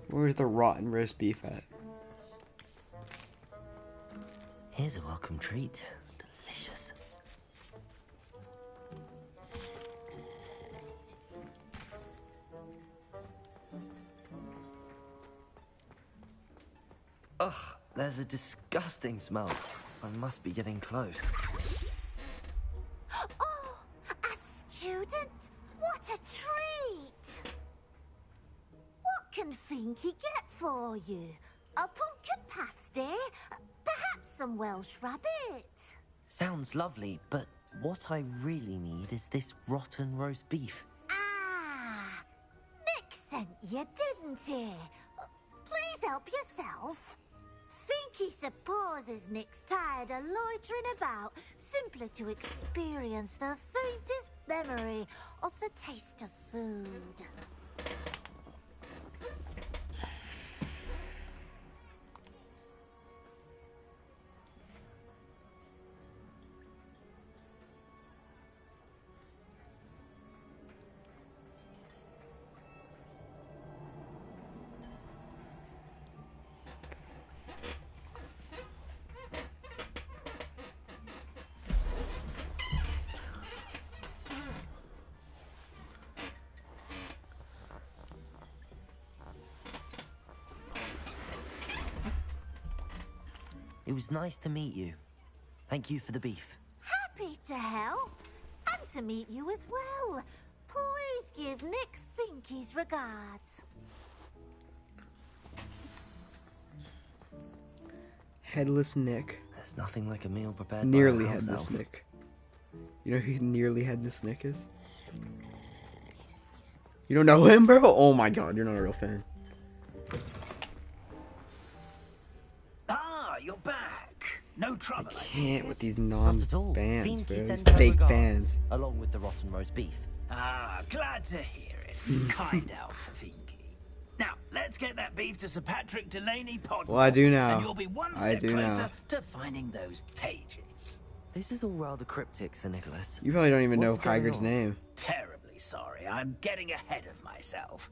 Speaker 1: Where's the rotten roast beef at?
Speaker 3: Here's a welcome treat. Delicious. Ugh, there's a disgusting smell. I must be getting close.
Speaker 6: student? What a treat! What can Finky get for you? A pumpkin pasty? Perhaps some Welsh rabbit?
Speaker 3: Sounds lovely, but what I really need is this rotten roast beef.
Speaker 6: Ah! Nick sent you, didn't he? Please help yourself. Finky supposes Nick's tired of loitering about, simply to experience the faintest memory of the taste of food.
Speaker 3: It was nice to meet you. Thank you for the beef.
Speaker 6: Happy to help, and to meet you as well. Please give Nick Finky's regards.
Speaker 1: Headless Nick.
Speaker 3: There's nothing like a meal prepared
Speaker 1: Nearly
Speaker 3: by a house
Speaker 1: headless
Speaker 3: elf.
Speaker 1: Nick. You know who nearly headless Nick is? You don't know him, bro? Oh my god, you're not a real fan.
Speaker 14: Ah, you're back. No trouble, I
Speaker 1: Can't with these
Speaker 3: Not at all.
Speaker 1: non-fans,
Speaker 3: Finky
Speaker 1: bro. These
Speaker 3: sends her
Speaker 1: fake
Speaker 3: regards,
Speaker 1: fans.
Speaker 3: along with the rotten roast beef.
Speaker 14: Ah, glad to hear it. Kind elf, Finky. Now, let's get that beef to Sir Patrick Delaney Podmore.
Speaker 1: Well, I do now.
Speaker 14: And you'll be one
Speaker 1: I
Speaker 14: step
Speaker 1: do
Speaker 14: closer
Speaker 1: now.
Speaker 14: to finding those pages.
Speaker 3: This is all rather cryptic, Sir Nicholas.
Speaker 1: You probably don't even know
Speaker 3: What's going
Speaker 1: Hagrid's
Speaker 3: on?
Speaker 1: name.
Speaker 14: Terribly sorry, I'm getting ahead of myself.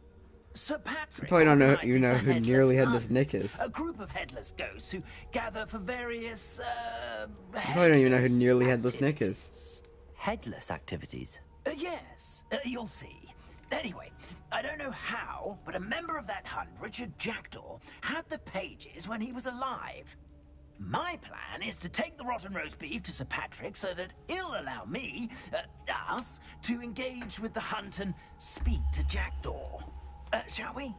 Speaker 14: Sir Patrick
Speaker 1: You probably don't know. You
Speaker 14: organises
Speaker 1: know
Speaker 14: the
Speaker 1: who
Speaker 14: Headless
Speaker 1: nearly headless
Speaker 14: Hunt,
Speaker 1: Nick is.
Speaker 14: a group of headless ghosts who gather for various,
Speaker 1: You probably don't even know who nearly headless Nick is.
Speaker 3: Headless activities?
Speaker 14: Yes, you'll see. Anyway, I don't know how, but a member of that hunt, Richard Jackdaw, had the pages when he was alive. My plan is to take the rotten roast beef to Sir Patrick so that he'll allow me, us, to engage with the hunt and speak to Jackdaw. Shall we?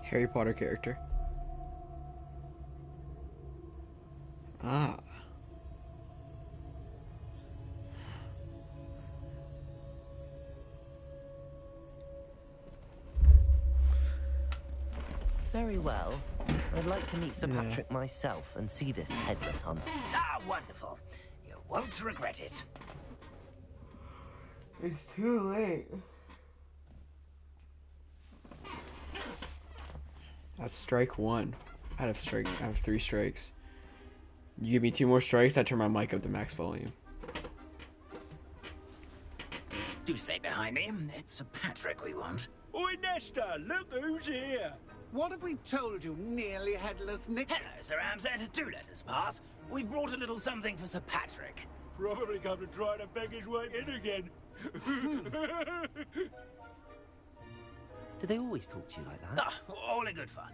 Speaker 1: Harry Potter character. Ah.
Speaker 3: Very well. I'd like to meet Sir
Speaker 1: Yeah.
Speaker 3: Patrick myself and see this headless hunt.
Speaker 14: Ah, wonderful. You won't regret it.
Speaker 1: It's too late. That's strike one. Out of 3 strikes. You give me 2 more strikes, I turn my mic up to max volume.
Speaker 14: Do stay behind me. It's Sir Patrick we want.
Speaker 16: Oi, Nesta, look who's here.
Speaker 10: What have we told you, nearly headless Nick?
Speaker 14: Hello, Sir Ramsay. Do let us pass. We brought a little something for Sir Patrick.
Speaker 16: Probably come to try to beg his way in again.
Speaker 3: Do they always talk to you like that?
Speaker 14: Ah, all in good fun.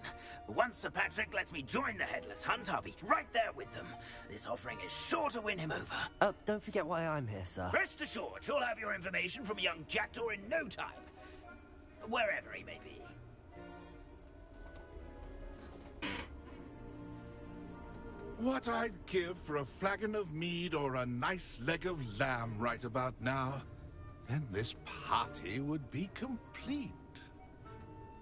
Speaker 14: Once Sir Patrick lets me join the Headless Hunt, I'll be right there with them. This offering is sure to win him over.
Speaker 3: Don't forget why I'm here, sir.
Speaker 14: Rest assured, you'll have your information from young Jackdaw in no time. Wherever he may be.
Speaker 20: What I'd give for a flagon of mead or a nice leg of lamb right about now. Then this party would be complete.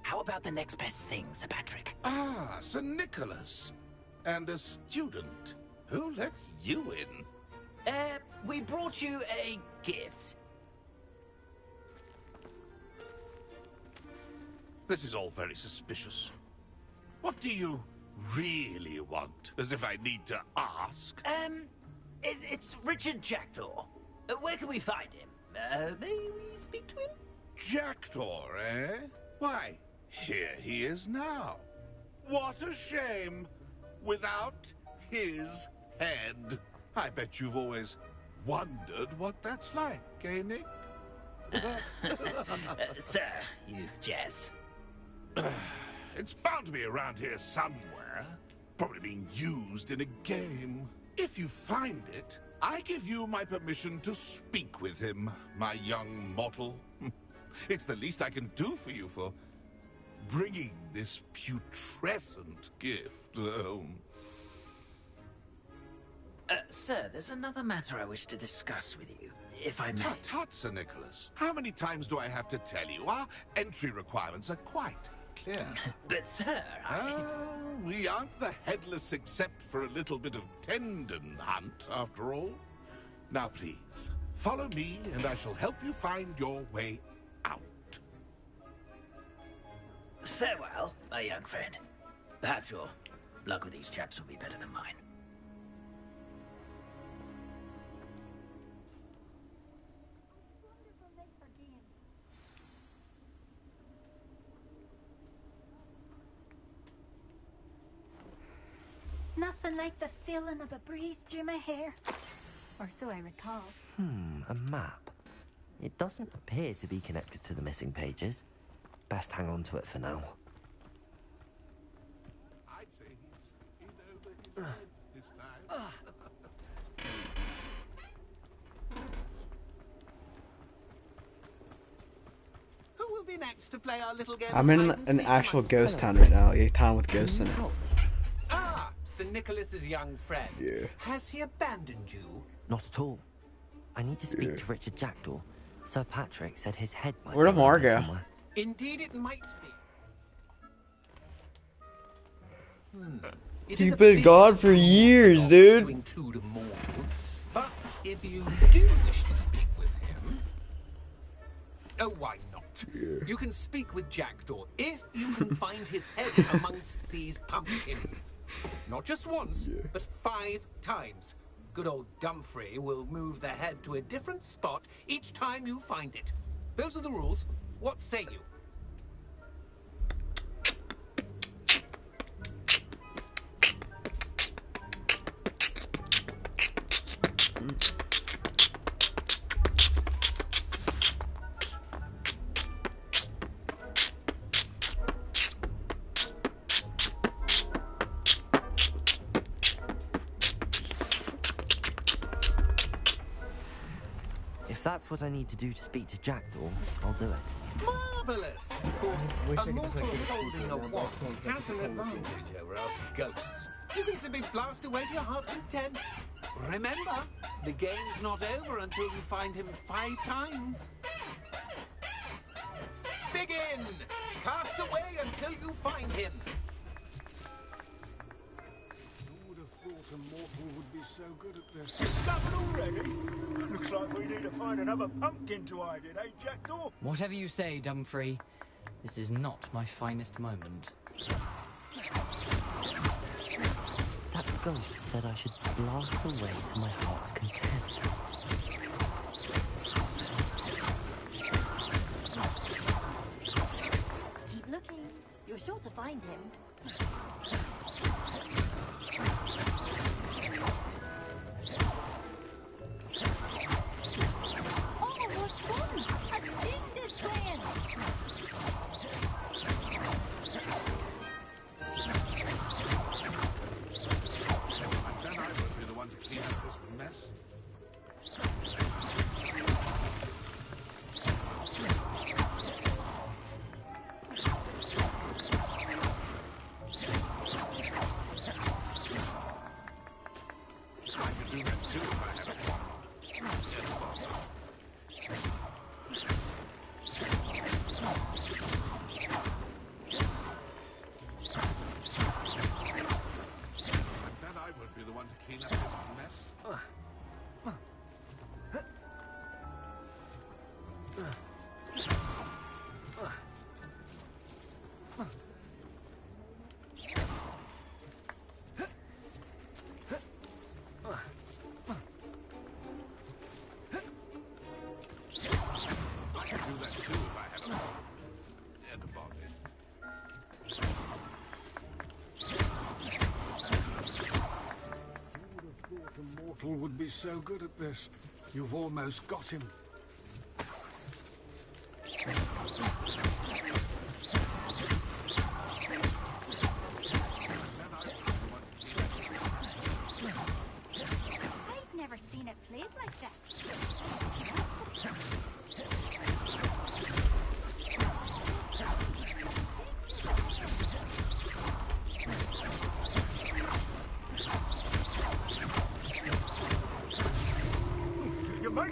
Speaker 14: How about the next best thing, Sir Patrick?
Speaker 20: Ah, Sir Nicholas. And a student. Who let you in?
Speaker 14: We brought you a gift.
Speaker 20: This is all very suspicious. What do you really want? As if I need to ask.
Speaker 14: It's Richard Jackdaw. Where can we find him? May we speak to him?
Speaker 20: Jackdaw, eh? Why, here he is now. What a shame. Without his head. I bet you've always wondered what that's like, eh, Nick?
Speaker 14: Sir, you jest.
Speaker 20: It's bound to be around here somewhere. Probably being used in a game. If you find it, I give you my permission to speak with him, my young mortal. It's the least I can do for you for bringing this putrescent gift home.
Speaker 14: Sir, there's another matter I wish to discuss with you, if I may.
Speaker 20: Tut, tut, Sir Nicholas. How many times do I have to tell you? Our entry requirements are quite clear.
Speaker 14: But, sir,
Speaker 20: we aren't the headless except for a little bit of tendon hunt, after all. Now, please, follow me, and I shall help you find your way out.
Speaker 14: Farewell, my young friend. Perhaps your luck with these chaps will be better than mine.
Speaker 4: Nothing like the feeling of a breeze through my hair. Or so I recall.
Speaker 3: A map. It doesn't appear to be connected to the missing pages. Best hang on to it for now.
Speaker 20: I'd say he's in over his head this time.
Speaker 11: Who will be next to play our little game?
Speaker 1: I'm in an actual ghost town right now. A town with ghosts in it.
Speaker 11: Ah, Sir Nicholas's young friend.
Speaker 1: Yeah.
Speaker 11: Has he abandoned you?
Speaker 3: Not at all. I need to speak to Richard Jackdaw. Sir Patrick said his head might
Speaker 1: Where
Speaker 3: be
Speaker 1: did
Speaker 3: around
Speaker 1: Margo?
Speaker 3: here somewhere.
Speaker 11: Indeed, it might be. It is
Speaker 1: He's
Speaker 11: a
Speaker 1: been
Speaker 11: bit
Speaker 1: gone for years, dude.
Speaker 11: to include a mortal, but if you do wish to speak with him, oh, why not? You can speak with Jackdaw if you can find his head amongst these pumpkins. Not just once, but 5 times. Good old Dumfrey will move the head to a different spot each time you find it. Those are the rules. What say you?
Speaker 3: If that's what I need to do to speak to Jackdaw, I'll do it.
Speaker 11: Marvelous! Of course, a mortal holding a wand has an advantage over us ghosts. You can simply blast away to your heart's content. Remember, the game's not over until you find him 5 times. Begin! Cast away until you find him.
Speaker 16: Who would have thought a mortal would be so good at this? Discovered already? Looks like we need to find another pumpkin to hide in, eh, Jackdaw?
Speaker 9: Whatever you say, Dumfrey. This is not my finest moment.
Speaker 3: That ghost said I should blast away to my heart's content.
Speaker 4: Keep looking. You're sure to find him. Oh, what fun! A sting is playing!
Speaker 20: Then I will be the one to clean up this mess. I could do that too if I had a wand. Yes, boss. And then I would be the one to clean up this mess. I could do that too if I had a wand. And a body.
Speaker 16: Who would have thought a mortal would be so good at this? You've almost got him.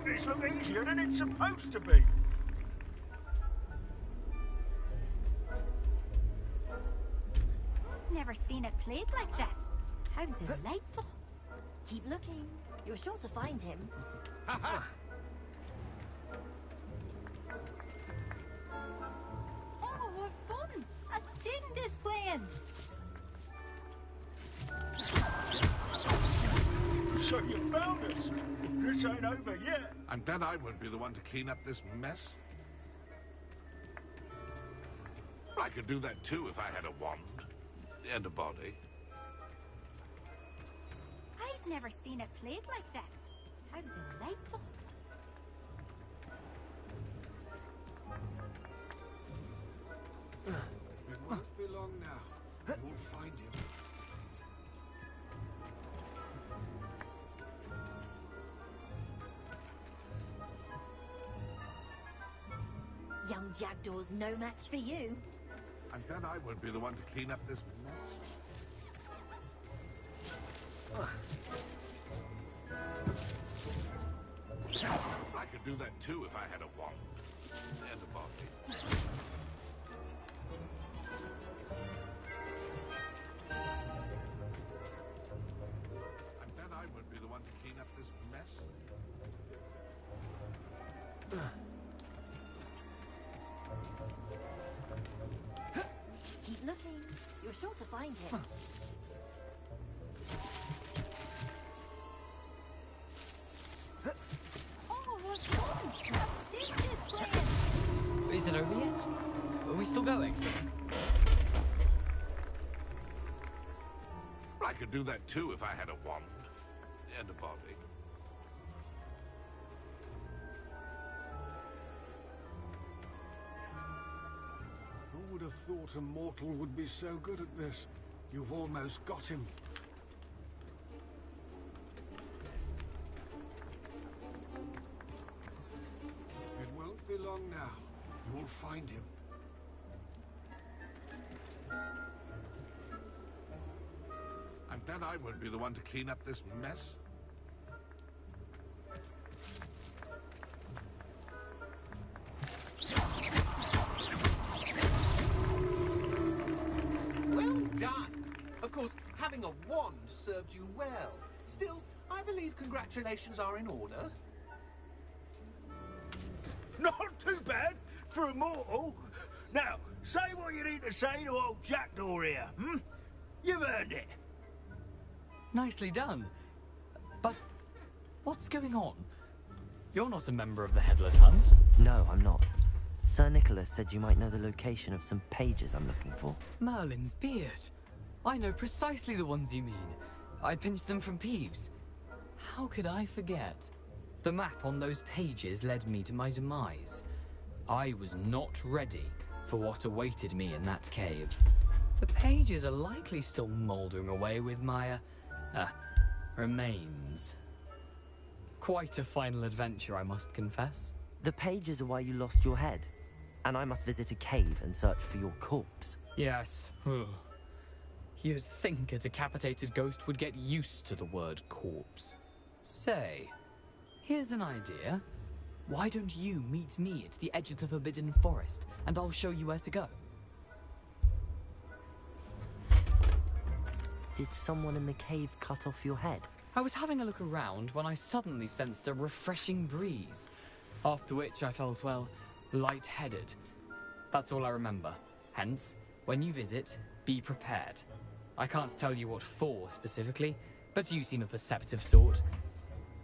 Speaker 16: this look easier than it's supposed to be.
Speaker 4: Never seen it played like this. How delightful.
Speaker 15: Keep looking. You're sure to find him.
Speaker 4: Oh, what fun! A student is playing.
Speaker 16: So you found us. This ain't over yet.
Speaker 20: I'm glad I won't be the one to clean up this mess. I could do that too if I had a wand and a body.
Speaker 4: I've never seen it played like this. How delightful.
Speaker 16: It won't be long now. We'll find him.
Speaker 15: Young Jackdaw's no match for you.
Speaker 20: I'm glad I won't be the one to clean up this mess. I could do that too if I had a wand and a body. I'm glad I won't be the one to clean up this mess.
Speaker 15: Keep looking. You're sure to find him.
Speaker 4: Oh, what fun! A student is playing.
Speaker 9: Is it over yet? Are we still going?
Speaker 20: I could do that too if I had a wand and a body.
Speaker 16: Who would have thought a mortal would be so good at this? You've almost got him. It won't be long now. You'll find him.
Speaker 20: I'm glad I won't be the one to clean up this mess.
Speaker 11: Well done. Of course, having a wand served you well. Still, I believe congratulations are in order.
Speaker 16: Not too bad for a mortal. Now, say what you need to say to old Jackdaw here, hmm? You've earned it.
Speaker 9: Nicely done. But what's going on? You're not a member of the Headless Hunt.
Speaker 3: No, I'm not. Sir Nicholas said you might know the location of some pages I'm looking for.
Speaker 9: Merlin's beard. I know precisely the ones you mean. I pinched them from Peeves. How could I forget? The map on those pages led me to my demise. I was not ready for what awaited me in that cave. The pages are likely still mouldering away with my, remains. Quite a final adventure, I must confess.
Speaker 3: The pages are why you lost your head, and I must visit a cave and search for your corpse.
Speaker 9: Yes. You'd think a decapitated ghost would get used to the word corpse. Say, here's an idea. Why don't you meet me at the edge of the Forbidden Forest, and I'll show you where to go?
Speaker 3: Did someone in the cave cut off your head?
Speaker 9: I was having a look around when I suddenly sensed a refreshing breeze, after which I felt, well, lightheaded. That's all I remember. Hence, when you visit, be prepared. I can't tell you what for specifically, but you seem a perceptive sort.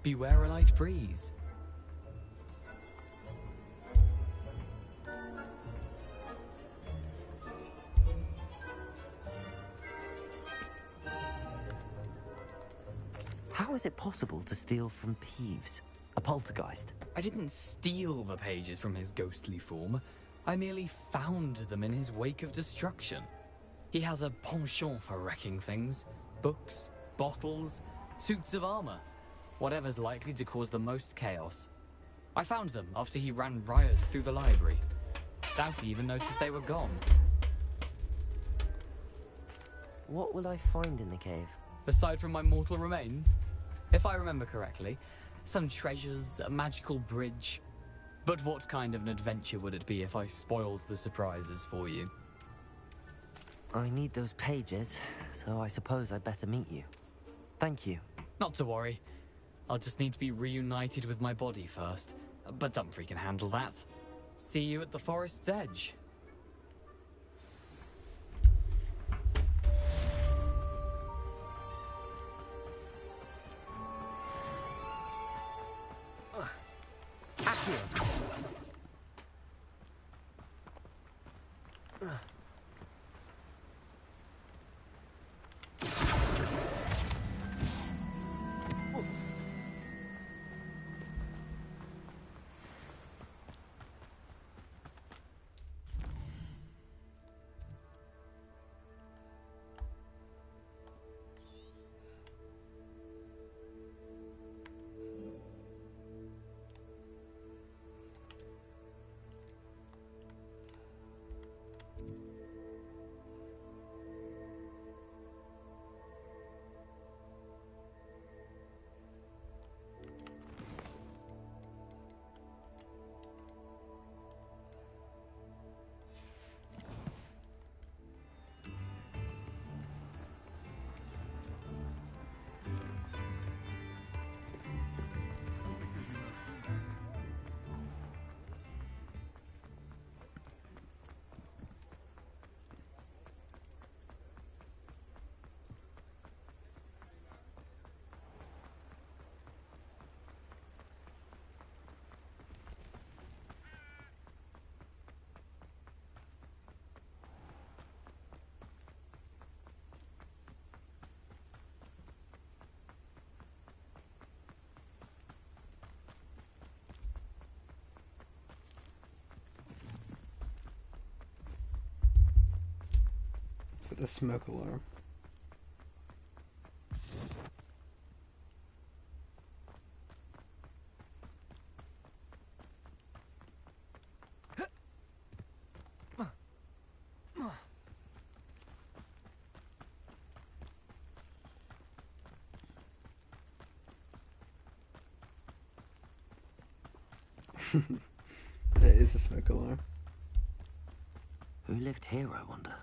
Speaker 9: Beware a light breeze.
Speaker 3: How is it possible to steal from Peeves, a poltergeist?
Speaker 9: I didn't steal the pages from his ghostly form. I merely found them in his wake of destruction. He has a penchant for wrecking things. Books, bottles, suits of armor. Whatever's likely to cause the most chaos. I found them after he ran riot through the library. Doubt he even noticed they were gone.
Speaker 3: What will I find in the cave?
Speaker 9: Aside from my mortal remains, if I remember correctly, some treasures, a magical bridge. But what kind of an adventure would it be if I spoiled the surprises for you?
Speaker 3: I need those pages, so I suppose I'd better meet you. Thank you.
Speaker 9: Not to worry. I'll just need to be reunited with my body first. But Dumfries can handle that. See you at the forest's edge.
Speaker 1: Is it the smoke alarm? It is a smoke alarm.
Speaker 3: Who lived here, I wonder?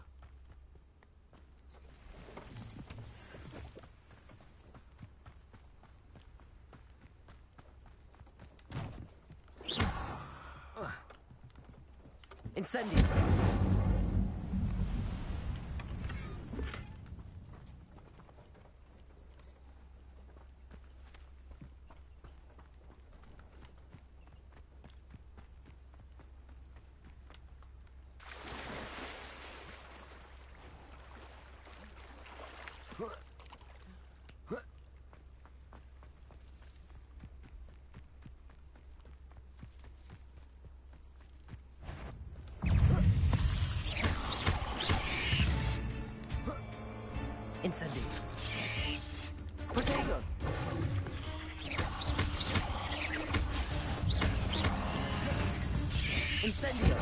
Speaker 3: Incendio! Incendio! Protego! Incendio!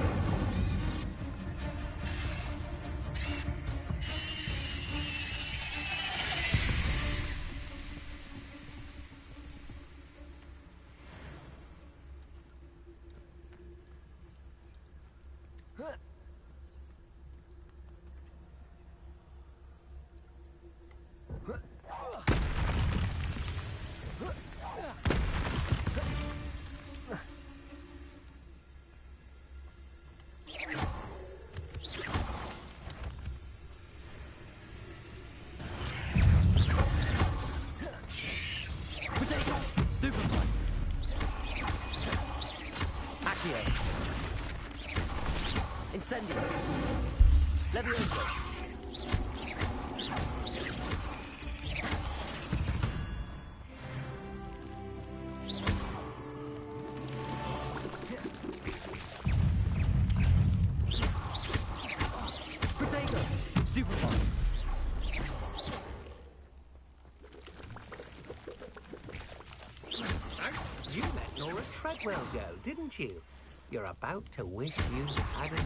Speaker 3: Incendio! Levioso! Protego! Stupefy!
Speaker 11: You let Laura Treadwell go, didn't you? You're about to wish you hadn't.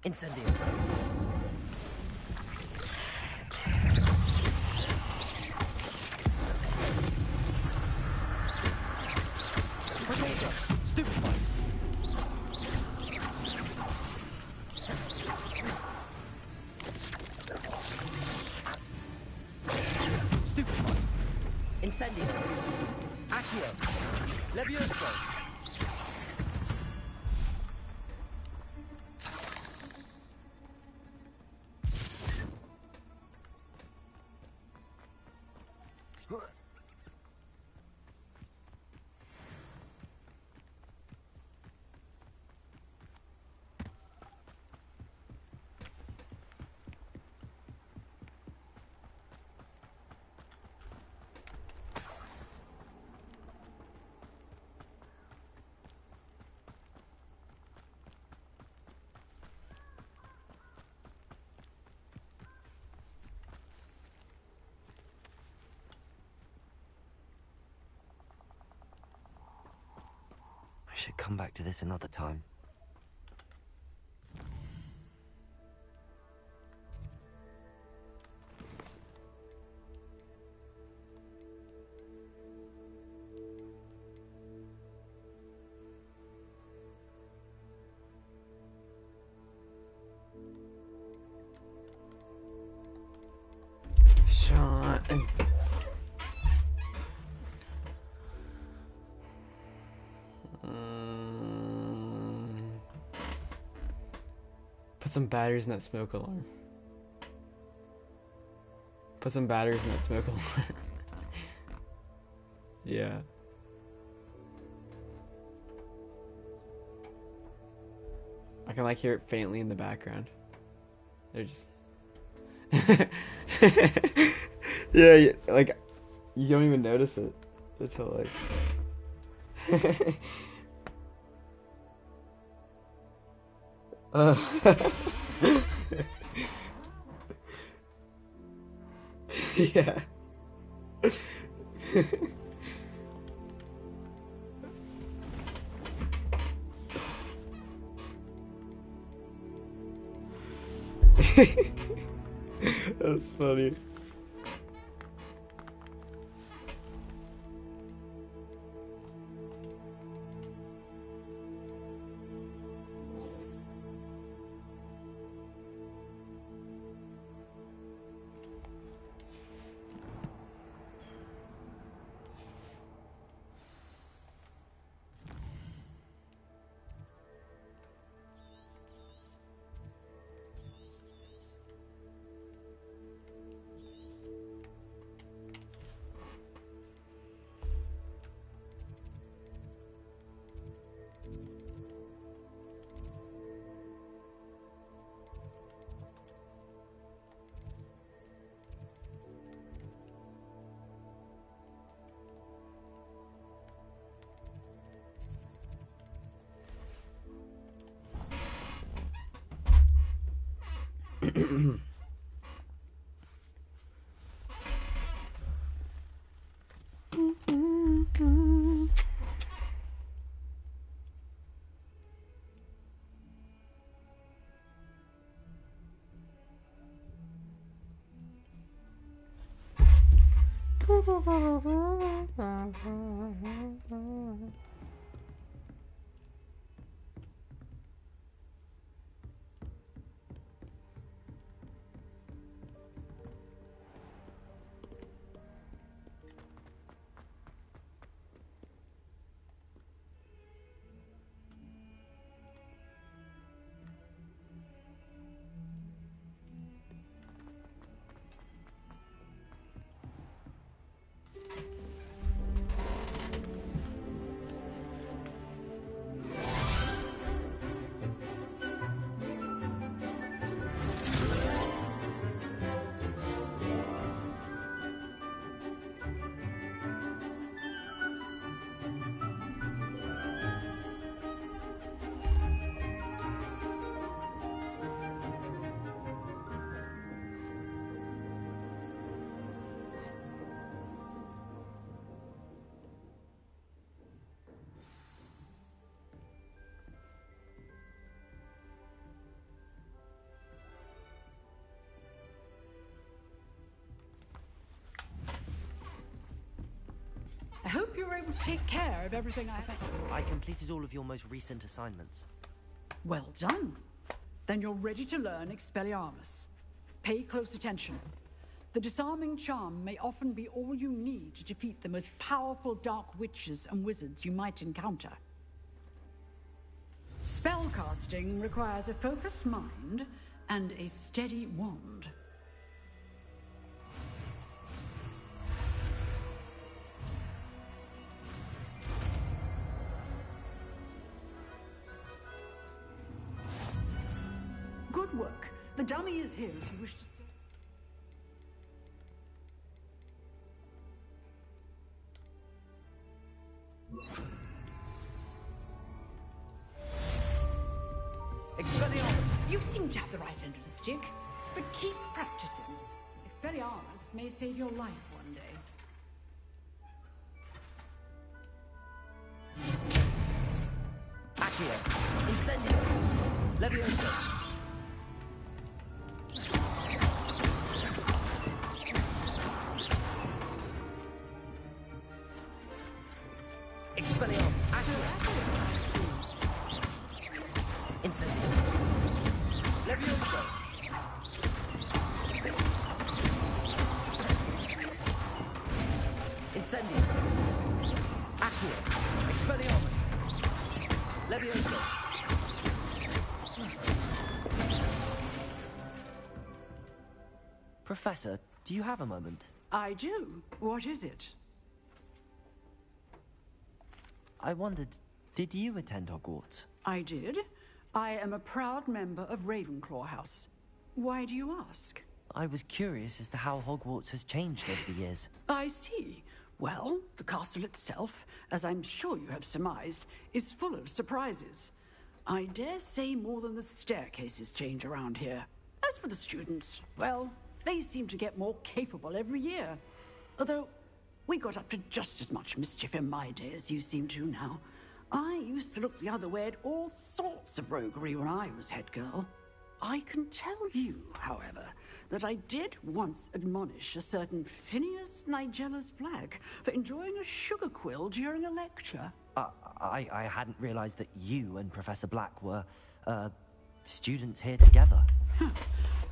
Speaker 3: Incendio. Stupefy. Stupefy. Incendio. Accio. Levioso. I should come back to this another time.
Speaker 1: Sean. Put some batteries in that smoke alarm. Put some batteries in that smoke alarm. Yeah. I can like hear it faintly in the background. They're just yeah, like you don't even notice it until like yeah. That's funny.
Speaker 17: were able to take care of everything I...
Speaker 3: Professor, I completed all of your most recent assignments.
Speaker 17: Well done. Then you're ready to learn Expelliarmus. Pay close attention. The disarming charm may often be all you need to defeat the most powerful dark witches and wizards you might encounter. Spellcasting requires a focused mind and a steady wand. Good work. The dummy is here if you wish to stay. Expelliarmus! You seem to have the right end of the stick, but keep practicing. Expelliarmus may save your life one day.
Speaker 3: Accio! Incendio! Levioso! Expelliarmus! Accio! Incendio! Levioso! Incendio! Accio! Expelliarmus! Levioso! Professor, do you have a moment?
Speaker 17: I do. What is it?
Speaker 3: I wondered, did you attend Hogwarts?
Speaker 17: I did. I am a proud member of Ravenclaw House. Why do you ask?
Speaker 3: I was curious as to how Hogwarts has changed over the years.
Speaker 17: I see. Well, the castle itself, as I'm sure you have surmised, is full of surprises. I dare say more than the staircases change around here. As for the students, well, they seem to get more capable every year. Although, we got up to just as much mischief in my day as you seem to now. I used to look the other way at all sorts of roguery when I was head girl. I can tell you, however, that I did once admonish a certain Phineas Nigella's Black for enjoying a sugar quill during a lecture.
Speaker 3: I hadn't realized that you and Professor Black were, students here together.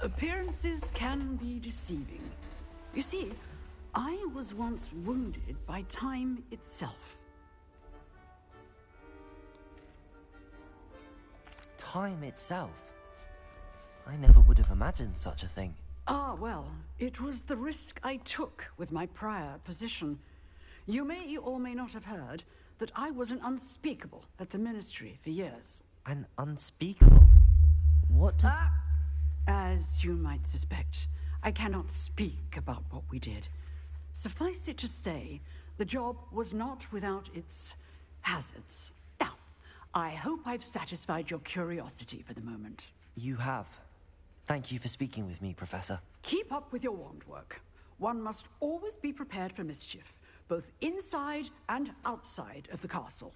Speaker 17: Appearances can be deceiving. You see, I was once wounded by time itself.
Speaker 3: Time itself? I never would have imagined such a thing.
Speaker 17: Ah, well, it was the risk I took with my prior position. You may or may not have heard that I was an unspeakable at the Ministry for years.
Speaker 3: An unspeakable? What does...
Speaker 17: As you might suspect, I cannot speak about what we did. Suffice it to say, the job was not without its hazards. Now, I hope I've satisfied your curiosity for the moment.
Speaker 3: You have. Thank you for speaking with me, Professor.
Speaker 17: Keep up with your wand work. One must always be prepared for mischief, both inside and outside of the castle.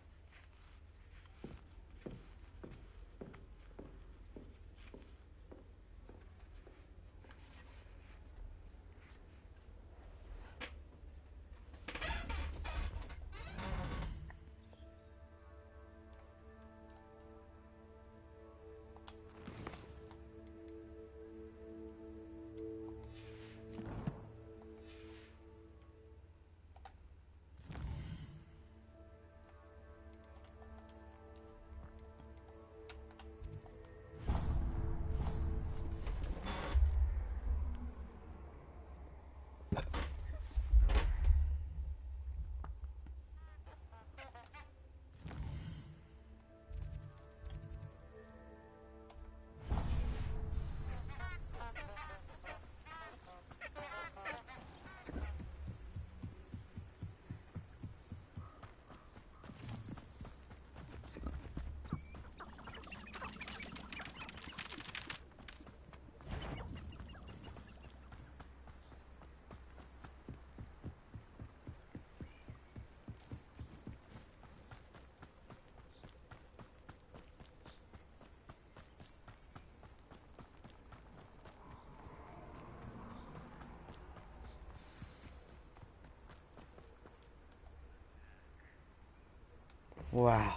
Speaker 1: Wow.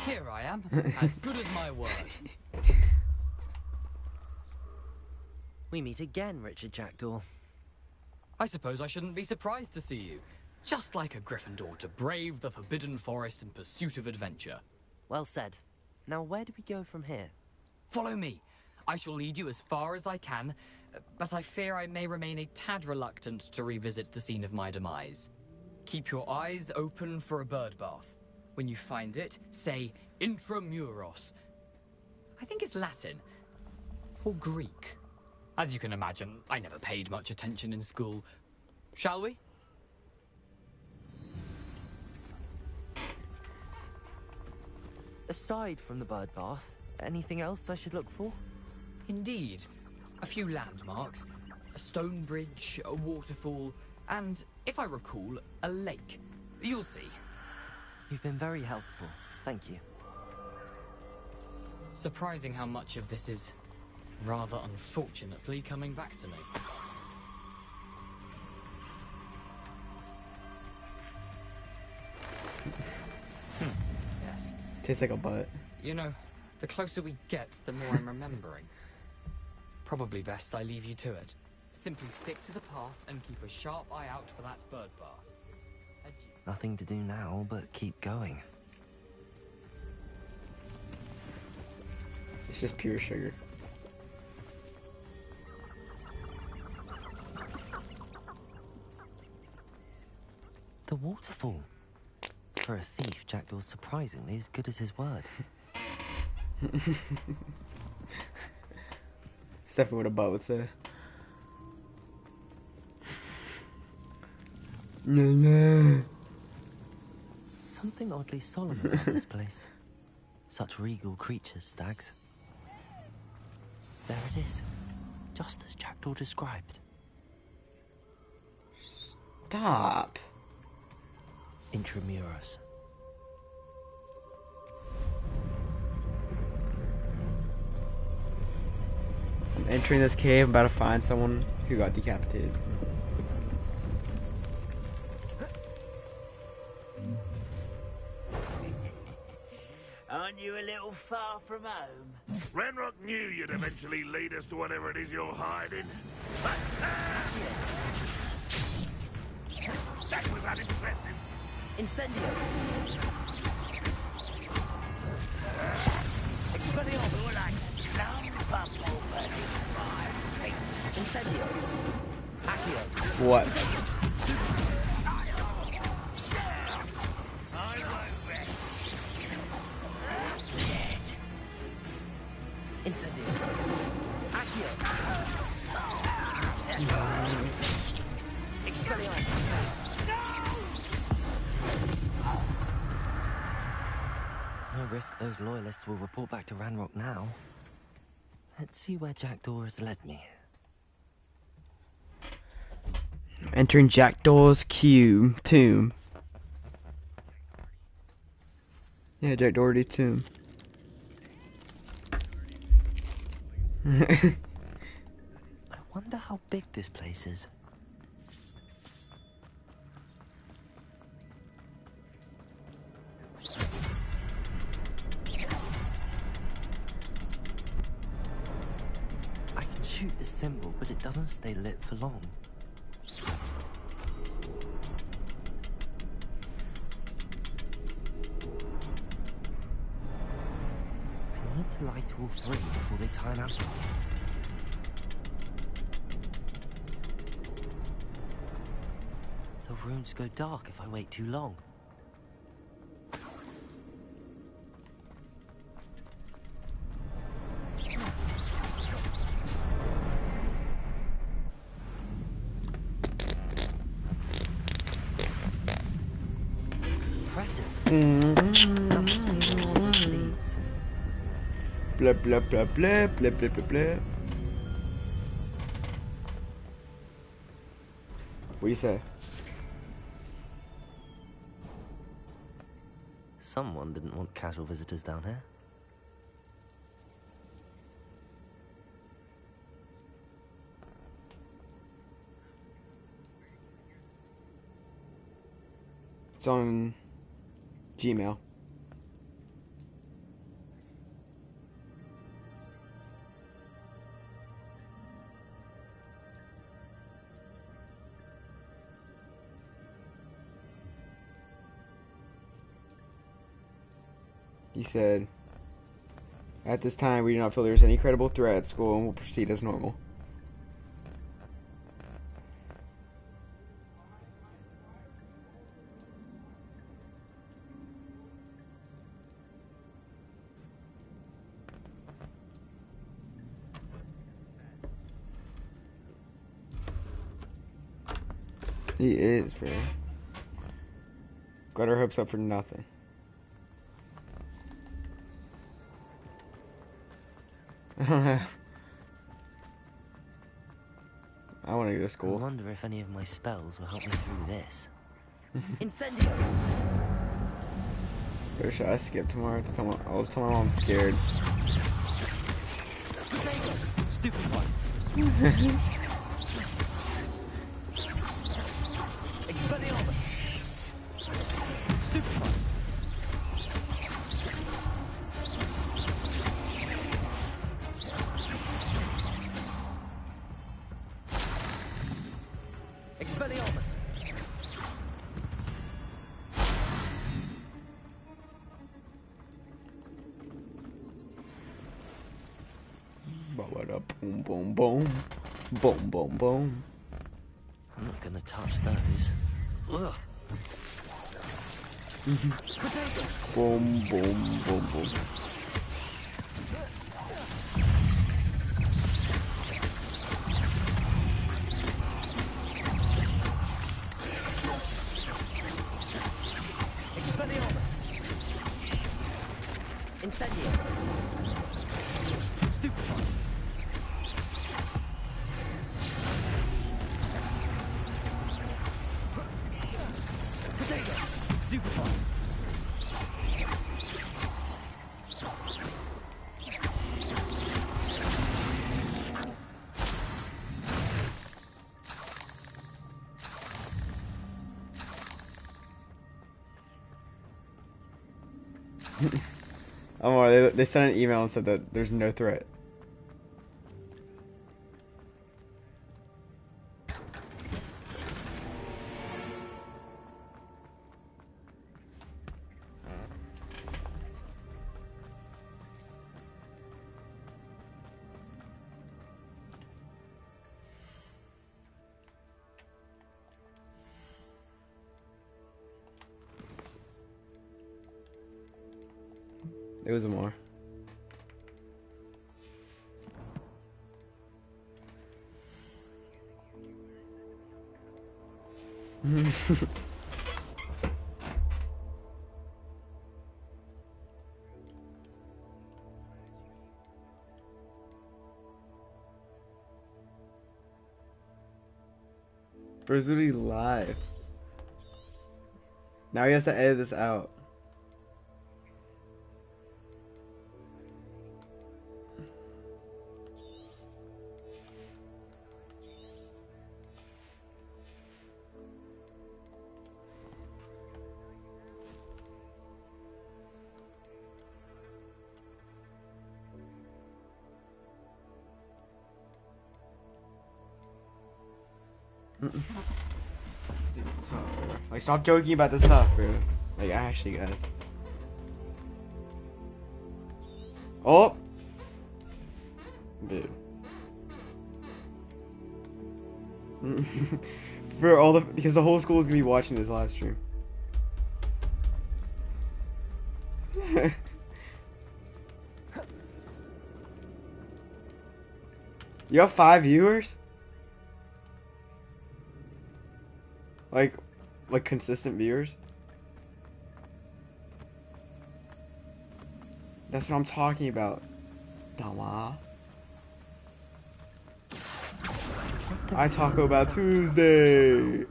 Speaker 9: Here I am, as good as my word.
Speaker 3: We meet again, Richard Jackdaw.
Speaker 9: I suppose I shouldn't be surprised to see you. Just like a Gryffindor to brave the Forbidden Forest in pursuit of adventure.
Speaker 3: Well said. Now where do we go from here?
Speaker 9: Follow me. I shall lead you as far as I can, but I fear I may remain a tad reluctant to revisit the scene of my demise. Keep your eyes open for a bird bath. When you find it, say intramuros. I think it's Latin. Or Greek. As you can imagine, I never paid much attention in school. Shall we?
Speaker 3: Aside from the bird bath, anything else I should look for?
Speaker 9: Indeed. A few landmarks. A stone bridge, a waterfall, and, if I recall, a lake. You'll see.
Speaker 3: You've been very helpful. Thank you.
Speaker 9: Surprising how much of this is, rather unfortunately, coming back to me. Yes.
Speaker 1: Tastes like a butt.
Speaker 9: You know, the closer we get, the more I'm remembering. Probably best I leave you to it. Simply stick to the path and keep a sharp eye out for that bird bath. Adieu.
Speaker 3: Nothing to do now but keep going.
Speaker 1: It's just pure sugar.
Speaker 3: The waterfall. For a thief, Jackdaw's surprisingly as good as his word.
Speaker 1: It's definitely what a butt would say.
Speaker 3: Something oddly solemn about this place. Such regal creatures, stags. There it is. Just as Jackdaw described.
Speaker 1: Stop.
Speaker 3: Intramuros.
Speaker 1: I'm entering this cave. I'm about to find someone who got decapitated.
Speaker 14: Aren't you a little far from home?
Speaker 20: Ranrock knew you'd eventually lead us to whatever it is you're hiding. But, that was unimpressive.
Speaker 3: Incendio!
Speaker 14: Expelliarmus! Like some bubble burning fire.
Speaker 3: Incendio! Accio!
Speaker 1: What?
Speaker 14: I won't rest.
Speaker 3: Incendio! Accio! Expelliarmus! No risk those loyalists will report back to Ranrock now. Let's see where Jackdaw has led me.
Speaker 1: Entering Jackdaw's tomb. Yeah, Jack Doherty's tomb.
Speaker 3: I wonder how big this place is. I can shoot the symbol, but it doesn't stay lit for long. I need to light all three before they time out. The rooms go dark if I wait too long.
Speaker 1: Blah blah blah blah blah blah blah blah. What do you say?
Speaker 3: Someone didn't want casual visitors down here.
Speaker 1: It's on Gmail. He said, at this time, we do not feel there is any credible threat at school and will proceed as normal. He is, bro. Got our hopes up for nothing. I want to go to school.
Speaker 3: I wonder if any of my spells will help me through this. Incendio!
Speaker 1: Or should I skip tomorrow? I'll just tell my mom I'm scared.
Speaker 3: Stupid one. Expelliarmus! Stupid one. Expelliarmus!
Speaker 1: Boom, boom, boom. Boom, boom, boom.
Speaker 3: I'm not gonna touch those. Ugh.
Speaker 1: Boom, boom, boom, boom.
Speaker 3: Expelliarmus! Incendio! Stupid one. Potato! Stupid one.
Speaker 1: Oh, they sent an email and said that there's no threat. It was more. Bro's literally live. Now he has to edit this out. Like, stop joking about this stuff, bro. Like, actually, guys. Oh! Dude. Because the whole school is gonna be watching this live stream. You have 5 viewers? Like consistent viewers? That's what I'm talking about. Dumma. I talk about Tuesday.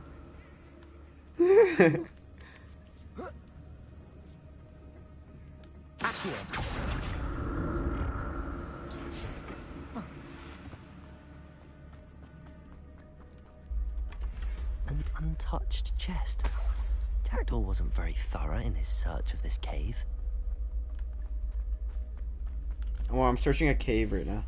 Speaker 3: An untouched chest. Jackdaw wasn't very thorough in his search of this cave.
Speaker 1: Well, I'm searching a cave right now.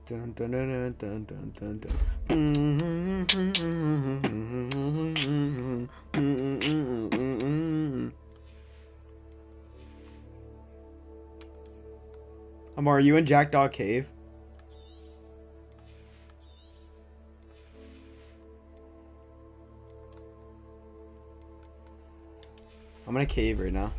Speaker 1: Dun, dun, dun, dun, dun, dun, dun. Amar, are you in Jackdaw Cave? I'm in a cave right now.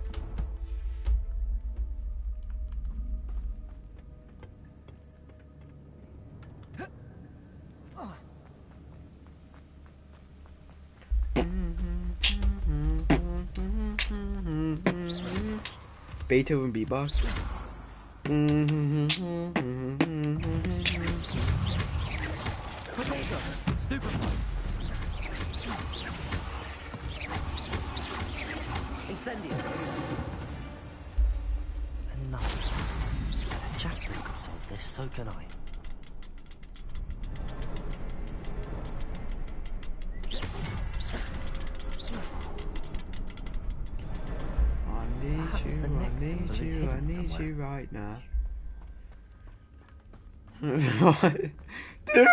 Speaker 1: Beethoven beatbox.
Speaker 3: Incendio. Enough. If Jackdaw could solve this, so can I.
Speaker 1: I need you right now. What? Dude!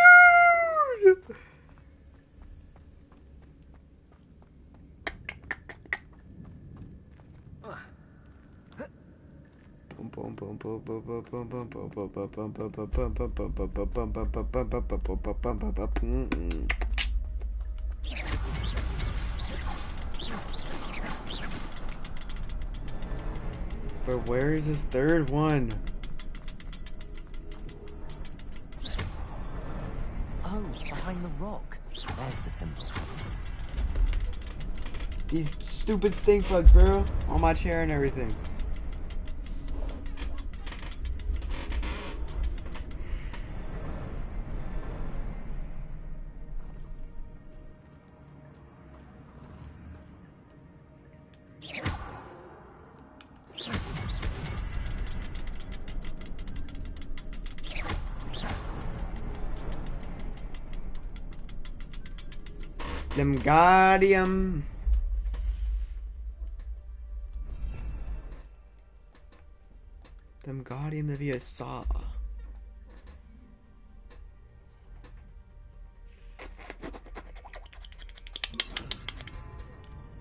Speaker 1: But where is this third one?
Speaker 3: Oh, behind the rock. There's the symbol.
Speaker 1: These stupid stink bugs, bro. On my chair and everything. Lemgadium. Lemgadium Leviosa.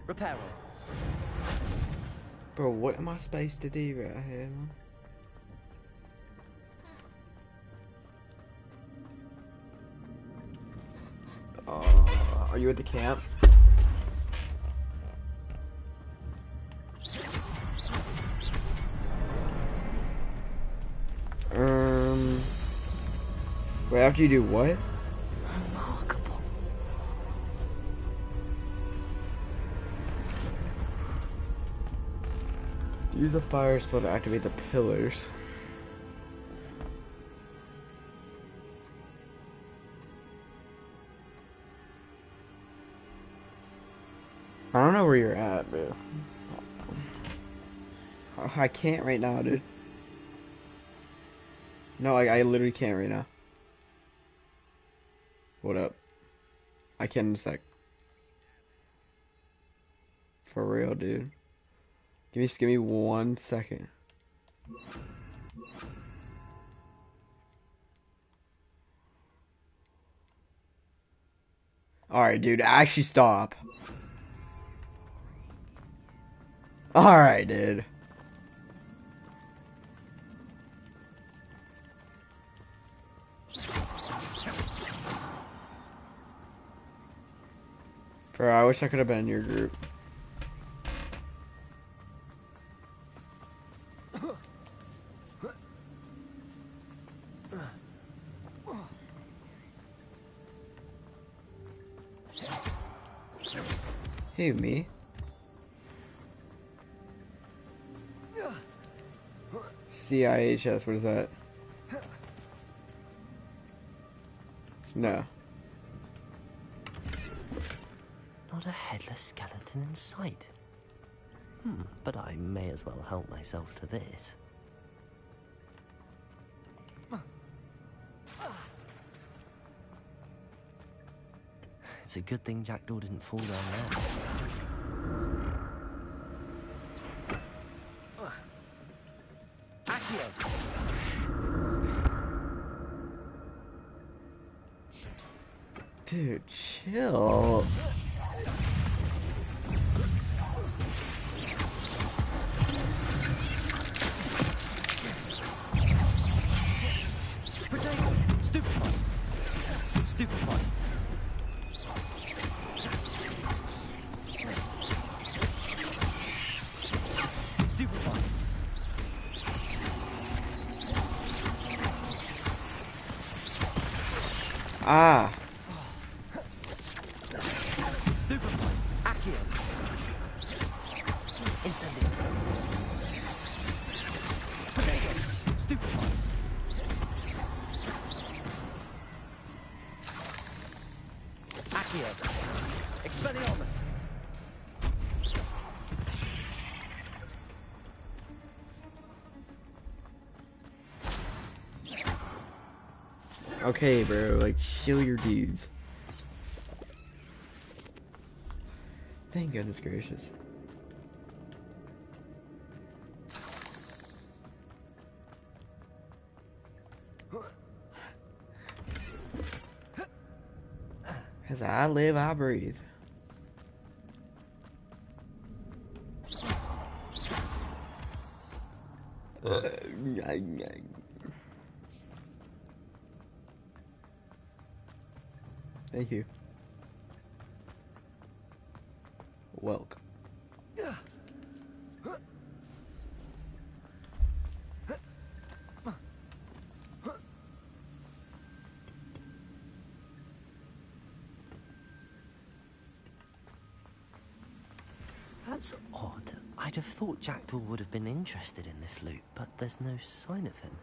Speaker 3: Reparo.
Speaker 1: Bro, what am I supposed to do right here, man? Are you at the camp? Wait, after you do what?
Speaker 3: Remarkable.
Speaker 1: Use a fire spell to activate the pillars. I don't know where you're at, bro. I can't right now, dude. No, I literally can't right now. What up? I can in a sec. For real, dude. Give me 1 second. Alright, dude, actually stop. Alright, dude. Bro, I wish I could have been in your group. Who, me? CIHS, what is that? No.
Speaker 3: Not a headless skeleton in sight. But I may as well help myself to this. It's a good thing Jackdaw didn't fall down there.
Speaker 1: Dude, chill.
Speaker 3: Stupefy. Stupefy. Stupefy.
Speaker 1: Ah.
Speaker 3: Stupefy. Accio. Incendio. Potato. Stupefy. Accio. Expelliarmus.
Speaker 1: Okay, bro, like, chill your dudes. Thank goodness gracious. As I live, I breathe. Thank you. Welcome.
Speaker 3: That's odd. I'd have thought Jackdaw would have been interested in this loot, but there's no sign of him.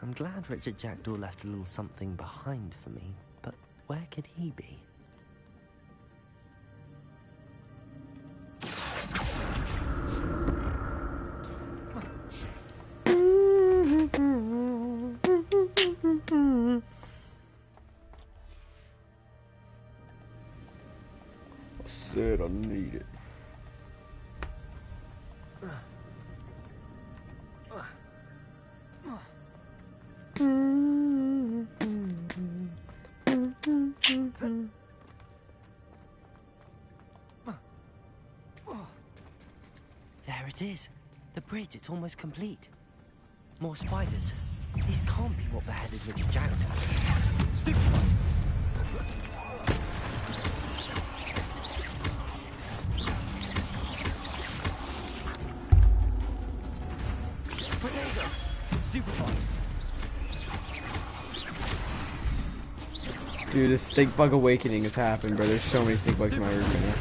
Speaker 3: I'm glad Richard Jackdaw left a little something behind for me, but where could he be?
Speaker 1: I said I need it.
Speaker 3: There it is. The bridge, it's almost complete. More spiders. These can't be what beheaded Richard Jackdaw. Stupefy. Potato. Stupefy.
Speaker 1: Dude, this stink bug awakening has happened, bro. There's so many stink bugs in my room right now.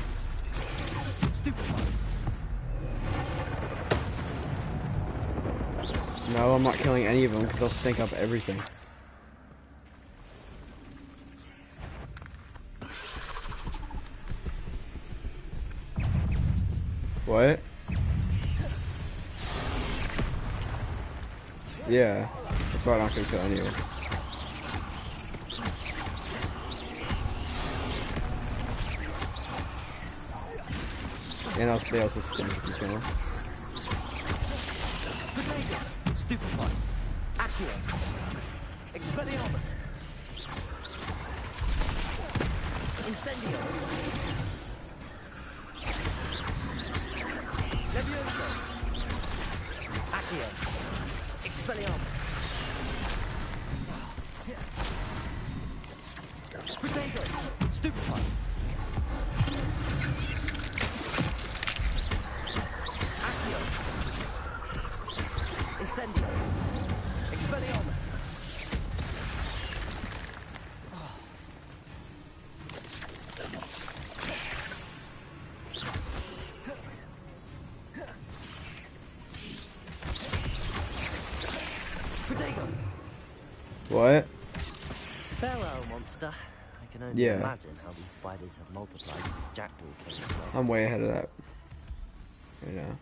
Speaker 1: No, I'm not killing any of them because they'll stink up everything. What? Yeah, that's why I'm not gonna kill any of them. And also, they also stink if you kill them.
Speaker 3: Stupefy. Accio. Expelliarmus. Incendio. Levioso. Accio. Expelliarmus. Protego. Stupefy. Accio. Incendio. Expelliarmus. Protego.
Speaker 1: What?
Speaker 3: Farewell, monster. I can only
Speaker 1: Yeah.
Speaker 3: imagine how these spiders have multiplied since Jackdaw came this way.
Speaker 1: I'm way ahead of that right now.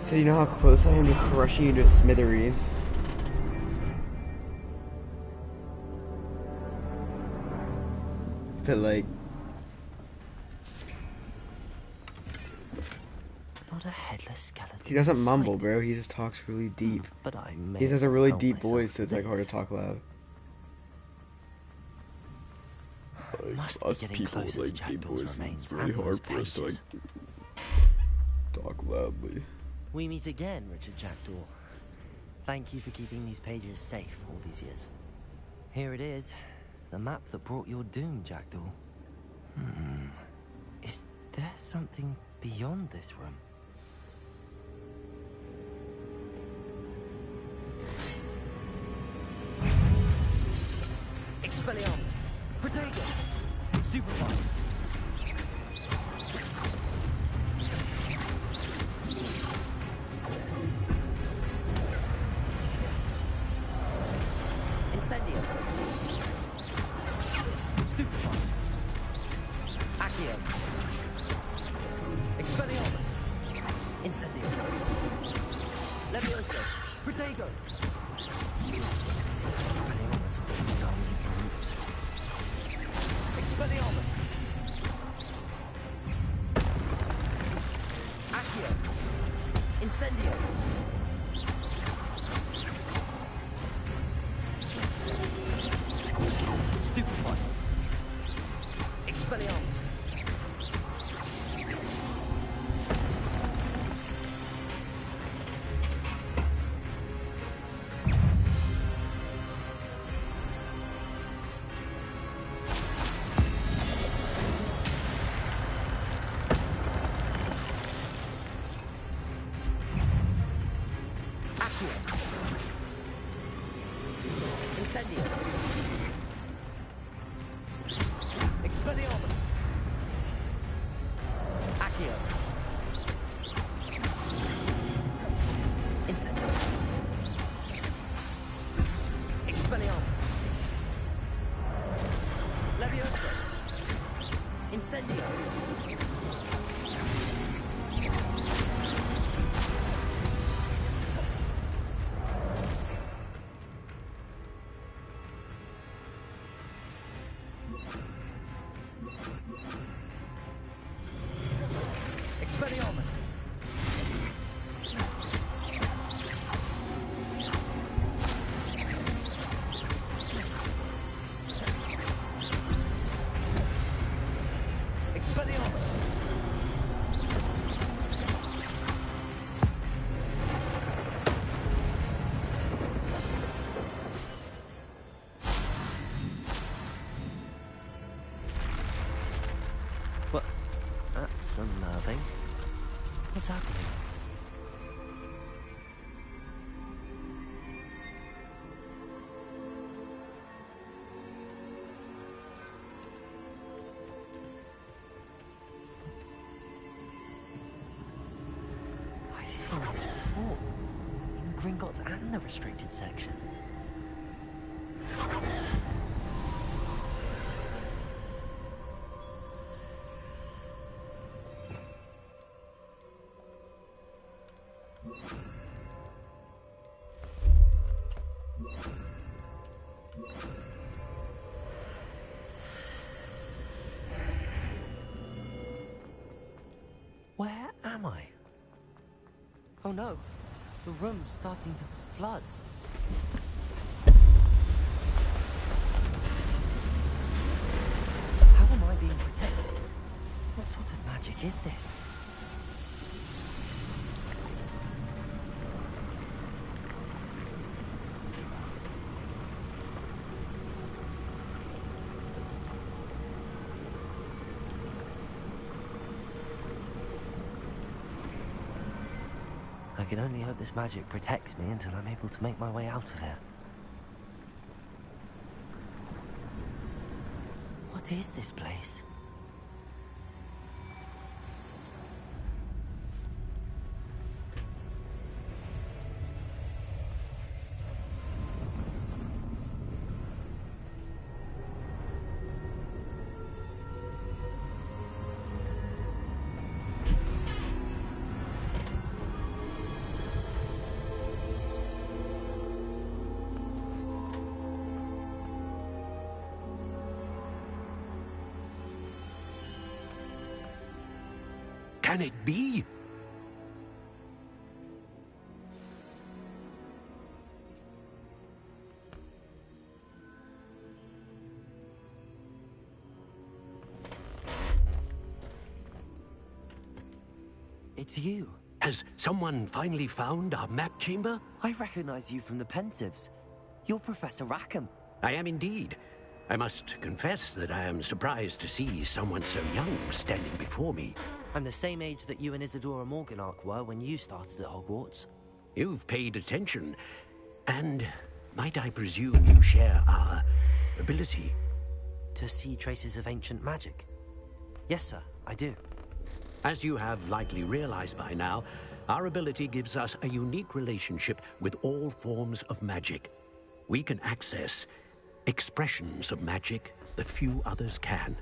Speaker 1: So you know how close I am to crushing you to smithereens? But like,
Speaker 3: Not a headless skeleton.
Speaker 1: he doesn't
Speaker 3: in
Speaker 1: mumble,
Speaker 3: sight.
Speaker 1: bro. He just talks really deep.
Speaker 3: But I may
Speaker 1: He has
Speaker 3: as
Speaker 1: a
Speaker 3: well
Speaker 1: really
Speaker 3: help
Speaker 1: deep
Speaker 3: myself
Speaker 1: voice, so
Speaker 3: to
Speaker 1: it's like hard to
Speaker 3: this.
Speaker 1: talk loud.
Speaker 3: Must be getting closer to Jackdaw's remains.
Speaker 1: It's really
Speaker 3: and
Speaker 1: hard
Speaker 3: those
Speaker 1: for us to like
Speaker 3: pages.
Speaker 1: talk loudly.
Speaker 3: We meet again, Richard Jackdaw. Thank you for keeping these pages safe all these years. Here it is, the map that brought your doom, Jackdaw. Is there something beyond this room? Expelliarmus! Protego! Stupefy! Incendio! Stupefy! Accio! Expelliarmus! Incendio! Levioso! Protego! Expelliarmus with zombie brutes. Expelliarmus! Accio! Incendio! Stupefy! Expelliarmus! Accio! Incendio! Expelliarmus! Accio! Incendio! Expelliarmus! Levioso! Incendio! Expelliarmus! Expelliarmus! What? That's unnerving. What's happening? I've seen this before. In Gringotts and the restricted section. Where am I? Oh no, the room's starting to flood. How am I being protected? What sort of magic is this? I can only hope this magic protects me until I'm able to make my way out of here. What is this place?
Speaker 18: Can it be?
Speaker 3: It's you.
Speaker 18: Has someone finally found our map chamber?
Speaker 3: I recognize you from the Pensives. You're Professor Rackham.
Speaker 18: I am indeed. I must confess that I am surprised to see someone so young standing before me.
Speaker 3: I'm the same age that you and Isadora Morganach were when you started at Hogwarts.
Speaker 18: You've paid attention, and might I presume you share our ability?
Speaker 3: To see traces of ancient magic? Yes, sir, I do.
Speaker 18: As you have likely realized by now, our ability gives us a unique relationship with all forms of magic. We can access expressions of magic that few others can.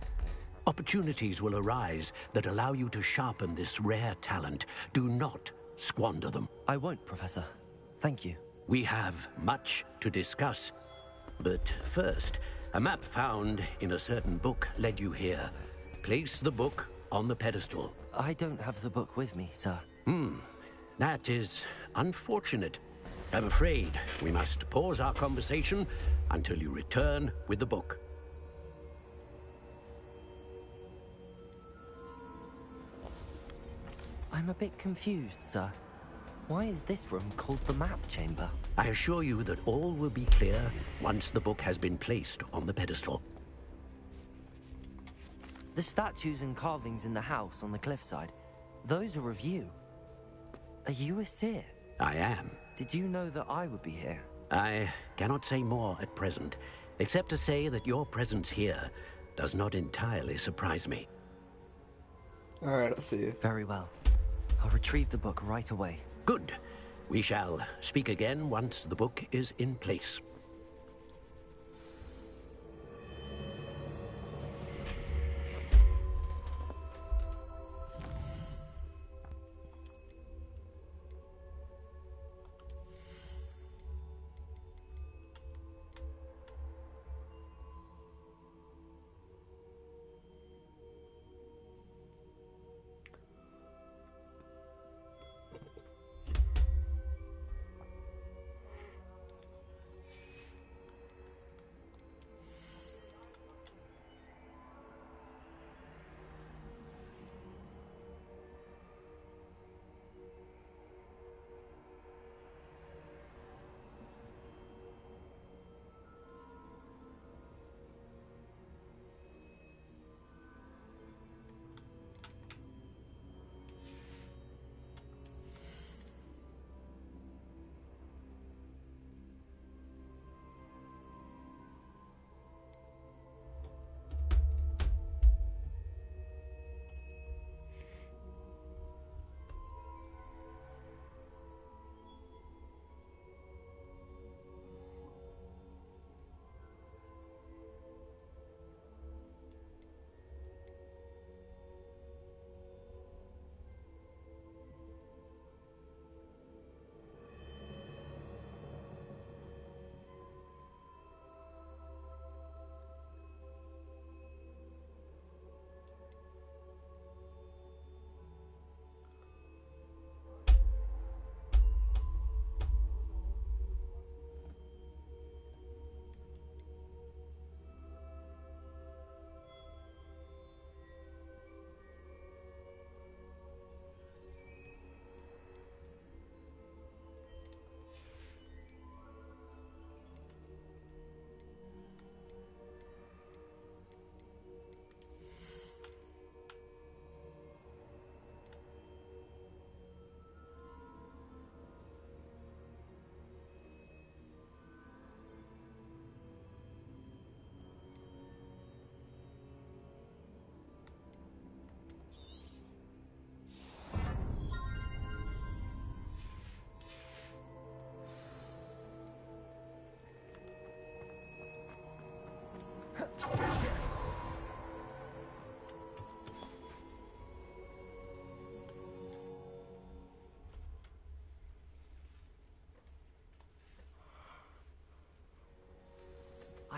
Speaker 18: Opportunities will arise that allow you to sharpen this rare talent. Do not squander them.
Speaker 3: I won't, Professor. Thank you.
Speaker 18: We have much to discuss. But first, a map found in a certain book led you here. Place the book on the pedestal.
Speaker 3: I don't have the book with me, sir.
Speaker 18: That is unfortunate. I'm afraid we must pause our conversation until you return with the book.
Speaker 3: I'm a bit confused, sir. Why is this room called the map chamber?
Speaker 18: I assure you that all will be clear once the book has been placed on the pedestal.
Speaker 3: The statues and carvings in the house on the cliffside, those are of you. Are you a seer?
Speaker 18: I am.
Speaker 3: Did you know that I would be here?
Speaker 18: I cannot say more at present, except to say that your presence here does not entirely surprise me.
Speaker 1: Alright, I'll see you.
Speaker 3: Very well. I'll retrieve the book right away.
Speaker 18: Good. We shall speak again once the book is in place.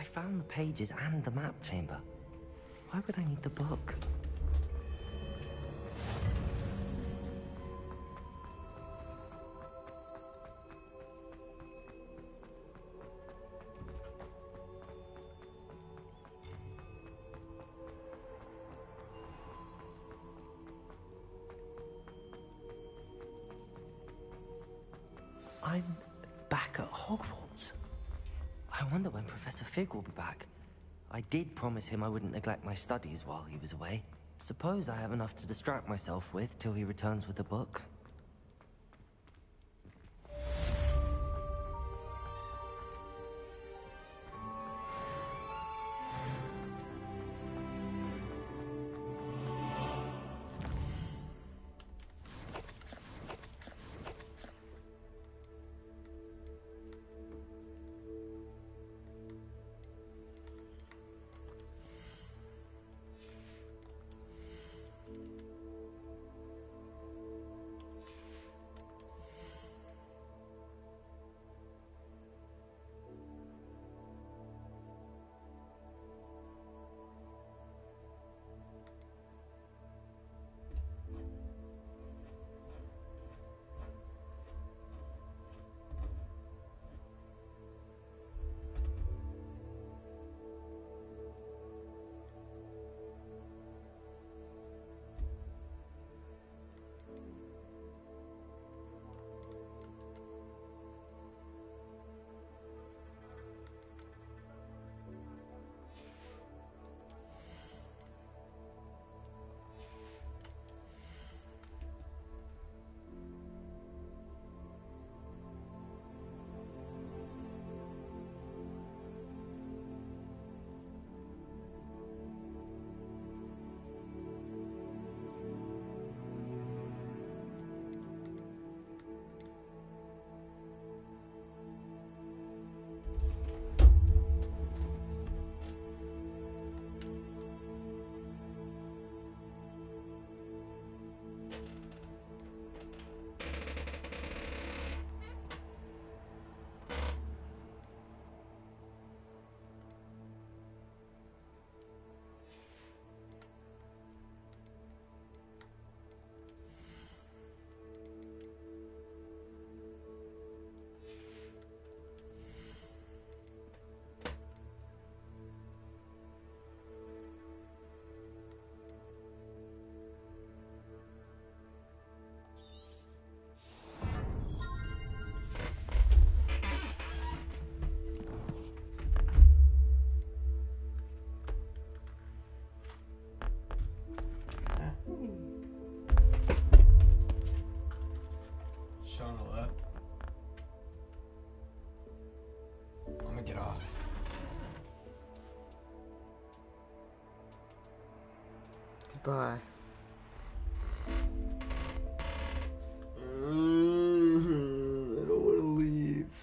Speaker 3: found the pages and the map chamber. Why would I need the book? I'm back at Hogwarts. I wonder when Professor Fig will be back. I did promise him I wouldn't neglect my studies while he was away. Suppose I have enough to distract myself with till he returns with a book.
Speaker 1: Shauna, I'm gonna get off. Goodbye. I don't want to leave.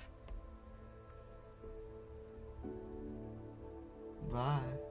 Speaker 1: Bye.